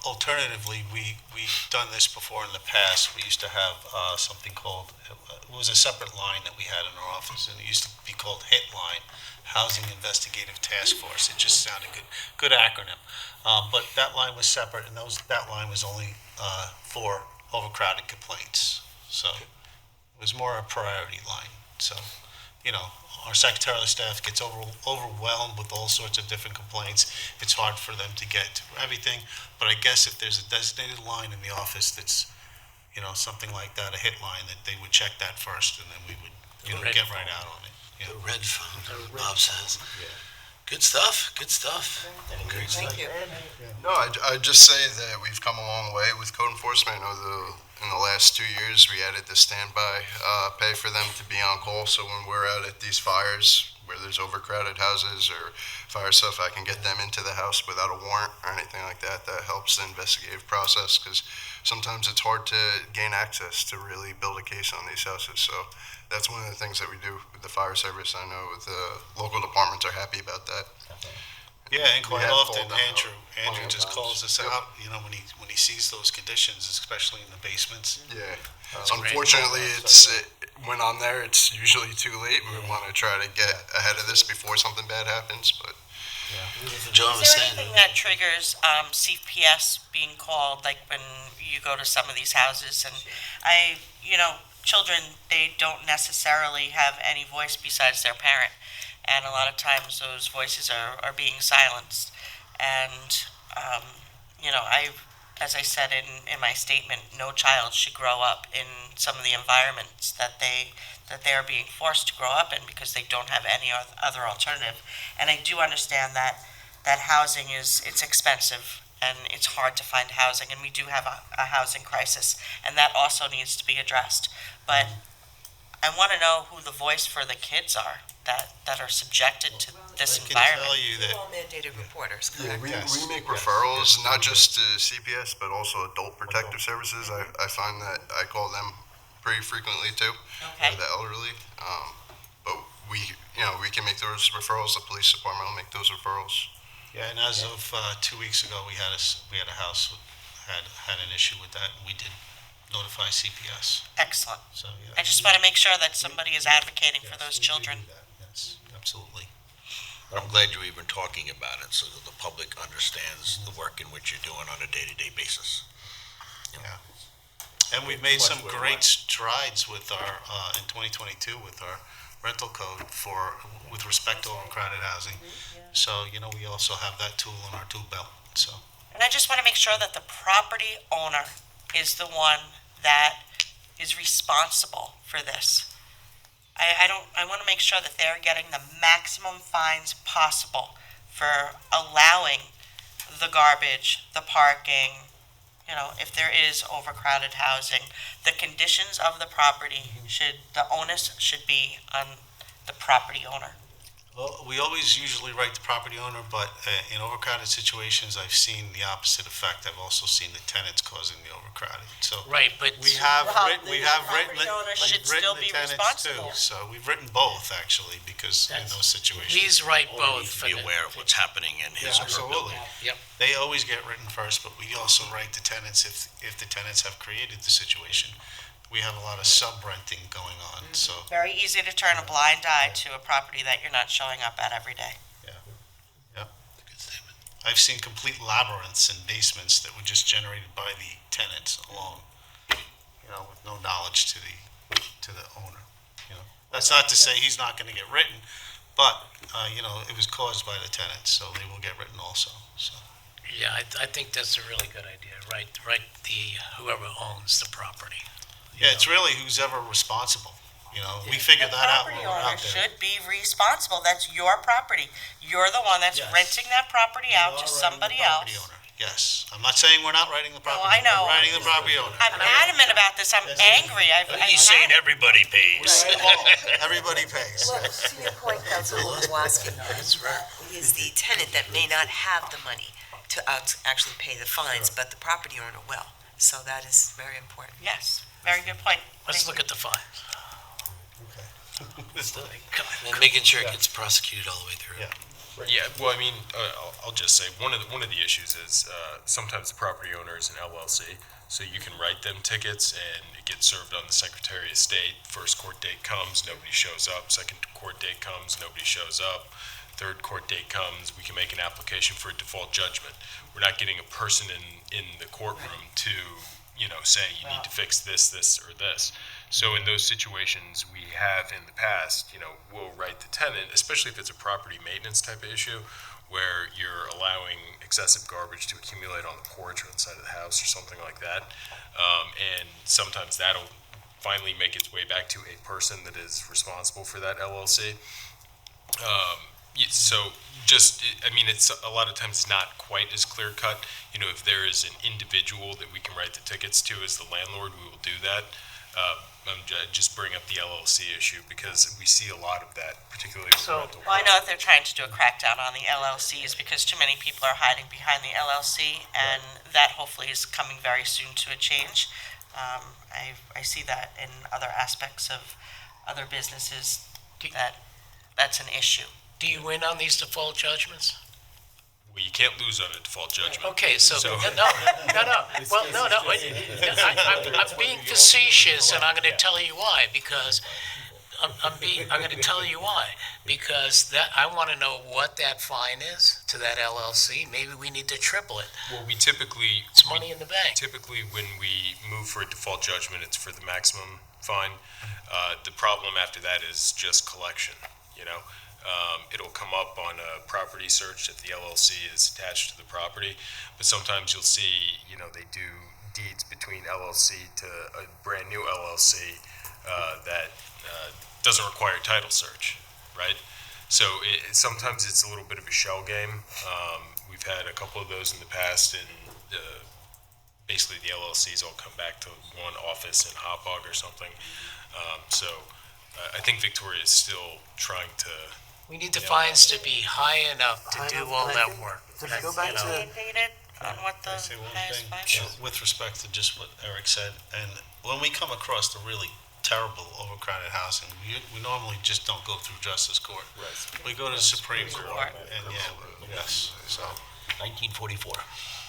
alternatively, we've done this before in the past. We used to have something called, it was a separate line that we had in our office, and it used to be called HIT line, Housing Investigative Task Force. It just sounded good acronym. But that line was separate, and that line was only for overcrowded complaints. So it was more a priority line. So, our secretarial staff gets overwhelmed with all sorts of different complaints. It's hard for them to get to everything. But I guess if there's a designated line in the office that's, something like that, a hit line, that they would check that first, and then we would, get right out on it. The red phone, Bob says. Good stuff, good stuff. Thank you. No, I'd just say that we've come a long way with code enforcement. In the last 2 years, we added the standby pay for them to be on call. So when we're out at these fires where there's overcrowded houses or fire stuff, I can get them into the house without a warrant or anything like that. That helps the investigative process because sometimes it's hard to gain access to really build a case on these houses. So that's one of the things that we do with the fire service. I know the local departments are happy about that. Yeah, and quite We have often, called them out Andrew plenty of just times. calls us out, when he sees those conditions, especially in the basements. Yeah. Unfortunately, when I'm there, it's usually too late. We want to try to get ahead of this before something bad happens, but. John was Is there saying. anything that triggers CPS being called, like when you go to some of these houses? And children, they don't necessarily have any voice besides their parent. And a lot of times those voices are being silenced. And, as I said in my statement, no child should grow up in some of the environments that they are being forced to grow up in because they don't have any other alternative. And I do understand that housing it's expensive and it's hard to find housing, and we do have a housing crisis, and that also needs to be addressed. But I want to know who the voice for the kids are that are subjected to this environment. Tell you that All mandated reporters, Yeah, correct? we make referrals, not just to CPS, but also Adult Protective Services. I find that I call them pretty frequently too, Okay. for the elderly. But we can make those referrals. The police department will make those referrals. Yeah, and as of 2 weeks ago, we had a house that had an issue with that, and we did notify CPS. Excellent. So, yeah. I just want to make sure that somebody is advocating for those children. Yes, absolutely. But I'm glad you're even talking about it so that the public understands the work in which you're doing on a day-to-day basis. Yeah. And we've made some great strides with our, in 2022, with our rental code with respect to overcrowded housing. So, we also have that tool in our tool belt, so. And I just want to make sure that the property owner is the one that is responsible for this. I want to make sure that they're getting the maximum fines possible for allowing the garbage, the parking, if there is overcrowded housing. The conditions of the property the onus should be on the property owner. Well, we always usually write the property owner, but in overcrowded situations, I've seen the opposite effect. I've also seen the tenants causing the overcrowded. So Right, but we have Well, written the property owner should still be responsible. So we've written both actually, because in those situations. Please write both. To be aware of what's happening in his or her Absolutely. building. Yep. They always get written first, but we also write the tenants if the tenants have created the situation. We have a lot of sub-renting going on, so. Very easy to turn a blind eye to a property that you're not showing up at every day. I've seen complete labyrinths in basements that were just generated by the tenants alone. with no knowledge to the owner, That's not to say he's not gonna get written, but, it was caused by the tenants, so they will get written also, so. Yeah, I think that's a really good idea, right, whoever owns the property. Yeah, it's really who's ever responsible, we figured that out when Property we were owner out there. should be responsible. That's your property. You're the one that's Yes. renting that property out to somebody else. Yes, I'm not saying we're not writing the property. I know. We're writing the property owner. I'm adamant about this. I'm angry. He's saying everybody pays. Everybody pays. Look, to your point, Councilwoman Waskey, is the tenant that may not have the money to actually pay the fines, but the property owner will. So that is very important. Yes, very good point. Let's look at the fines. And making sure it gets prosecuted all the way through. Yeah, well, I mean, I'll just say, one of the issues is sometimes the property owner is an LLC, so you can write them tickets and it gets served on the Secretary of State. First court date comes, nobody shows up. Second court date comes, nobody shows up. Third court date comes, we can make an application for a default judgment. We're not getting a person in the courtroom to, say you need to fix this, or this. So in those situations we have in the past, we'll write the tenant, especially if it's a property maintenance type of issue, where you're allowing excessive garbage to accumulate on the porch or inside of the house or something like that. And sometimes that'll finally make its way back to a person that is responsible for that LLC. So it's a lot of times not quite as clear cut. If there is an individual that we can write the tickets to as the landlord, we will do that. I'm just bring up the LLC issue because we see a lot of that, particularly with rental. Well, I know that they're trying to do a crackdown on the LLCs because too many people are hiding behind the LLC, and that hopefully is coming very soon to a change. I see that in other aspects of other businesses, that's an issue. Do you win on these default judgments? Well, you can't lose on a default judgment. Okay, so, no. Well, no. I'm being facetious, and I'm going to tell you why. Because I'm going to tell you why. Because I want to know what that fine is to that LLC. Maybe we need to triple it. Well, it's money in the bank. Typically, when we move for a default judgment, it's for the maximum fine. The problem after that is just collection. It'll come up on a property search that the LLC is attached to the property, but sometimes you'll see, they do deeds between LLC to a brand new LLC that doesn't require title search, right? So sometimes it's a little bit of a shell game. We've had a couple of those in the past, and basically the LLCs all come back to one office in Hauppauge or something. I think Victoria is still trying to. We need the fines to be high enough to do all that work. Go back to on what the Can I say one highest thing? fine Sure. is. With respect to just what Eric said, and when we come across the really terrible overcrowded housing, we normally just don't go through justice court. Right. We go to the Supreme Court, and yes, so. 1944.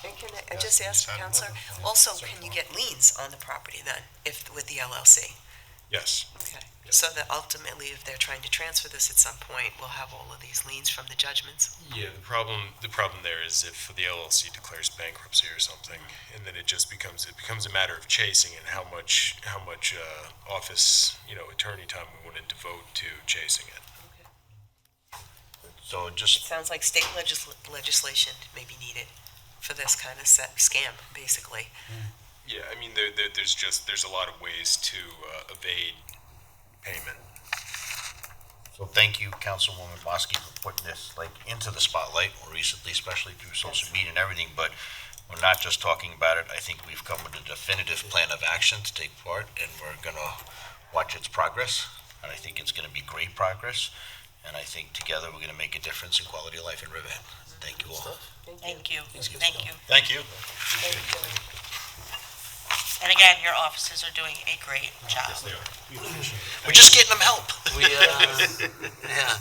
And can I just ask, Counselor, also, can you get liens on the property then, with the LLC? Yes. Okay. So that ultimately, if they're trying to transfer this at some point, we'll have all of these liens from the judgments? Yeah, the problem there is if the LLC declares bankruptcy or something, and then it becomes a matter of chasing and how much office attorney time we want to devote to chasing it. So It sounds like state legislation may be needed for this kind of scam, basically. Yeah, I mean there's a lot of ways to evade payment. So thank you, Councilwoman WASKI, for putting this into the spotlight more recently, especially through social media and everything. But we're not just talking about it. I think we've come with a definitive plan of action to take part, and we're going to watch its progress. And I think it's going to be great progress. And I think together we're going to make a difference in quality of life in Riverhead. Thank you all. Thank you. Thank you. And again, your offices are doing a great job. We're just getting them help. Yeah.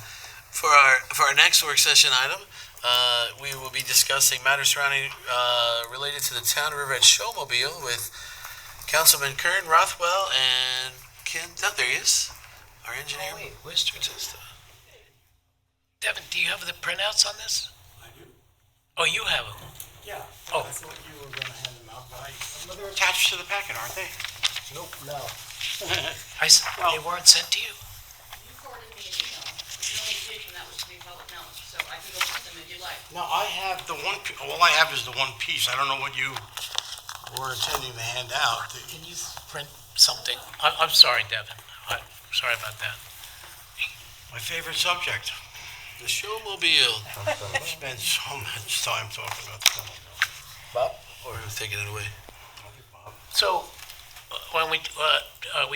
For our next work session item, we will be discussing matters surrounding related to the Town of Riverhead Showmobile with Councilman KERN, Rothwell, and Ken. Oh, there he is, our engineer. Oh, wait, where's TESTA? Devin, do you have the printouts on this? I do. Oh, you have them? Yeah. Oh. I thought you were gonna hand them out, but They're attached to the packet, aren't they? Nope, no. They weren't sent to you? You forwarded me an email. There's no indication that was to be public knowledge, so I can go print them if you'd like. No, I have the one, all I have is the one piece. I don't know what you were intending to hand out. Can you print something? I'm sorry, Devin. I'm sorry about that. My favorite subject. The showmobile. I've spent so much time talking about the showmobile. Bob? Or who's taking it away? So, when we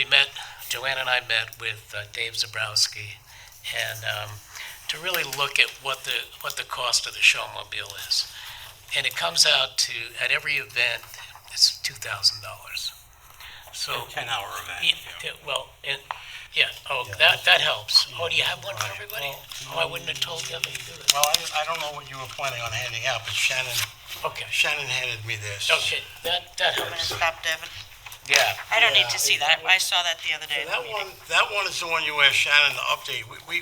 met, Joanne and I met with Dave Zabrowski, and to really look at what the cost of the showmobile is. And it comes out to, at every event, it's $2,000. So. 10-hour event. That helps. Oh, do you have one for everybody? Oh, I wouldn't have told Devin to do that. Well, I don't know what you were planning on handing out, but Shannon handed me this. Okay, that I'm gonna helps. stop Devin. Yeah. I don't need to see that. I saw that the other day. That one is the one you asked Shannon to update. We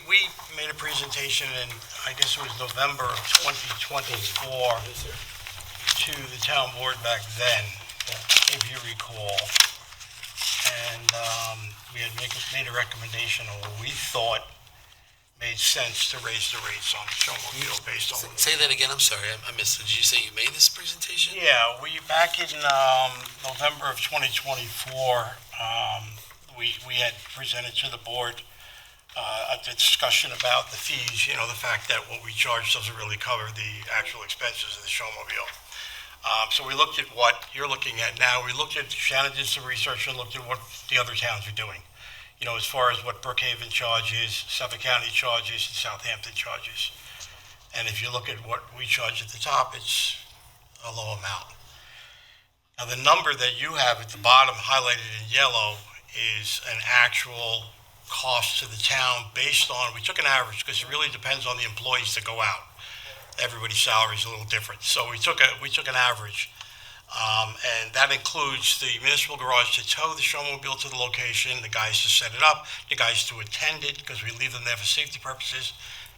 made a presentation in, I guess it was November of 2024 to the town board back then, if you recall. And we had made a recommendation on what we thought made sense to raise the rates on the showmobile based on. Say that again, I'm sorry, I missed it. Did you say you made this presentation? Yeah, back in November of 2024, we had presented to the board a discussion about the fees, the fact that what we charge doesn't really cover the actual expenses of the showmobile. So we looked at what you're looking at now. Shannon did some research and looked at what the other towns are doing. As far as what Brookhaven charges, Suffolk County charges, and Southampton charges. And if you look at what we charge at the top, it's a low amount. Now, the number that you have at the bottom highlighted in yellow is an actual cost to the town based on, we took an average because it really depends on the employees that go out. Everybody's salary is a little different. So we took an average. And that includes the municipal garage to tow the showmobile to the location, the guys to set it up, the guys to attend it because we leave them there for safety purposes,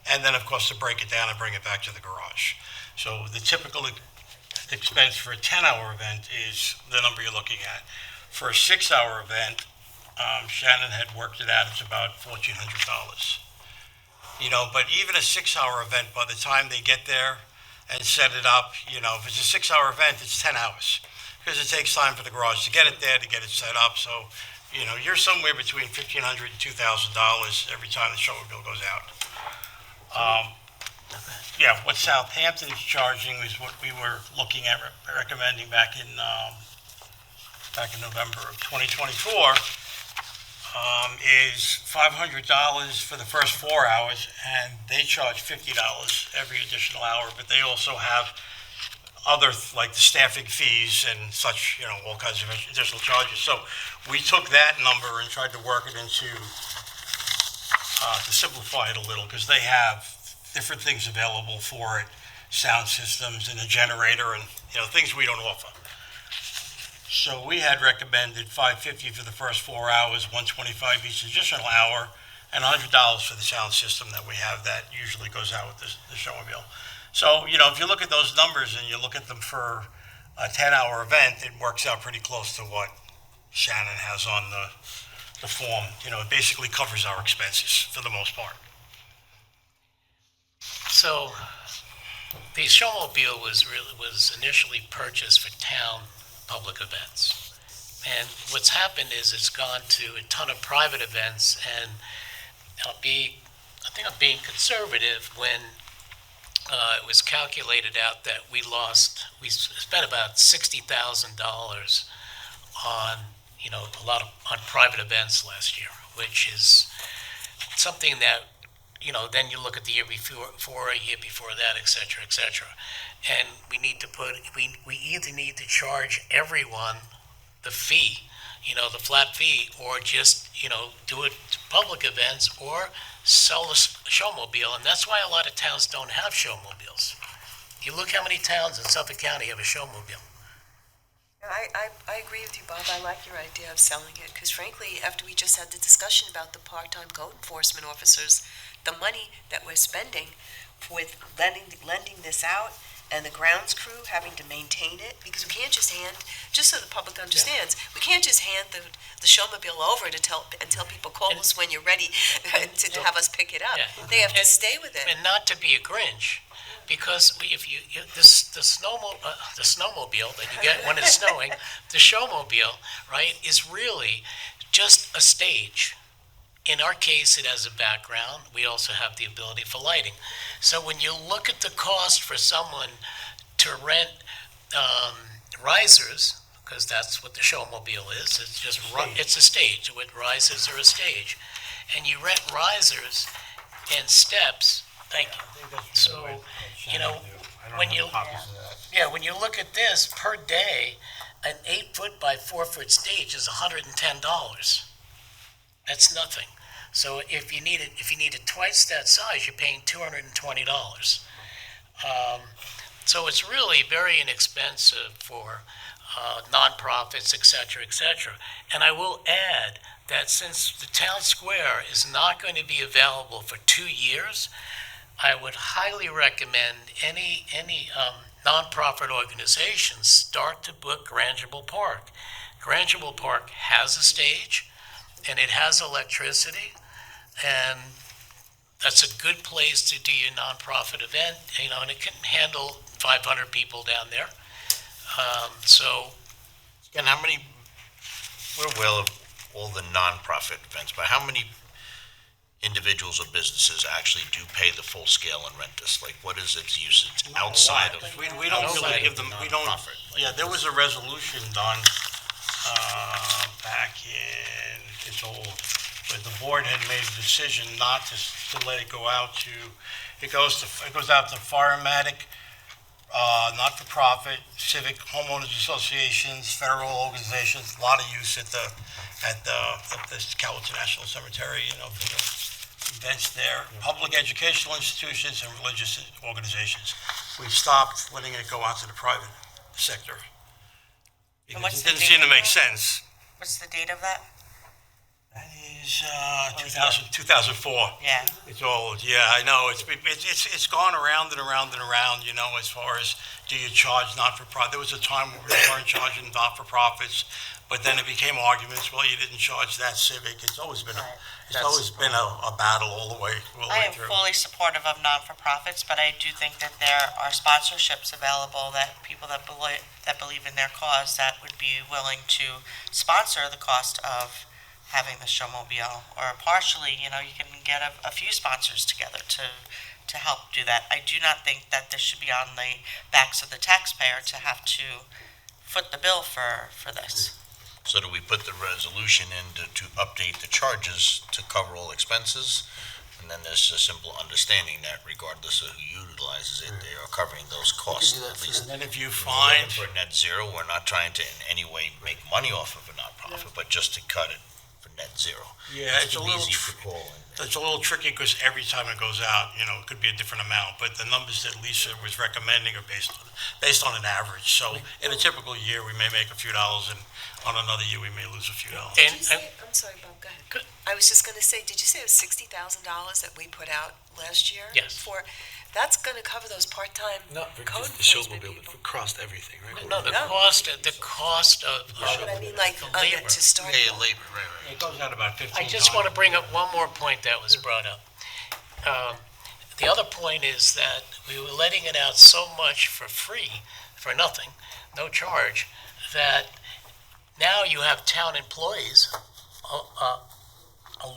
and then of course to break it down and bring it back to the garage. So the typical expense for a 10-hour event is the number you're looking at. For a 6-hour event, Shannon had worked it out, it's about $1,400. But even a 6-hour event, by the time they get there and set it up, if it's a 6-hour event, it's 10 hours. Because it takes time for the garage to get it there, to get it set up. So, you're somewhere between $1,500 and $2,000 every time the showmobile goes out. What Southampton is charging is what we were looking at recommending back in November of 2024. Is $500 for the first 4 hours, and they charge $50 every additional hour, but they also have other, like the staffing fees and such, all kinds of additional charges. So we took that number and tried to work it into, to simplify it a little, because they have different things available for it, sound systems and a generator and, things we don't offer. So we had recommended $550 for the first 4 hours, $125 each additional hour, and $100 for the sound system that we have that usually goes out with the showmobile. So, if you look at those numbers and you look at them for a 10-hour event, it works out pretty close to what Shannon has on the form. It basically covers our expenses for the most part. So, the showmobile was initially purchased for town public events. And what's happened is it's gone to a ton of private events, and I think I'm being conservative when it was calculated out that we spent about $60,000 on, on private events last year, which is something that, then you look at the year before, a year before that, et cetera, and we either need to charge everyone the fee, the flat fee, or just, do it to public events or sell a showmobile. And that's why a lot of towns don't have showmobiles. You look how many towns in Suffolk County have a showmobile. I agree with you, Bob. I like your idea of selling it because, frankly, after we just had the discussion about the part-time code enforcement officers, the money that we're spending with lending this out and the grounds crew having to maintain it, because we can't just hand, just so the public understands, we can't just hand the showmobile over to tell people, call us when you're ready to have us pick it up. They have to stay with it. And not to be a Grinch, because if you the snowmobile that you get when it's snowing, the showmobile, right, is really just a stage. In our case, it has a background. We also have the ability for lighting. So when you look at the cost for someone to rent risers, because that's what the showmobile is, it's just it's a stage. With risers or a stage, and you rent risers and steps. Thank you. So, you know, when you look at this per day, an 8-foot by 4-foot stage is $110. That's nothing. So if you need it twice that size, you're paying $220. So it's really very inexpensive for nonprofits, et cetera, et cetera. And I will add that since the town square is not going to be available for 2 years, I would highly recommend any nonprofit organizations start to book Grangeville Park. Grangeville Park has a stage, and it has electricity, and that's a good place to do your nonprofit event, you know, and it can handle 500 people down there. And how many, we're aware of all the nonprofit events, but how many individuals or businesses actually do pay the full scale and rent this? Like, what is its usage outside of? We don't really give them, we don't, yeah, there was a resolution done back in, it's old, but the board had made a decision not to let it go out to, it goes out to Firematic, not-for-profit, civic homeowners associations, federal organizations, a lot of use at the Cowlitz National Cemetery, you know, for the events there, public educational institutions and religious organizations. We stopped letting it go out to the private sector. Because it didn't seem to make sense. What's the date of that? That is 2004. Yeah. It's old. Yeah, I know. It's gone around and around and around, you know, as far as do you charge not-for-profit. There was a time where we weren't charging not-for-profits, but then it became arguments, well, you didn't charge that civic. It's always been a battle all the way through. I am fully supportive of non-for-profits, but I do think that there are sponsorships available that people that believe in their cause that would be willing to sponsor the cost of having the showmobile, or partially, you know, you can get a few sponsors together to help do that. I do not think that this should be on the backs of the taxpayer to have to foot the bill for this. So do we put the resolution in to update the charges to cover all expenses? And then there's a simple understanding that regardless of who utilizes it, they are covering those costs at least. And then if you We're find, looking for net zero, we're not trying to in any way make money off of a nonprofit, but just to cut it for net zero. yeah, it's a little, Easy to call. it's a little tricky because every time it goes out, you know, it could be a different amount, but the numbers that Lisa was recommending are based on an average. So in a typical year, we may make a few dollars, and on another year, we may lose a few dollars. I'm sorry, Bob, go ahead. I was just gonna say, did you say it was $60,000 that we put out last year? Yes. That's gonna cover those part-time code The enforcement showmobile people. crossed everything, right? No, the cost of But I mean, like, labor. to start. labor, right. It goes out about 15. I just want to bring up one more point that was brought up. The other point is that we were letting it out so much for free, for nothing, no charge, that now you have town employees, a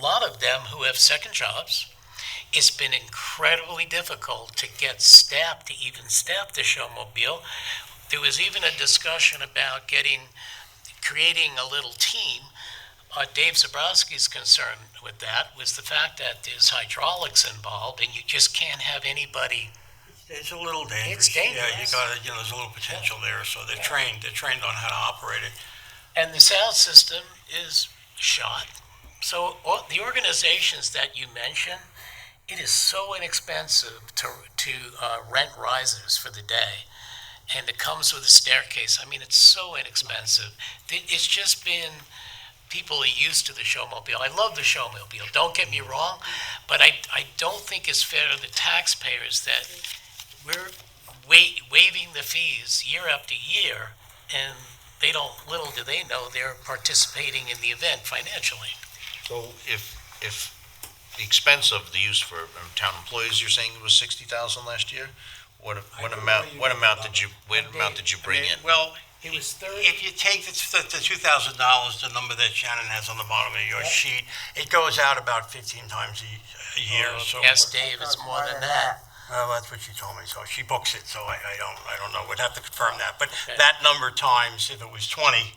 lot of them who have second jobs. It's been incredibly difficult to get staff to even staff the showmobile. There was even a discussion about creating a little team. Dave Zabrowski's concern with that was the fact that there's hydraulics involved, and you just can't have anybody. It's a little dangerous. It's dangerous. Yeah, you got to, you know, there's a little potential there. So they're trained on how to operate it. And the sound system is shot. So the organizations that you mentioned, it is so inexpensive to rent risers for the day. And it comes with a staircase. I mean, it's so inexpensive. It's just been, people are used to the showmobile. I love the showmobile, don't get me wrong, but I don't think it's fair to the taxpayers that we're waiving fees year after year, and they don't, little do they know, they're participating in the event financially. So if the expense of the use for town employees, you're saying it was 60,000 last year? What amount did you bring in? Well, It was 30. if you take the $2,000, the number that Shannon has on the bottom of your sheet, it goes out about 15 times a year. So Yes, Dave, it's more than that. Well, that's what she told me. So she books it. So I don't know. We'd have to confirm that. But that number times, if it was 20,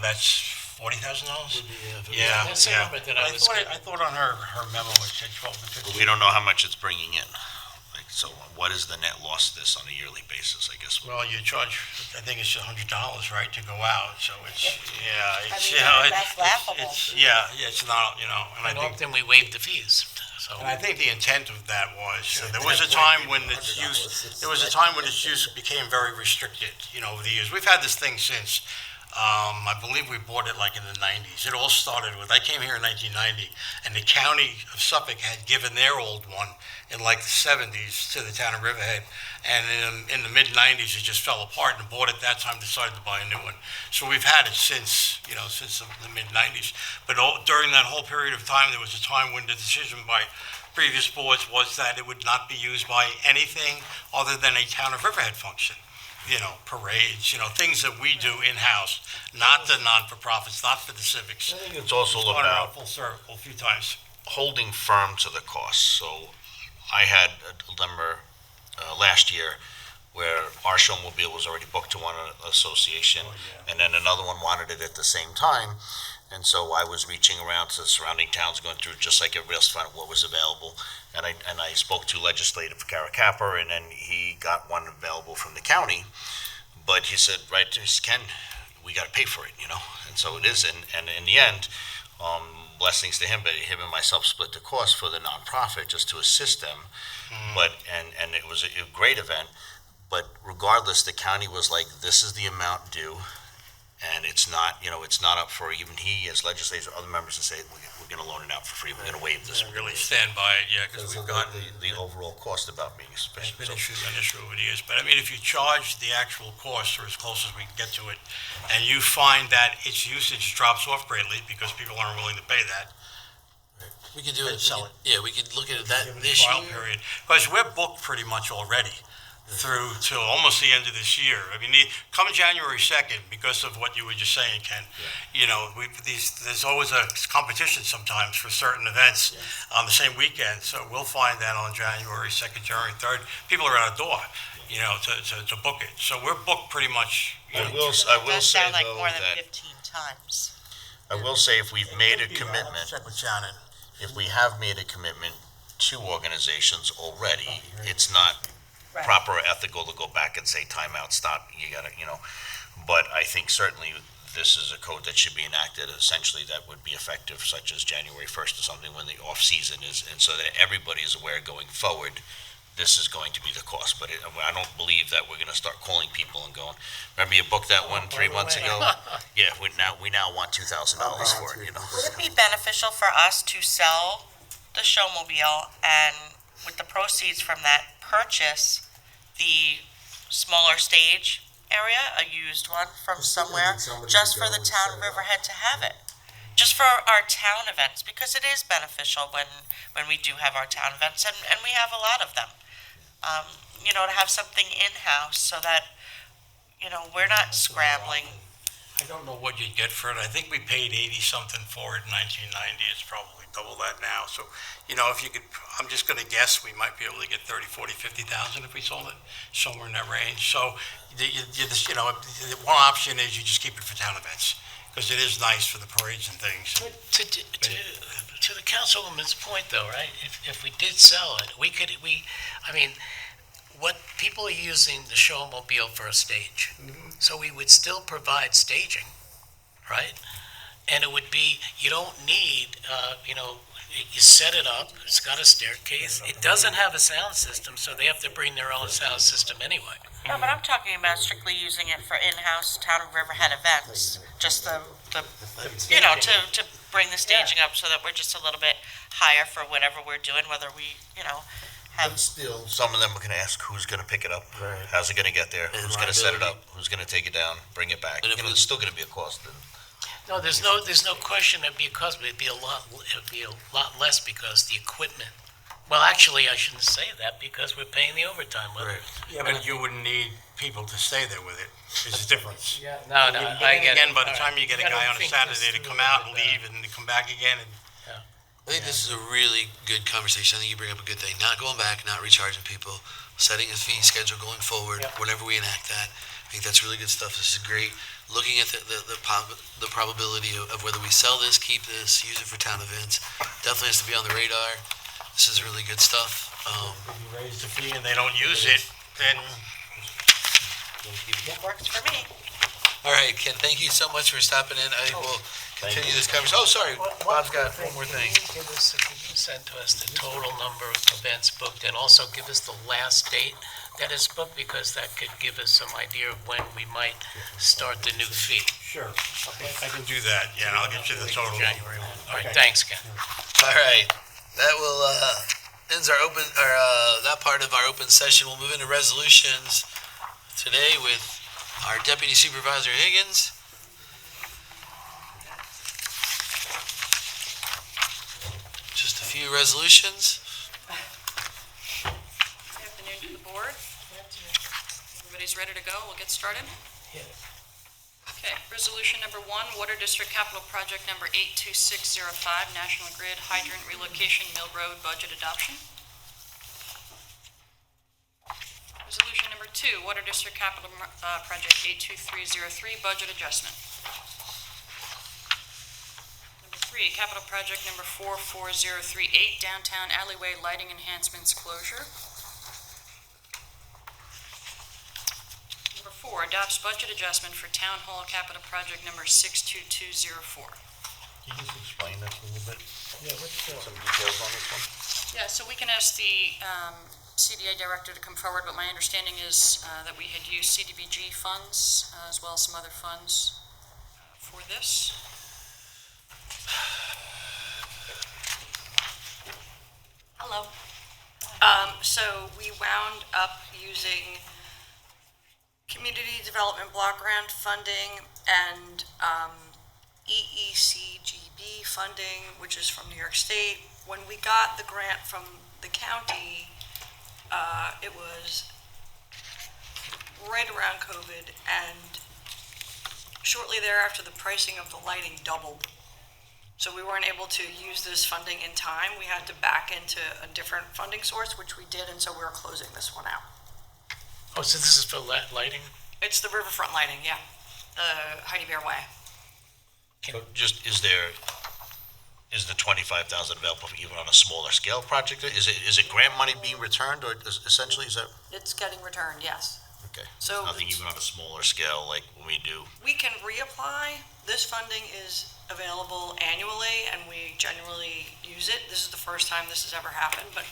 that's $40,000. Yeah, That's the yeah. number that I was I thought on her memo it said 12 to 15. We don't know how much it's bringing in. So what is the net loss of this on a yearly basis, I guess? Well, you charge, I think it's $100, right, to go out. So it's that's laughable. It's not, and I And think. often we waive the fees, so. And I think the intent of that was, there was a time when its use became very restricted, over the years. We've had this thing since, I believe we bought it like in the 90s. It all started with, I came here in 1990, and the county of Suffolk had given their old one in like the 70s to the town of Riverhead. And in the mid-90s, it just fell apart, and bought it that time, decided to buy a new one. So we've had it since the mid-90s. But during that whole period of time, there was a time when the decision by previous boards was that it would not be used by anything other than a town of Riverhead function. Parades, things that we do in-house, not the non-for-profits, not for the civics. I think it's also It's gone around about full circle a few times. holding firm to the costs. So I had a number last year where our showmobile was already booked to one association, and then another one wanted it at the same time. And so I was reaching around to the surrounding towns, going through just like everybody else, to find out what was available. And I spoke to legislative Caracapper, and then he got one available from the county. But he said, right, Ken, we got to pay for it, And so it is. And in the end, blessings to him, but him and myself split the cost for the nonprofit just to assist them. But and it was a great event. But regardless, the county was like, this is the amount due. And it's not, it's not up for even he as legislators or other members to say, we're going to loan it out for free, we're going to waive this. Really stand by it, because we've got the overall cost about being sufficient. It's been an issue over the years. But I mean, if you charge the actual cost, or as close as we can get to it, and you find that its usage drops off greatly because people aren't willing to pay that, We could do then it. sell it. Yeah, we could look at that Give it a this trial year. period. Because we're booked pretty much already through to almost the end of this year. I mean, come January 2nd, because of what you were just saying, Ken, there's always a competition sometimes for certain events on the same weekend. So we'll find that on January 2nd, January 3rd, people are at our door, to book it. So we're booked pretty much. I will Does say sound like though more than that 15 times. I will say if we've made a commitment, Check with Shannon. if we have made a commitment to organizations already, it's not proper or ethical to go back and say, time out, stop, you gotta, But I think certainly this is a code that should be enacted essentially that would be effective, such as January 1st or something when the off-season is, and so that everybody is aware going forward, this is going to be the cost. But I don't believe that we're gonna start calling people and going, remember you booked that one 3 months ago? Yeah, we now want $2,000 for it, Would it be beneficial for us to sell the showmobile and with the proceeds from that purchase the smaller stage area, a used one from somewhere, just for the town of Riverhead to have it? Just for our town events, because it is beneficial when we do have our town events, and we have a lot of them. To have something in-house so that, we're not scrambling. I don't know what you'd get for it. I think we paid 80-something for it in 1990. It's probably double that now. So, if you could, I'm just going to guess we might be able to get 30, 40, 50,000 if we sold it, somewhere in that range. So, the one option is you just keep it for town events, because it is nice for the parades and things. To the councilwoman's point though, right? If we did sell it, what people are using the showmobile for a stage. So we would still provide staging, right? And it would be, you don't need, you set it up, it's got a staircase, it doesn't have a sound system, so they have to bring their own sound system anyway. No, but I'm talking about strictly using it for in-house Town of Riverhead events, just to bring the staging up so that we're just a little bit higher for whatever we're doing, whether we, have, Still, some of them are gonna ask who's gonna pick it up, Right. how's it gonna get there, And who's gonna set it liability. up, who's gonna take it down, bring it back. And You if know, we- there's still gonna be a cost. No, there's no question it'd be a cost, but it'd be a lot less because the equipment. Well, actually, I shouldn't say that because we're paying the overtime with it. Yeah, but you wouldn't need people to stay there with it, is the difference. No, I But get it. again, by the All time right. you get a You gotta guy on a think Saturday this to through come a out little and bit. leave and to come back again, and I think this is a really good conversation. I think you bring up a good thing. Not going back, not recharging people, setting a fee schedule going forward whenever we enact that. I think that's really good stuff. This is great. Looking at the probability of whether we sell this, keep this, use it for town events, definitely has to be on the radar. This is really good stuff. if you raise the fee and they don't use it, then it works for me. All right, Ken, thank you so much for stopping in. I think we'll continue this conversation. Oh, sorry, Bob's got one more thing. Can you send to us the total number of events booked and also give us the last date that is booked because that could give us some idea of when we might start the new fee. Sure. I can do that, yeah, and I'll get you the total. January 1. All right, thanks, Ken. All right, that will ends our open that part of our open session. We'll move into resolutions today with our Deputy Supervisor Higgins. Just a few resolutions. Good afternoon to the board. Everybody's ready to go. We'll get started. Okay, resolution number 1, Water District Capital Project number 82605, National Grid Hydrant Relocation Mill Road Budget Adoption. Resolution number 2, Water District Capital Project 82303, Budget Adjustment. Number 3, Capital Project number 44038, Downtown Alleyway Lighting Enhancements Closure. Number 4, adopts budget adjustment for Town Hall Capital Project number 62204. Can you just explain that a little bit? Yeah, what's Some details on this one? Yeah, so we can ask the CDA director to come forward, but my understanding is that we had used CDBG funds as well as some other funds for this. Hello. So we wound up using community development block grant funding and EECGB funding, which is from New York State. When we got the grant from the county, it was right around COVID, and shortly thereafter, the pricing of the lighting doubled. So we weren't able to use this funding in time. We had to back into a different funding source, which we did, and so we're closing this one out. Oh, so this is for lighting? It's the riverfront lighting, yeah, the Heidi Bear Way. So just, is the 25,000 available even on a smaller scale project? Is it grant money being returned, or essentially is that, It's getting returned, yes. okay? So Nothing even on a smaller scale like when we do? we can reapply. This funding is available annually, and we generally use it. This is the first time this has ever happened, but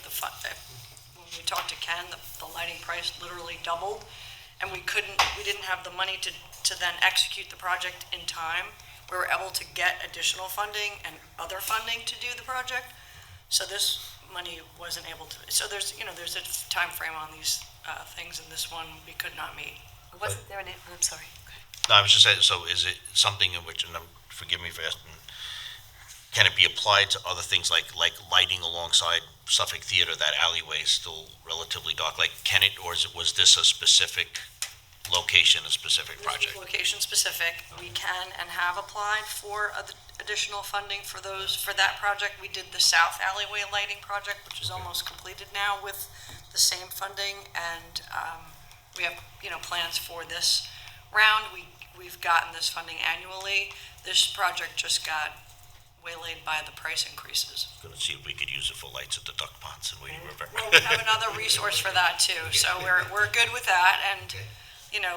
when we talked to Ken, the lighting price literally doubled, and we didn't have the money to then execute the project in time. We were able to get additional funding and other funding to do the project, so this money wasn't able to. So there's a time frame on these things, and this one we could not meet. Wasn't there I'm sorry. No, I was just saying, so is it something in which, and forgive me for asking, can it be applied to other things like lighting alongside Suffolk Theater? That alleyway is still relatively dark. Like, can it, or was this a specific location, a specific project? Location specific. We can and have applied for additional funding for that project. We did the South Alleyway Lighting Project, which is almost completed now with the same funding, and we have, plans for this round. We've gotten this funding annually. This project just got waylaid by the price increases. Going to see if we could use it for lights at the duck ponds in Wading River. Well, we have another resource for that too, so we're good with that, and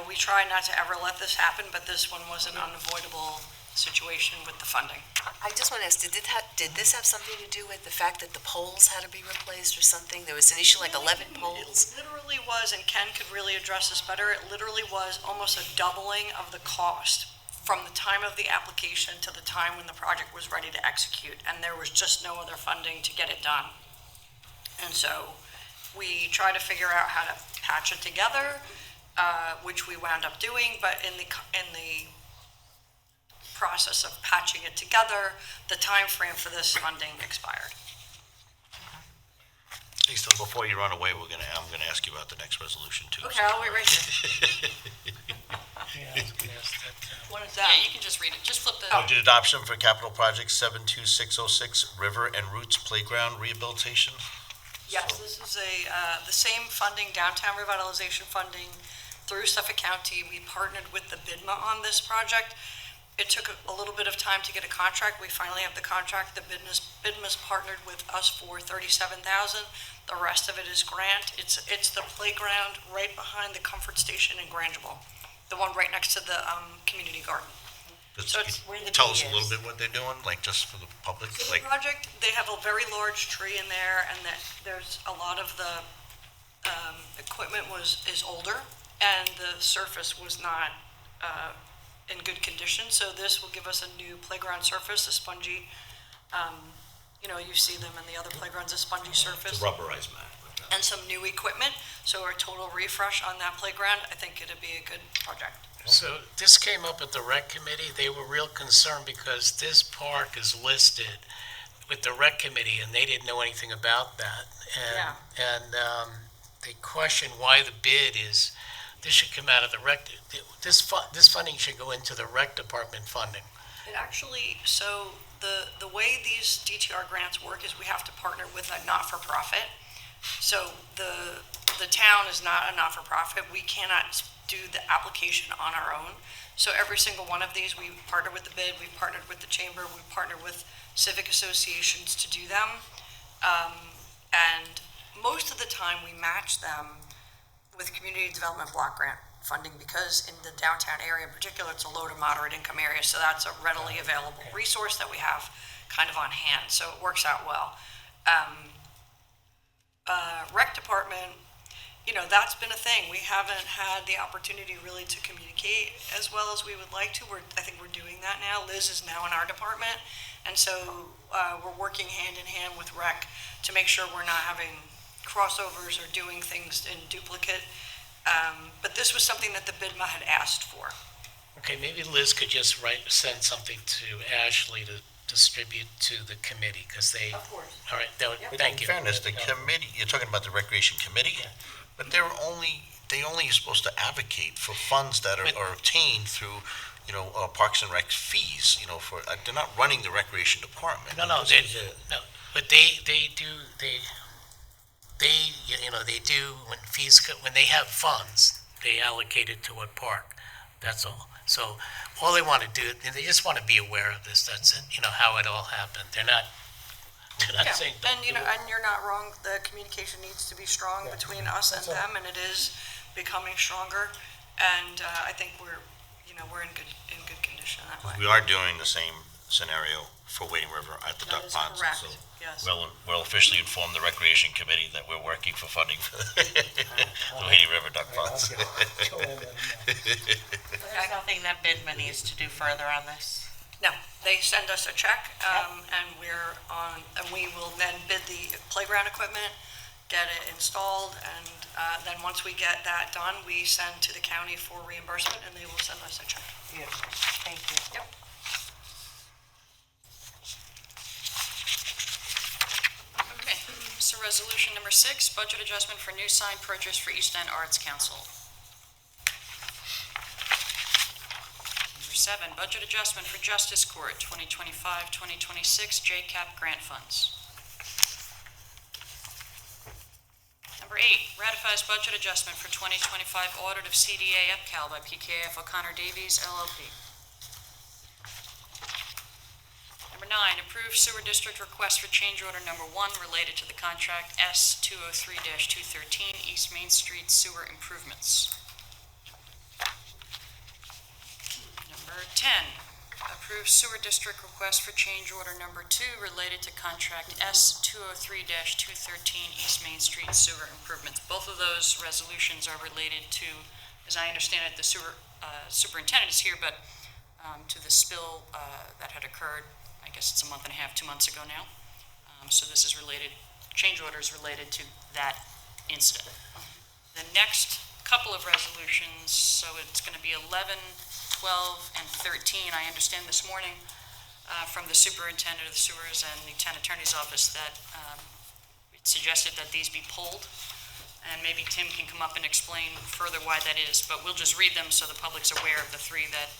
we try not to ever let this happen, but this one was an unavoidable situation with the funding. I just want to ask, did this have something to do with the fact that the poles had to be replaced or something? There was an issue like 11 poles? It literally was, and Ken could really address this better, it literally was almost a doubling of the cost from the time of the application to the time when the project was ready to execute, and there was just no other funding to get it done. And so We tried to figure out how to patch it together, which we wound up doing, but in the process of patching it together, the time frame for this funding expired. Lisa, before you run away, I'm gonna ask you about the next resolution too. Okay, I'll wait right here. What is that? Yeah, you can just read it. Just flip the. Budget adoption for capital project 72606, River and Roots Playground Rehabilitation. Yes, this is the same funding, downtown revitalization funding through Suffolk County. We partnered with the BIDMA on this project. It took a little bit of time to get a contract. We finally have the contract. The BIDMA's partnered with us for $37,000. The rest of it is grant. It's the playground right behind the comfort station in Grangeville, the one right next to the community garden. So it's where the Tell bee us a little is. bit what they're doing, like just for the public, So like. the project, they have a very large tree in there, and that there's a lot of the equipment is older, and the surface was not in good condition. So this will give us a new playground surface, a spongy, you see them in the other playgrounds, a spongy surface. It's a rubberized mat. And some new equipment, so a total refresh on that playground. I think it'd be a good project. So this came up at the rec committee. They were real concerned because this park is listed with the rec committee and they didn't know anything about that. And they questioned why the bid is, this should come out of the rec, this funding should go into the rec department funding. It actually, so the way these DTR grants work is we have to partner with a not-for-profit. So the town is not a not-for-profit. We cannot do the application on our own. So every single one of these, we partner with the bid, we've partnered with the chamber, we've partnered with civic associations to do them. And most of the time, we match them with community development block grant funding because in the downtown area in particular, it's a low to moderate income area. So that's a readily available resource that we have kind of on hand. So it works out well. Rec department, that's been a thing. We haven't had the opportunity really to communicate as well as we would like to. I think we're doing that now. Liz is now in our department. And so we're working hand in hand with rec to make sure we're not having crossovers or doing things in duplicate. But this was something that the BIDMA had asked for. Okay, maybe Liz could just send something to Ashley to distribute to the committee, because they. Of course. All right, But thank you. In fairness, the committee, you're talking about the recreation committee, but they only supposed to advocate for funds that are obtained through, Parks and Rec fees, they're not running the recreation department. No, but they do, when they have funds, they allocate it to a park, that's all. So all they want to do, they just want to be aware of this, that's it, how it all happened. They're not saying don't do it. And you're not wrong, the communication needs to be strong between us and them, and it is becoming stronger. And I think we're in good condition that way. We are doing the same scenario for Wading River at the duck That is ponds. correct, So yes. we'll officially inform the recreation committee that we're working for funding for the Wading River duck ponds. There's nothing that BIDMA needs to do further on this? No, they send us a check, and we will then bid the playground equipment, get it installed, and then once we get that done, we send to the county for reimbursement, and they will send us a check. Beautiful, thank you. Yep. Okay, so resolution number 6, budget adjustment for new sign purchase for East End Arts Council. Number 7, budget adjustment for Justice Court, 2025-2026 JCAP grant funds. Number 8, ratifies budget adjustment for 2025 audit of CDA EPCAL by PKF O'Connor Davies LLP. Number 9, approve sewer district request for change order number 1 related to the contract S203-213 East Main Street sewer improvements. Number 10, approve sewer district request for change order number 2 related to contract S203-213 East Main Street sewer improvements. Both of those resolutions are related to, as I understand it, the sewer superintendent is here, but to the spill that had occurred, I guess it's a month and a half, 2 months ago now. So this is related, change order is related to that incident. The next couple of resolutions, so it's going to be 11, 12, and 13. I understand this morning from the superintendent of the sewers and the town attorney's office that it suggested that these be pulled, and maybe Tim can come up and explain further why that is, but we'll just read them so the public's aware of the three that,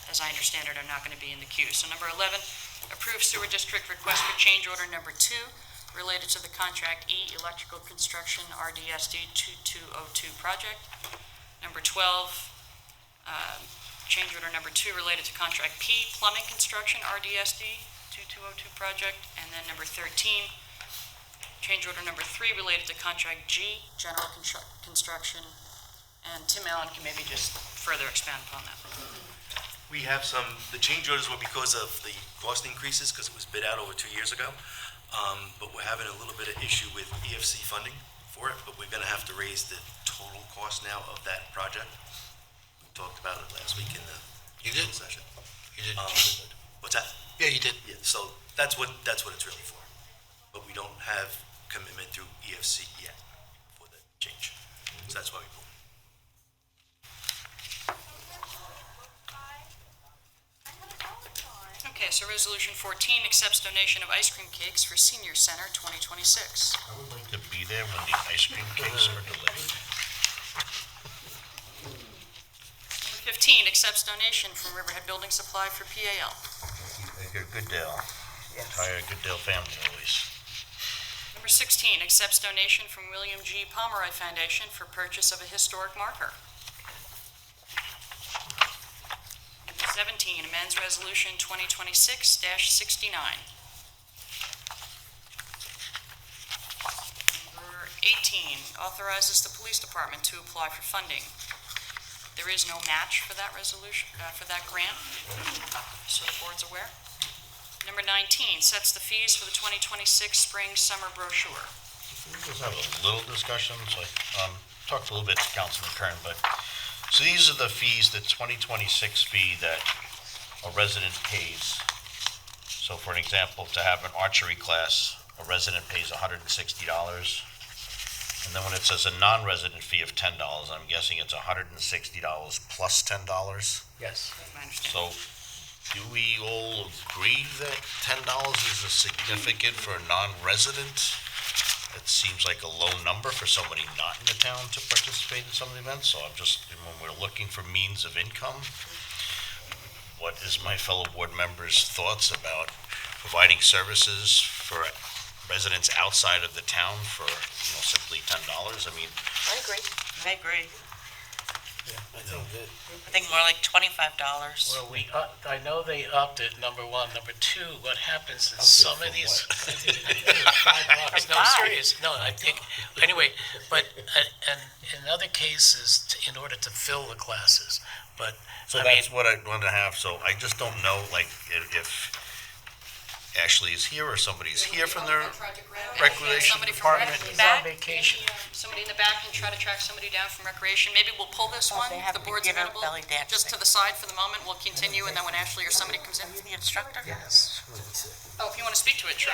as I understand it, are not going to be in the queue. So number 11, approve sewer district request for change order number 2 related to the contract E electrical construction RDSD 2202 project. Number 12, change order number 2 related to contract P plumbing construction RDSD 2202 project. And then number 13, change order number 3 related to contract G general construction. And Tim Allen can maybe just further expand upon that. We have the change orders were because of the cost increases, because it was bid out over 2 years ago. But we're having a little bit of issue with EFC funding for it, but we're gonna have to raise the total cost now of that project. We talked about it last week in the session. You did. What's that? Yeah, you did. Yeah, so that's what it's really for. But we don't have commitment through EFC yet for the change. So that's why we pulled. Okay, so resolution 14 accepts donation of ice cream cakes for Senior Center 2026. I would like to be there when the ice cream cakes are delivered. Number 15 accepts donation from Riverhead Building Supply for PAL. Goodale. Entire Goodale family always. Number 16 accepts donation from William G. Pomeroy Foundation for purchase of a historic marker. Number 17 amends resolution 2026-69. Number 18 authorizes the police department to apply for funding. There is no match for that resolution, for that grant, so the board's aware. Number 19 sets the fees for the 2026 spring-summer brochure. We just have a little discussion, so I talked a little bit to Councilman Kern, but, so these are the fees, the 2026 fee that a resident pays. So for an example, to have an archery class, a resident pays $160. And then when it says a non-resident fee of $10, I'm guessing it's $160 plus $10? Yes. So do we all agree that $10 is a significant for a non-resident? It seems like a low number for somebody not in the town to participate in some of the events. So I'm just, when we're looking for means of income, what is my fellow board members' thoughts about providing services for residents outside of the town for, simply $10? I mean, I agree. I think more like $25. Well, I know they upped it, number one. Number two, what happens is some of these. $5. No, serious. No, I think, anyway, but, and in other cases, in order to fill the classes, but. so that's what I want to have, so I just don't know, like, if Ashley is here or somebody's here from their recreation Somebody from department. Rec in the back, somebody in the back can try to track somebody down from recreation. Maybe we'll pull this one, if the board's amenable, just to the side for the moment. We'll continue, and then when Ashley or somebody comes in. Are you the instructor? Yes. Oh, if you want to speak to it, sure.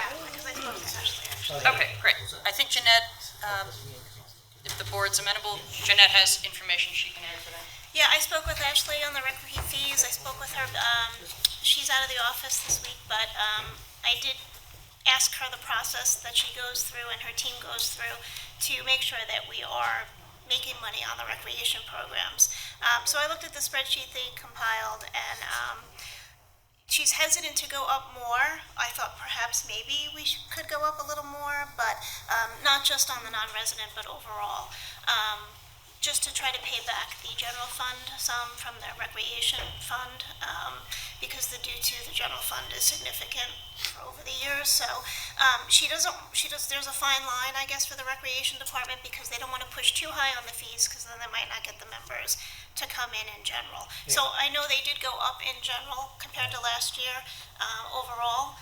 Okay, great. I think Jeanette, if the board's amenable, Jeanette has information she can add to that. Yeah, I spoke with Ashley on the recreation fees. I spoke with her. She's out of the office this week, but I did ask her the process that she goes through and her team goes through to make sure that we are making money on the recreation programs. So I looked at the spreadsheet they compiled, and she's hesitant to go up more. I thought perhaps maybe we could go up a little more, but not just on the non-resident, but overall. Just to try to pay back the general fund, some from their recreation fund, because the due to the general fund is significant for over the years. So there's a fine line, I guess, for the recreation department, because they don't want to push too high on the fees, because then they might not get the members to come in general. Yeah. So I know they did go up in general compared to last year overall.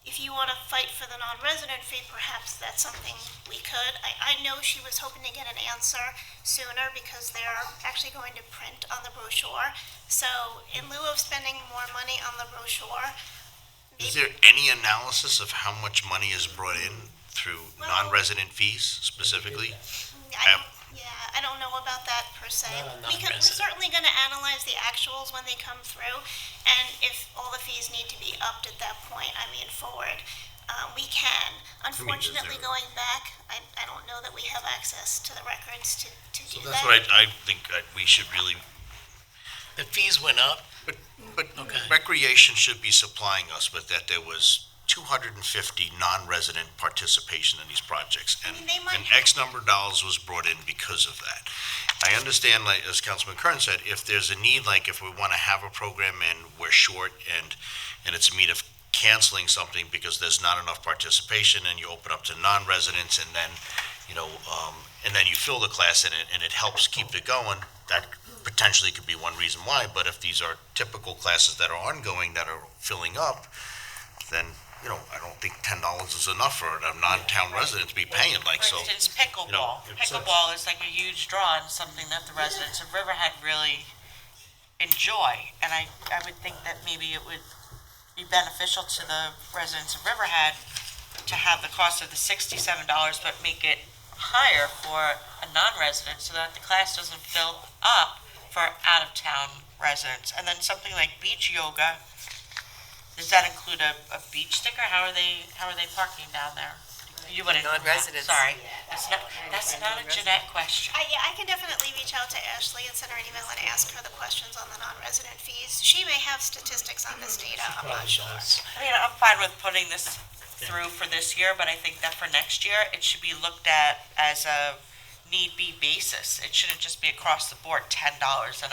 If you want to fight for the non-resident fee, perhaps that's something we could. I know she was hoping to get an answer sooner, because they're actually going to print on the brochure. So in lieu of spending more money on the brochure, Is there any analysis of how much money is brought in through non-resident fees specifically? I don't know about that per se. We're certainly going to analyze the actuals when they come through, and if all the fees need to be upped at that point, forward, we can. Unfortunately, going back, I don't know that we have access to the records to do that. That's what I think we should really, The fees went up. but Recreation should be supplying us with that there was 250 non-resident participation in these projects, and an X number of dollars was brought in because of that. I understand, like, as Councilman Kern said, if there's a need, like if we want to have a program and we're short and it's a need of canceling something because there's not enough participation, and you open up to non-residents, and then, and then you fill the class and it helps keep it going, that potentially could be one reason why. But if these are typical classes that are ongoing, that are filling up, then I don't think $10 is enough for a non-town resident to be paying, like, so. For instance, pickleball. Pickleball is like a huge draw and something that the residents of Riverhead really enjoy. And I would think that maybe it would be beneficial to the residents of Riverhead to have the cost of the $67, but make it higher for a non-resident so that the class doesn't fill up for out-of-town residents. And then something like beach yoga, does that include a beach sticker? How are they parking down there? You wouldn't. Non-residents. Sorry, that's not a Jeanette question. I can definitely reach out to Ashley and send her an email and ask her the questions on the non-resident fees. She may have statistics on this data, I'm not sure. I'm fine with putting this through for this year, but I think that for next year, it should be looked at as a need-be basis. It shouldn't just be across the board $10, and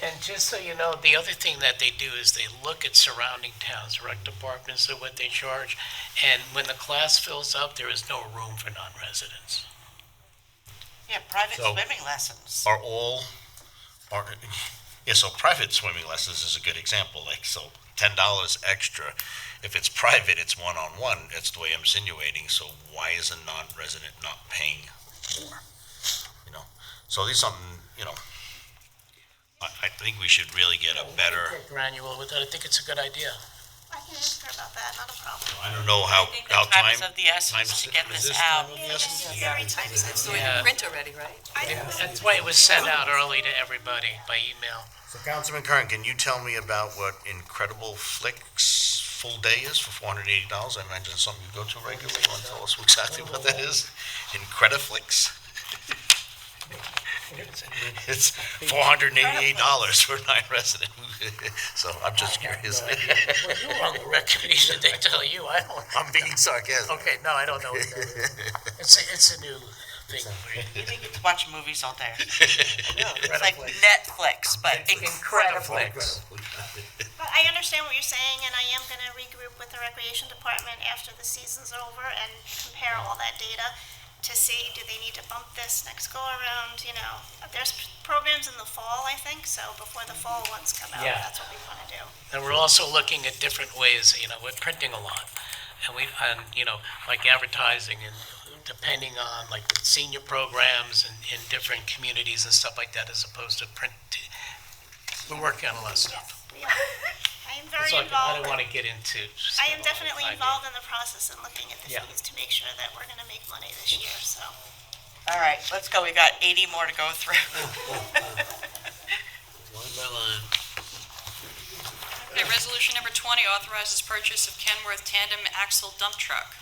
And just so you know, the other thing that they do is they look at surrounding towns, rec departments, at what they charge, and when the class fills up, there is no room for non-residents. Yeah, private So, swimming lessons. So private swimming lessons is a good example, like, so $10 extra. If it's private, it's one-on-one, that's the way I'm insinuating, so why is a non-resident not paying more? So there's something, I think we should really get a better, Granular with it, I think it's a good idea. I can ask her about that, not a problem. I don't know how Time time. is of the essence to get this out. Very time sensitive. Print already, right? That's why it was sent out early to everybody by email. So Councilman Kern, can you tell me about what Incredible Flicks full day is for $480? I imagine it's something you go to regularly. You want to tell us exactly what that is? Incrediflix? It's $488 for a non-resident. So I'm just curious. Well, you were on the rec committee, did they tell you? I don't. I'm being sarcastic. Okay, no, I don't know what that is. It's a new thing. You think it's watching movies all day. It's like Netflix, but incredible. But I understand what you're saying, and I am going to regroup with the recreation department after the season's over and compare all that data to see, do they need to bump this next go around, There's programs in the fall, I think, so before the fall ones come out, Yeah. that's what we want to do. And we're also looking at different ways, we're printing a lot. And like advertising and depending on like the senior programs and in different communities and stuff like that, as opposed to print. We're working on a lot of stuff. We are. I am very So I involved. don't want to get into. I am definitely involved in the process and looking at the Yeah. fees to make sure that we're going to make money this year, so. All right, let's go. We got 80 more to go through. Line by line. Okay, resolution number 20 authorizes purchase of Kenworth tandem axle dump truck.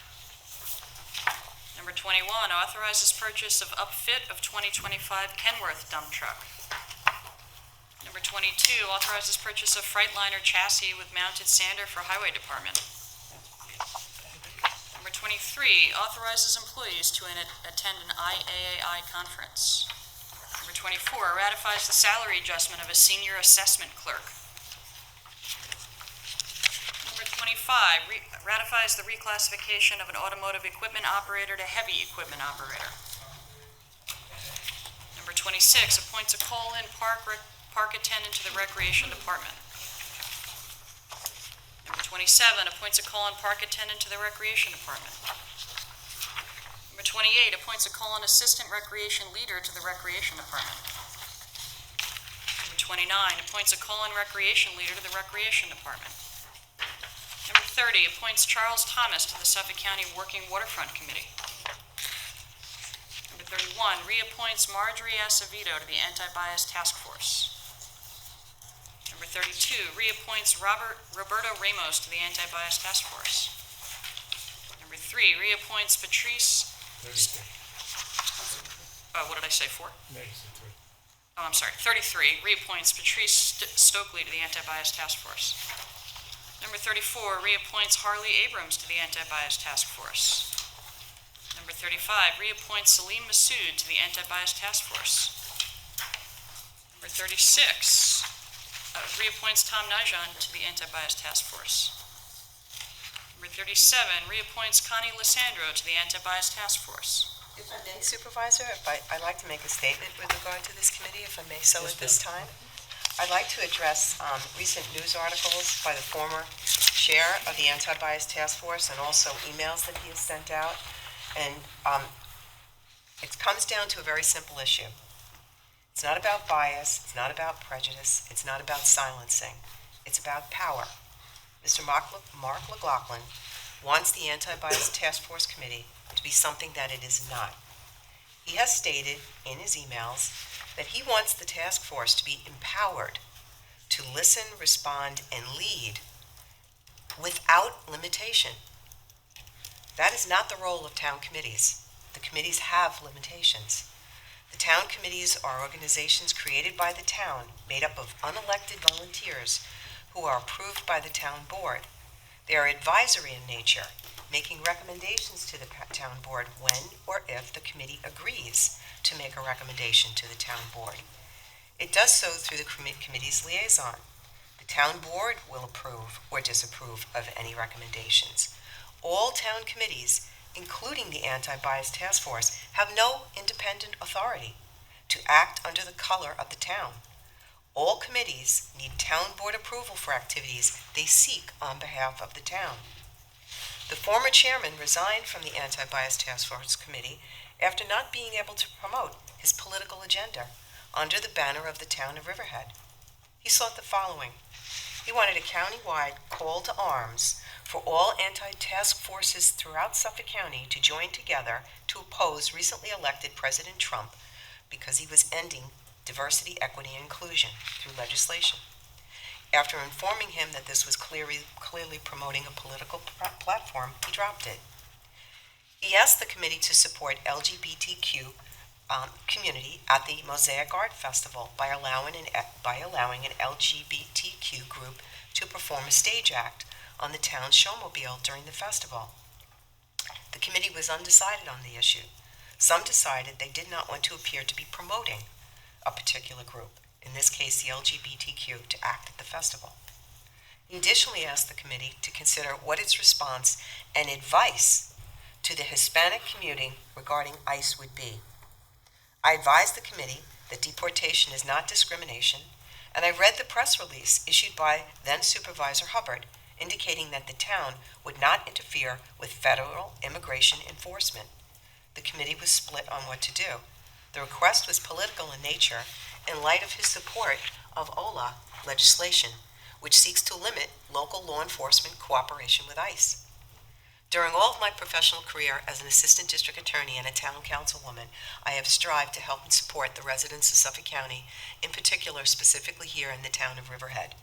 Number 21 authorizes purchase of upfit of 2025 Kenworth dump truck. Number 22 authorizes purchase of Freightliner chassis with mounted sander for Highway Department. Number 23 authorizes employees to attend an IAAI conference. Number 24 ratifies the salary adjustment of a senior assessment clerk. Number 25 ratifies the reclassification of an automotive equipment operator to heavy equipment operator. Number 26 appoints a call-in park attendant to the Recreation Department. Number 27 appoints a call-in park attendant to the Recreation Department. Number 28 appoints a call-in assistant recreation leader to the Recreation Department. Number 29 appoints a call-in recreation leader to the Recreation Department. Number 30, appoints Charles Thomas to the Suffolk County Working Waterfront Committee. Number 31, reappoints Marjorie Acevedo to the Anti-Bias Task Force. Number 32, reappoints Roberto Ramos to the Anti-Bias Task Force. Number 3, reappoints Patrice... what did I say, 4? Oh, I'm sorry, 33, reappoints Patrice Stokely to the Anti-Bias Task Force. Number 34, reappoints Harley Abrams to the Anti-Bias Task Force. Number 35, reappoints Salim Massoud to the Anti-Bias Task Force. Number 36, reappoints Tom Najan to the Anti-Bias Task Force. Number 37, reappoints Connie Lissandro to the Anti-Bias Task Force. If I may, Supervisor, I'd like to make a statement with regard to this committee, if I may so at this time. I'd like to address recent news articles by the former chair of the Anti-Bias Task Force and also emails that he has sent out. And it comes down to a very simple issue. It's not about bias, it's not about prejudice, it's not about silencing. It's about power. Mr. Mark McLaughlin wants the Anti-Bias Task Force Committee to be something that it is not. He has stated in his emails that he wants the task force to be empowered to listen, respond, and lead without limitation. That is not the role of town committees. The committees have limitations. The town committees are organizations created by the town, made up of unelected volunteers who are approved by the town board. They are advisory in nature, making recommendations to the town board when or if the committee agrees to make a recommendation to the town board. It does so through the committee's liaison. The town board will approve or disapprove of any recommendations. All town committees, including the Anti-Bias Task Force, have no independent authority to act under the color of the town. All committees need town board approval for activities they seek on behalf of the town. The former chairman resigned from the Anti-Bias Task Force Committee after not being able to promote his political agenda under the banner of the Town of Riverhead. He sought the following. He wanted a county-wide call to arms for all anti-task forces throughout Suffolk County to join together to oppose recently elected President Trump because he was ending diversity, equity, and inclusion through legislation. After informing him that this was clearly promoting a political platform, he dropped it. He asked the committee to support LGBTQ community at the Mosaic Art Festival by allowing an LGBTQ group to perform a stage act on the town's showmobile during the festival. The committee was undecided on the issue. Some decided they did not want to appear to be promoting a particular group, in this case the LGBTQ, to act at the festival. He additionally asked the committee to consider what its response and advice to the Hispanic community regarding ICE would be. I advised the committee that deportation is not discrimination, and I read the press release issued by then Supervisor Hubbard indicating that the town would not interfere with federal immigration enforcement. The committee was split on what to do. The request was political in nature in light of his support of OLA legislation, which seeks to limit local law enforcement cooperation with ICE. During all of my professional career as an assistant district attorney and a town councilwoman, I have strived to help and support the residents of Suffolk County, in particular specifically here in the town of Riverhead.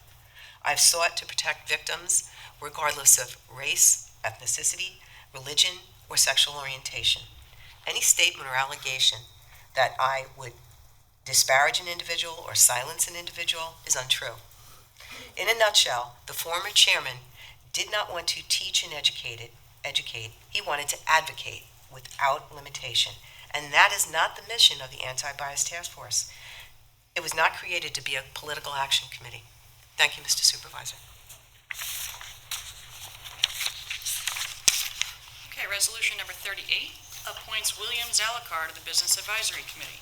I've sought to protect victims regardless of race, ethnicity, religion, or sexual orientation. Any statement or allegation that I would disparage an individual or silence an individual is untrue. In a nutshell, the former chairman did not want to teach and educate, he wanted to advocate without limitation. And that is not the mission of the Anti-Bias Task Force. It was not created to be a political action committee. Thank you, Mr. Supervisor. Okay, resolution number 38 appoints William Zalakar to the Business Advisory Committee.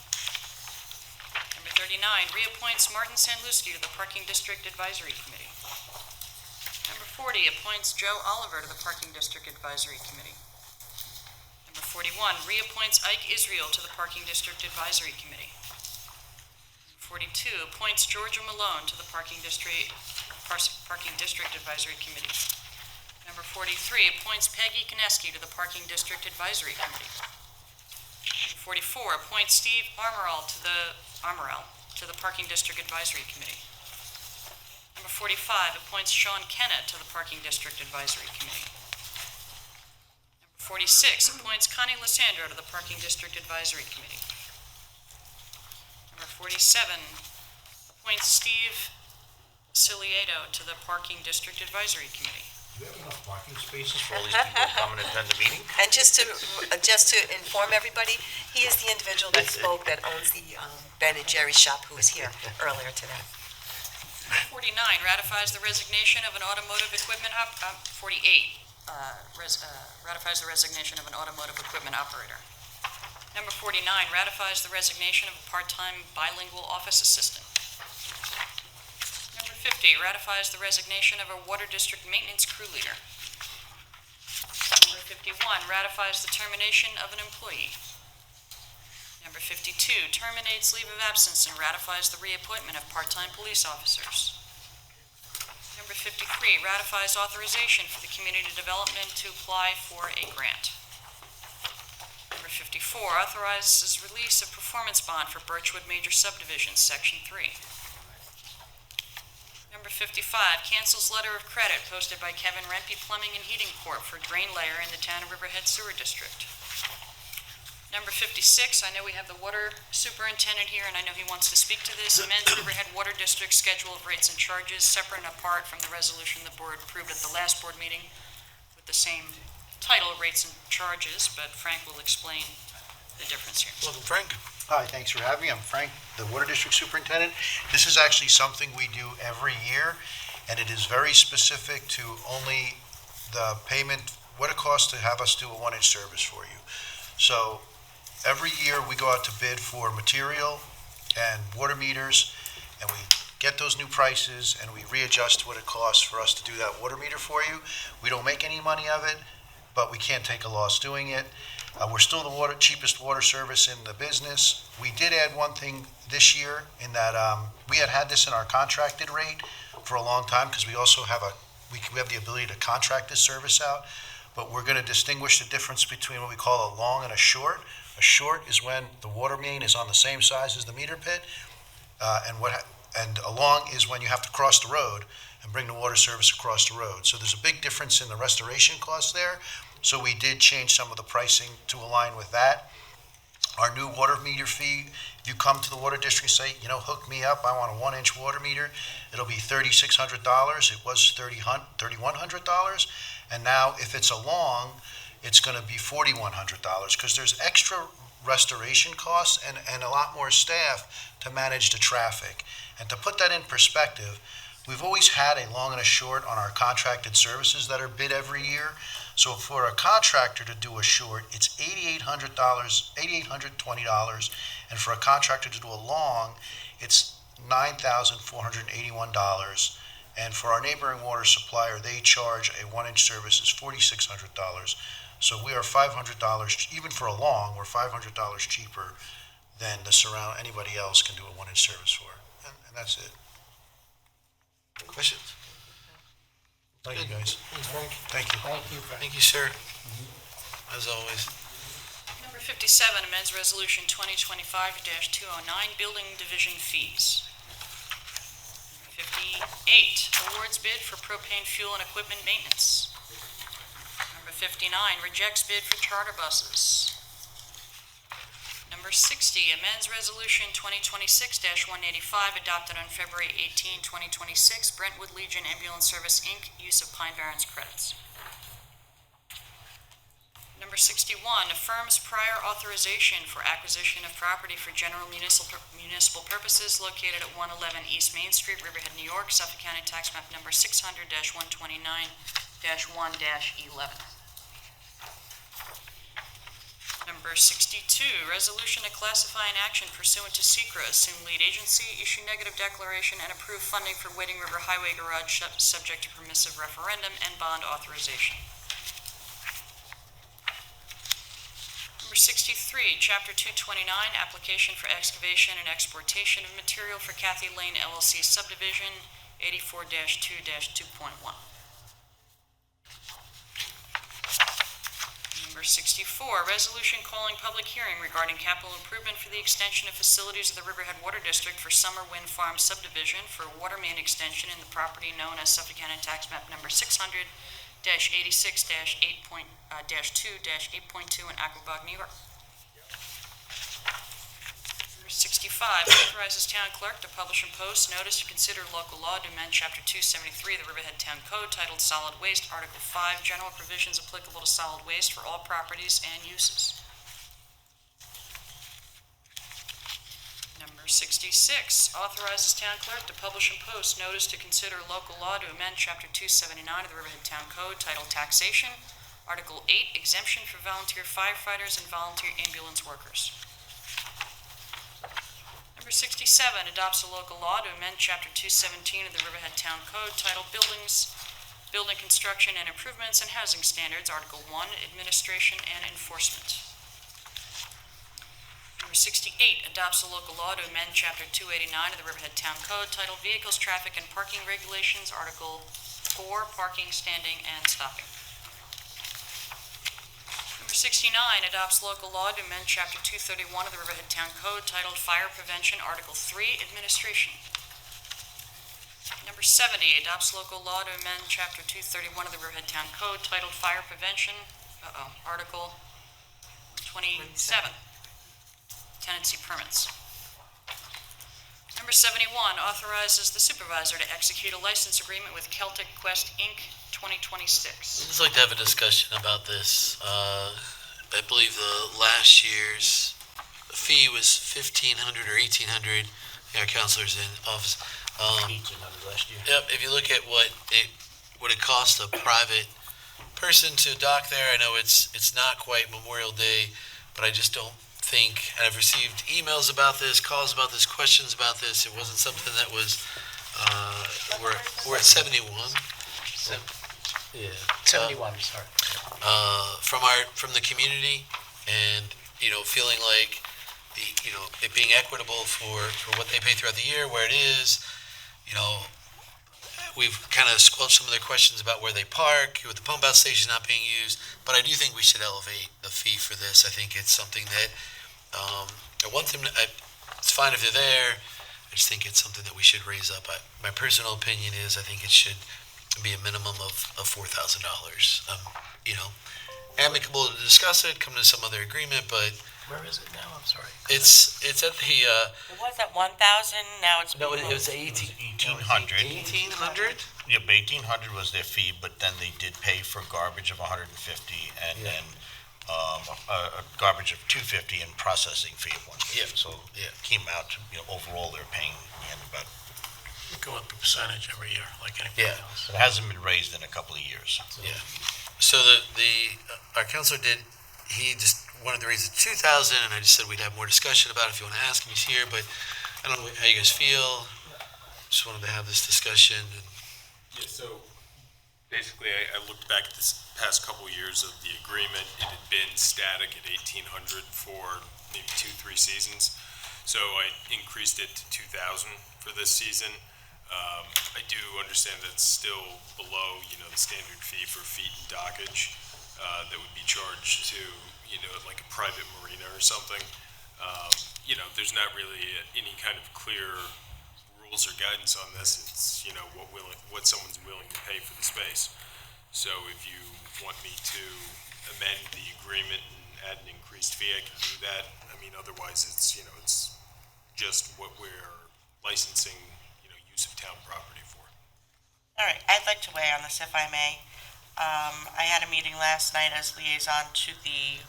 Number 39 reappoints Martin Sanluski to the Parking District Advisory Committee. Number 40 appoints Joe Oliver to the Parking District Advisory Committee. Number 41 reappoints Ike Israel to the Parking District Advisory Committee. 42 appoints Georgia Malone to the Parking District Advisory Committee. Number 43, appoints Peggy Kineski to the Parking District Advisory Committee. Number 44, appoints Steve Armorell to the Parking District Advisory Committee. Number 45, appoints Sean Kennett to the Parking District Advisory Committee. Number 46, appoints Connie Lissandro to the Parking District Advisory Committee. Number 47, appoints Steve Cilieto to the Parking District Advisory Committee. Do we have enough parking spaces for all these people to come and attend the meeting? And just to inform everybody, he is the individual that spoke that owns the Ben and Jerry's shop who was here earlier today. 49, ratifies the resignation of an automotive equipment 48, ratifies the resignation of an automotive equipment operator. Number 49, ratifies the resignation of a part-time bilingual office assistant. Number 50, ratifies the resignation of a water district maintenance crew leader. Number 51, ratifies the termination of an employee. Number 52, terminates leave of absence and ratifies the reappointment of part-time police officers. Number 53, ratifies authorization for the community development to apply for a grant. Number 54, authorizes release of performance bond for Birchwood Major Subdivision, Section 3. Number 55, cancels letter of credit posted by Kevin Rempe Plumbing and Heating Corp. For drain layer in the Town of Riverhead Sewer District. Number 56, I know we have the water superintendent here, and I know he wants to speak to this. Amends Riverhead Water District schedule of rates and charges, separate and apart from the resolution the board approved at the last board meeting with the same title, rates and charges, but Frank will explain the difference here. Welcome, Frank. Hi, thanks for having me. I'm Frank, the Water District Superintendent. This is actually something we do every year, and it is very specific to only the payment, what it costs to have us do a 1-inch service for you. So every year we go out to bid for material and water meters, and we get those new prices, and we readjust what it costs for us to do that water meter for you. We don't make any money of it, but we can't take a loss doing it. We're still the cheapest water service in the business. We did add one thing this year in that we had this in our contracted rate for a long time because we also have we have the ability to contract this service out, but we're going to distinguish the difference between what we call a long and a short. A short is when the water main is on the same size as the meter pit, and a long is when you have to cross the road and bring the water service across the road. So there's a big difference in the restoration costs there. So we did change some of the pricing to align with that. Our new water meter fee, if you come to the water district and say, hook me up, I want a 1-inch water meter, it'll be $3,600. It was $3,100. And now if it's a long, it's going to be $4,100 because there's extra restoration costs and a lot more staff to manage the traffic. And to put that in perspective, we've always had a long and a short on our contracted services that are bid every year. So for a contractor to do a short, it's $8,820, and for a contractor to do a long, it's $9,481. And for our neighboring water supplier, they charge a 1-inch service is $4,600. So we are $500, even for a long, we're $500 cheaper than anybody else can do a 1-inch service for. And that's it. Questions? Thank you, guys. Thanks, Frank. Thank you. Thank you, sir. As always. Number 57, amends Resolution 2025-209, Building Division Fees. Number 58, awards bid for propane fuel and equipment maintenance. Number 59, rejects bid for charter buses. Number 60, amends Resolution 2026-185, adopted on February 18, 2026, Brentwood Legion Ambulance Service, Inc., use of Pine Barrens credits. Number 61, affirms prior authorization for acquisition of property for general municipal purposes located at 111 East Main Street, Riverhead, New York, Suffolk County Tax Map Number 600-129-1-11. Number 62, resolution to classify an action pursuant to SECRA, assume lead agency, issue negative declaration, and approve funding for Wading River Highway Garage subject to permissive referendum and bond authorization. Number 63, Chapter 229, application for excavation and exportation of material for Kathy Lane LLC subdivision, 84-2-2.1. Number 64, resolution calling public hearing regarding capital improvement for the extension of facilities of the Riverhead Water District for Summer Wind Farm subdivision for water main extension in the property known as Suffolk County Tax Map Number 600-86-8.2-8.2 in Aquabog, New York. Number 65, authorizes town clerk to publish and post notice to consider local law to amend Chapter 273 of the Riverhead Town Code titled Solid Waste, Article 5, General Provisions Applicable to Solid Waste for All Properties and Uses. Number 66, authorizes town clerk to publish and post notice to consider local law to amend Chapter 279 of the Riverhead Town Code titled Taxation, Article 8, Exemption for Volunteer Firefighters and Volunteer Ambulance Workers. Number 67, adopts a local law to amend Chapter 217 of the Riverhead Town Code titled Buildings, Building Construction and Improvements and Housing Standards, Article 1, Administration and Enforcement. Number 68, adopts a local law to amend Chapter 289 of the Riverhead Town Code titled Vehicles, Traffic, and Parking Regulations, Article 4, Parking, Standing, and Stopping. Number 69, adopts local law to amend Chapter 231 of the Riverhead Town Code titled Fire Prevention, Article 3, Administration. Number 70, adopts local law to amend Chapter 231 of the Riverhead Town Code titled Fire Prevention, Article 27, Tenancy Permits. Number 71, authorizes the supervisor to execute a license agreement with Celtic Quest, Inc., 2026. I'd just like to have a discussion about this. I believe the last year's fee was $1,500 or $1,800. Our counselors in office. 1,800 last year. Yep. If you look at what it costs a private person to dock there, I know it's not quite Memorial Day, but I just don't think I've received emails about this, calls about this, questions about this. It wasn't something that was. We're at 71. Yeah. 71, sorry. From the community, and feeling like it being equitable for what they pay throughout the year, where it is, we've kind of squelched some of their questions about where they park with the pump out station not being used, but I do think we should elevate the fee for this. I think it's something that I want them to, it's fine if they're there. I just think it's something that we should raise up. My personal opinion is I think it should be a minimum of $4,000. Amicable to discuss it, come to some other agreement, but Where is it now? I'm sorry. it's at the It was at 1,000, now it's. no, it was 1,800. 1,800. Yeah, but 1,800 was their fee, but then they did pay for garbage of 150 and then a garbage of 250 and processing fee of 150. Yeah. So it came out, overall they're paying about. Go up a percentage every year, like anything Yeah. else. It hasn't been raised in a couple of years. Yeah. So our counselor he just wanted to raise it to 2,000, and I just said we'd have more discussion about it if you want to ask him. He's here, but I don't know how you guys feel. Just wanted to have this discussion. Yeah, so basically, I looked back at this past couple years of the agreement. It had been static at 1,800 for maybe 2-3 seasons. So I increased it to 2,000 for this season. I do understand that it's still below, the standard fee for feet and dockage that would be charged to, like a private marina or something. There's not really any kind of clear rules or guidance on this. It's, what someone's willing to pay for the space. So if you want me to amend the agreement and add an increased fee, I can do that. Otherwise it's, it's just what we're licensing, use of town property for. All right, I'd like to weigh on this if I may. I had a meeting last night as liaison to the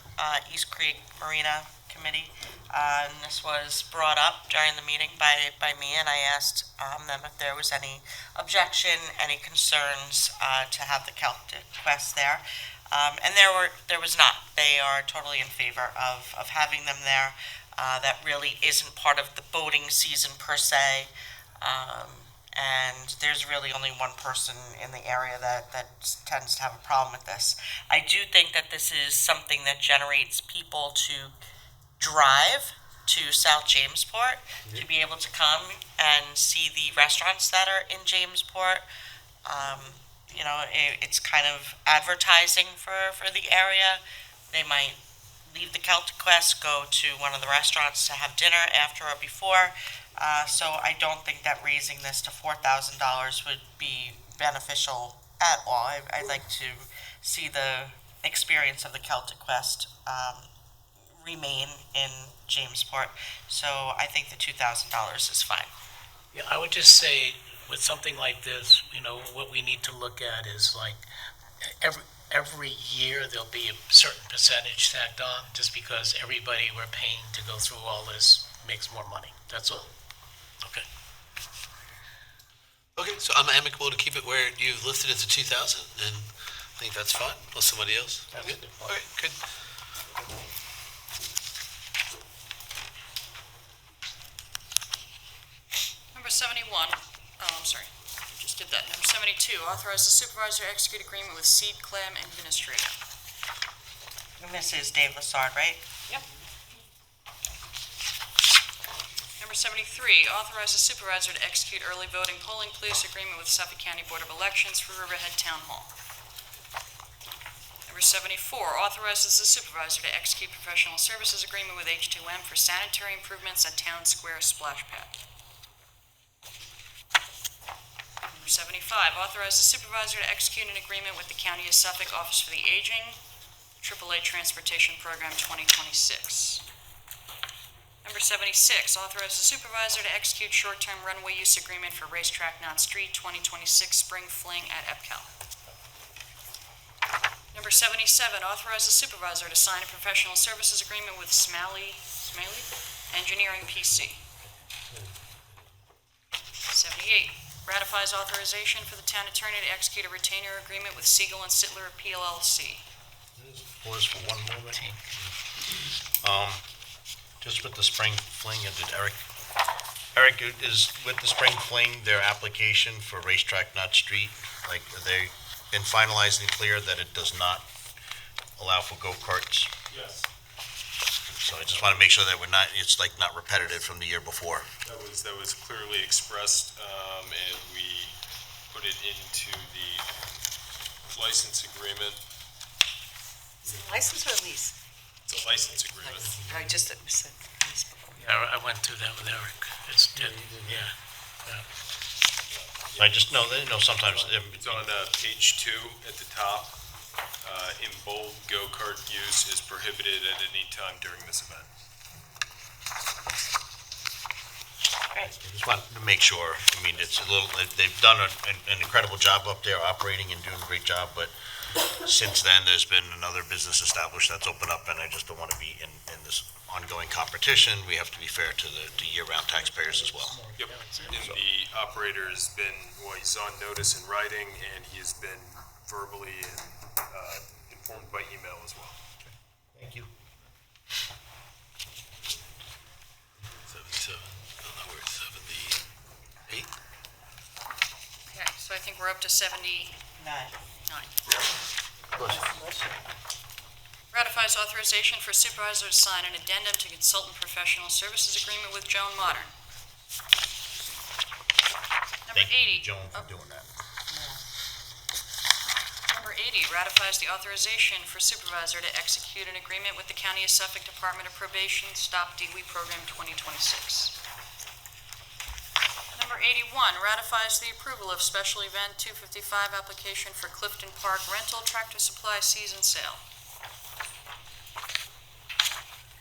East Creek Marina Committee. And this was brought up during the meeting by me, and I asked them if there was any objection, any concerns to have the Celtic Quest there. And there was not. They are totally in favor of having them there. That really isn't part of the boating season per se. And there's really only one person in the area that tends to have a problem with this. I do think that this is something that generates people to drive to South Jamesport, to be able to come and see the restaurants that are in Jamesport. It's kind of advertising for the area. They might leave the Celtic Quest, go to one of the restaurants to have dinner after or before. So I don't think that raising this to $4,000 would be beneficial at all. I'd like to see the experience of the Celtic Quest remain in Jamesport. So I think the $2,000 is fine. Yeah, I would just say with something like this, what we need to look at is like every year there'll be a certain percentage tacked on just because everybody we're paying to go through all this makes more money. That's all. Okay. Okay, so I'm amicable to keep it where you've listed it to 2,000, and I think that's fine. Plus somebody else. That's Good. a good All point. right, good. Number 71, I'm sorry, I just did that. Number 72, authorize the supervisor to execute agreement with Seed Clam Administrator. Mrs. Dave Lassard, right? Yep. Number 73, authorize the supervisor to execute early voting polling place agreement with Suffolk County Board of Elections for Riverhead Town Hall. Number 74, authorizes the supervisor to execute professional services agreement with H2M for sanitary improvements at Town Square Splash Pad. Number 75, authorize the supervisor to execute an agreement with the County of Suffolk Office for the Aging, AAA Transportation Program 2026. Number 76, authorize the supervisor to execute short-term runway use agreement for Racetrack Knott Street 2026 Spring Fling at EPCAL. Number 77, authorize the supervisor to sign a professional services agreement with Smalley Engineering PC. 78, ratifies authorization for the town attorney to execute a retainer agreement with Siegel and Sittler PLLC. Pause for one moment. Just with the spring fling, did Eric, is with the spring fling, their application for Racetrack Knott Street, like, are they been finalized and clear that it does not allow for go-karts? Yes. So I just want to make sure that it's like not repetitive from the year before. That was clearly expressed, and we put it into the license agreement. Is it license or lease? It's a license agreement. I just said lease before. Yeah, I went through that with Eric. It's good. Yeah. I just know sometimes. It's on page 2 at the top. In bold, go-kart use is prohibited at any time during this event. I just want to make sure, I mean, it's a little, they've done an incredible job up there operating and doing a great job, but since then, there's been another business established that's opened up, and I just don't want to be in this ongoing competition. We have to be fair to the year-round taxpayers as well. Yep, and the operator has been, he's on notice in writing, and he has been verbally and informed by email as well. Thank you. 77, I don't know where it's 78. Okay, so I think we're up to 79. Ratifies authorization for supervisor to sign an addendum to consultant professional services agreement with Joan Modern. Number 80. Joan, for doing that. Number 80, ratifies the authorization for supervisor to execute an agreement with the County of Suffolk Department of Probation Stop DWI Program 2026. Number 81, ratifies the approval of special event 255 application for Clifton Park Rental Tractor Supply Season Sale.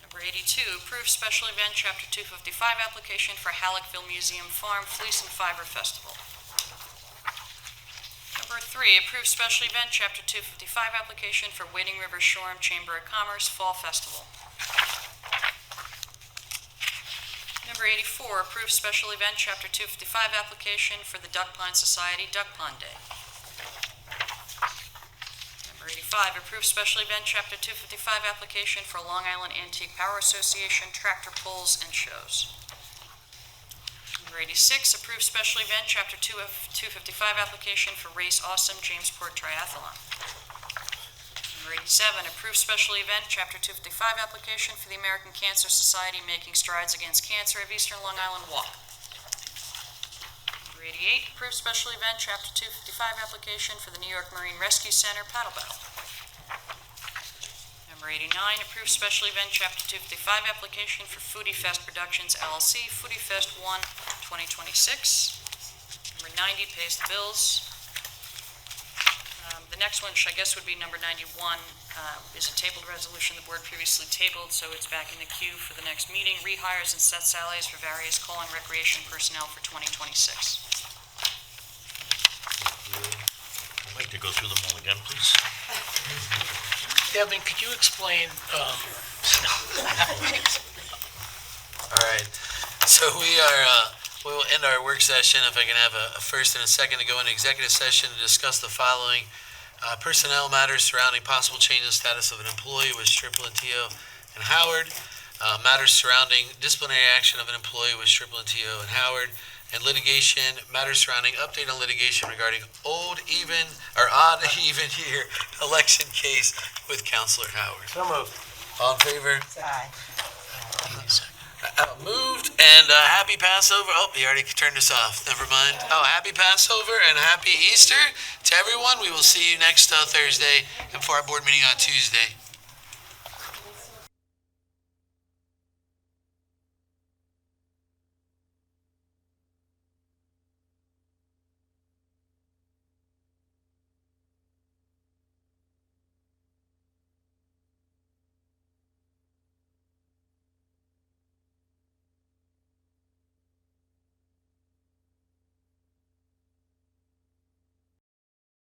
Number 82, approves special event Chapter 255 application for Halleckville Museum Farm Fleece and Fiber Festival. Number 3, approves special event Chapter 255 application for Wading River Shoreham Chamber of Commerce Fall Festival. Number 84, approves special event Chapter 255 application for the Duck Pond Society Duck Pond Day. Number 85, approves special event Chapter 255 application for Long Island Antique Power Association Tractor Pulls and Shows. Number 86, approves special event Chapter 255 application for Race Awesome Jamesport Triathlon. Number 87, approves special event Chapter 255 application for the American Cancer Society Making Strides Against Cancer of Eastern Long Island Walk. Number 88, approves special event Chapter 255 application for the New York Marine Rescue Center Paddle Battle. Number Number 89, approve special event Chapter 255 application for Foodie Fest Productions LLC, Foodie Fest 1 2026. Number 90, pays the bills. The next one, which I guess would be number 91, is a tabled resolution the board previously tabled, so it's back in the queue for the next meeting. Rehires and set salaries for various calling recreation personnel for 2026. I'd like to go through them all again, please. Devin, could you explain, All right, so we will end our work session, if I can have a first and a second to go into executive session to discuss the following personnel matters surrounding possible change in status of an employee with Triple-NTO and Howard, matters surrounding disciplinary action of an employee with Triple-NTO and Howard, and litigation, matters surrounding update on litigation regarding odd even year election case with Counselor Howard. So moved. All in favor? Aye. Moved, and happy Passover. Oh, he already turned us off. Never mind. Oh, happy Passover and happy Easter to everyone. We will see you next Thursday and for our board meeting on Tuesday.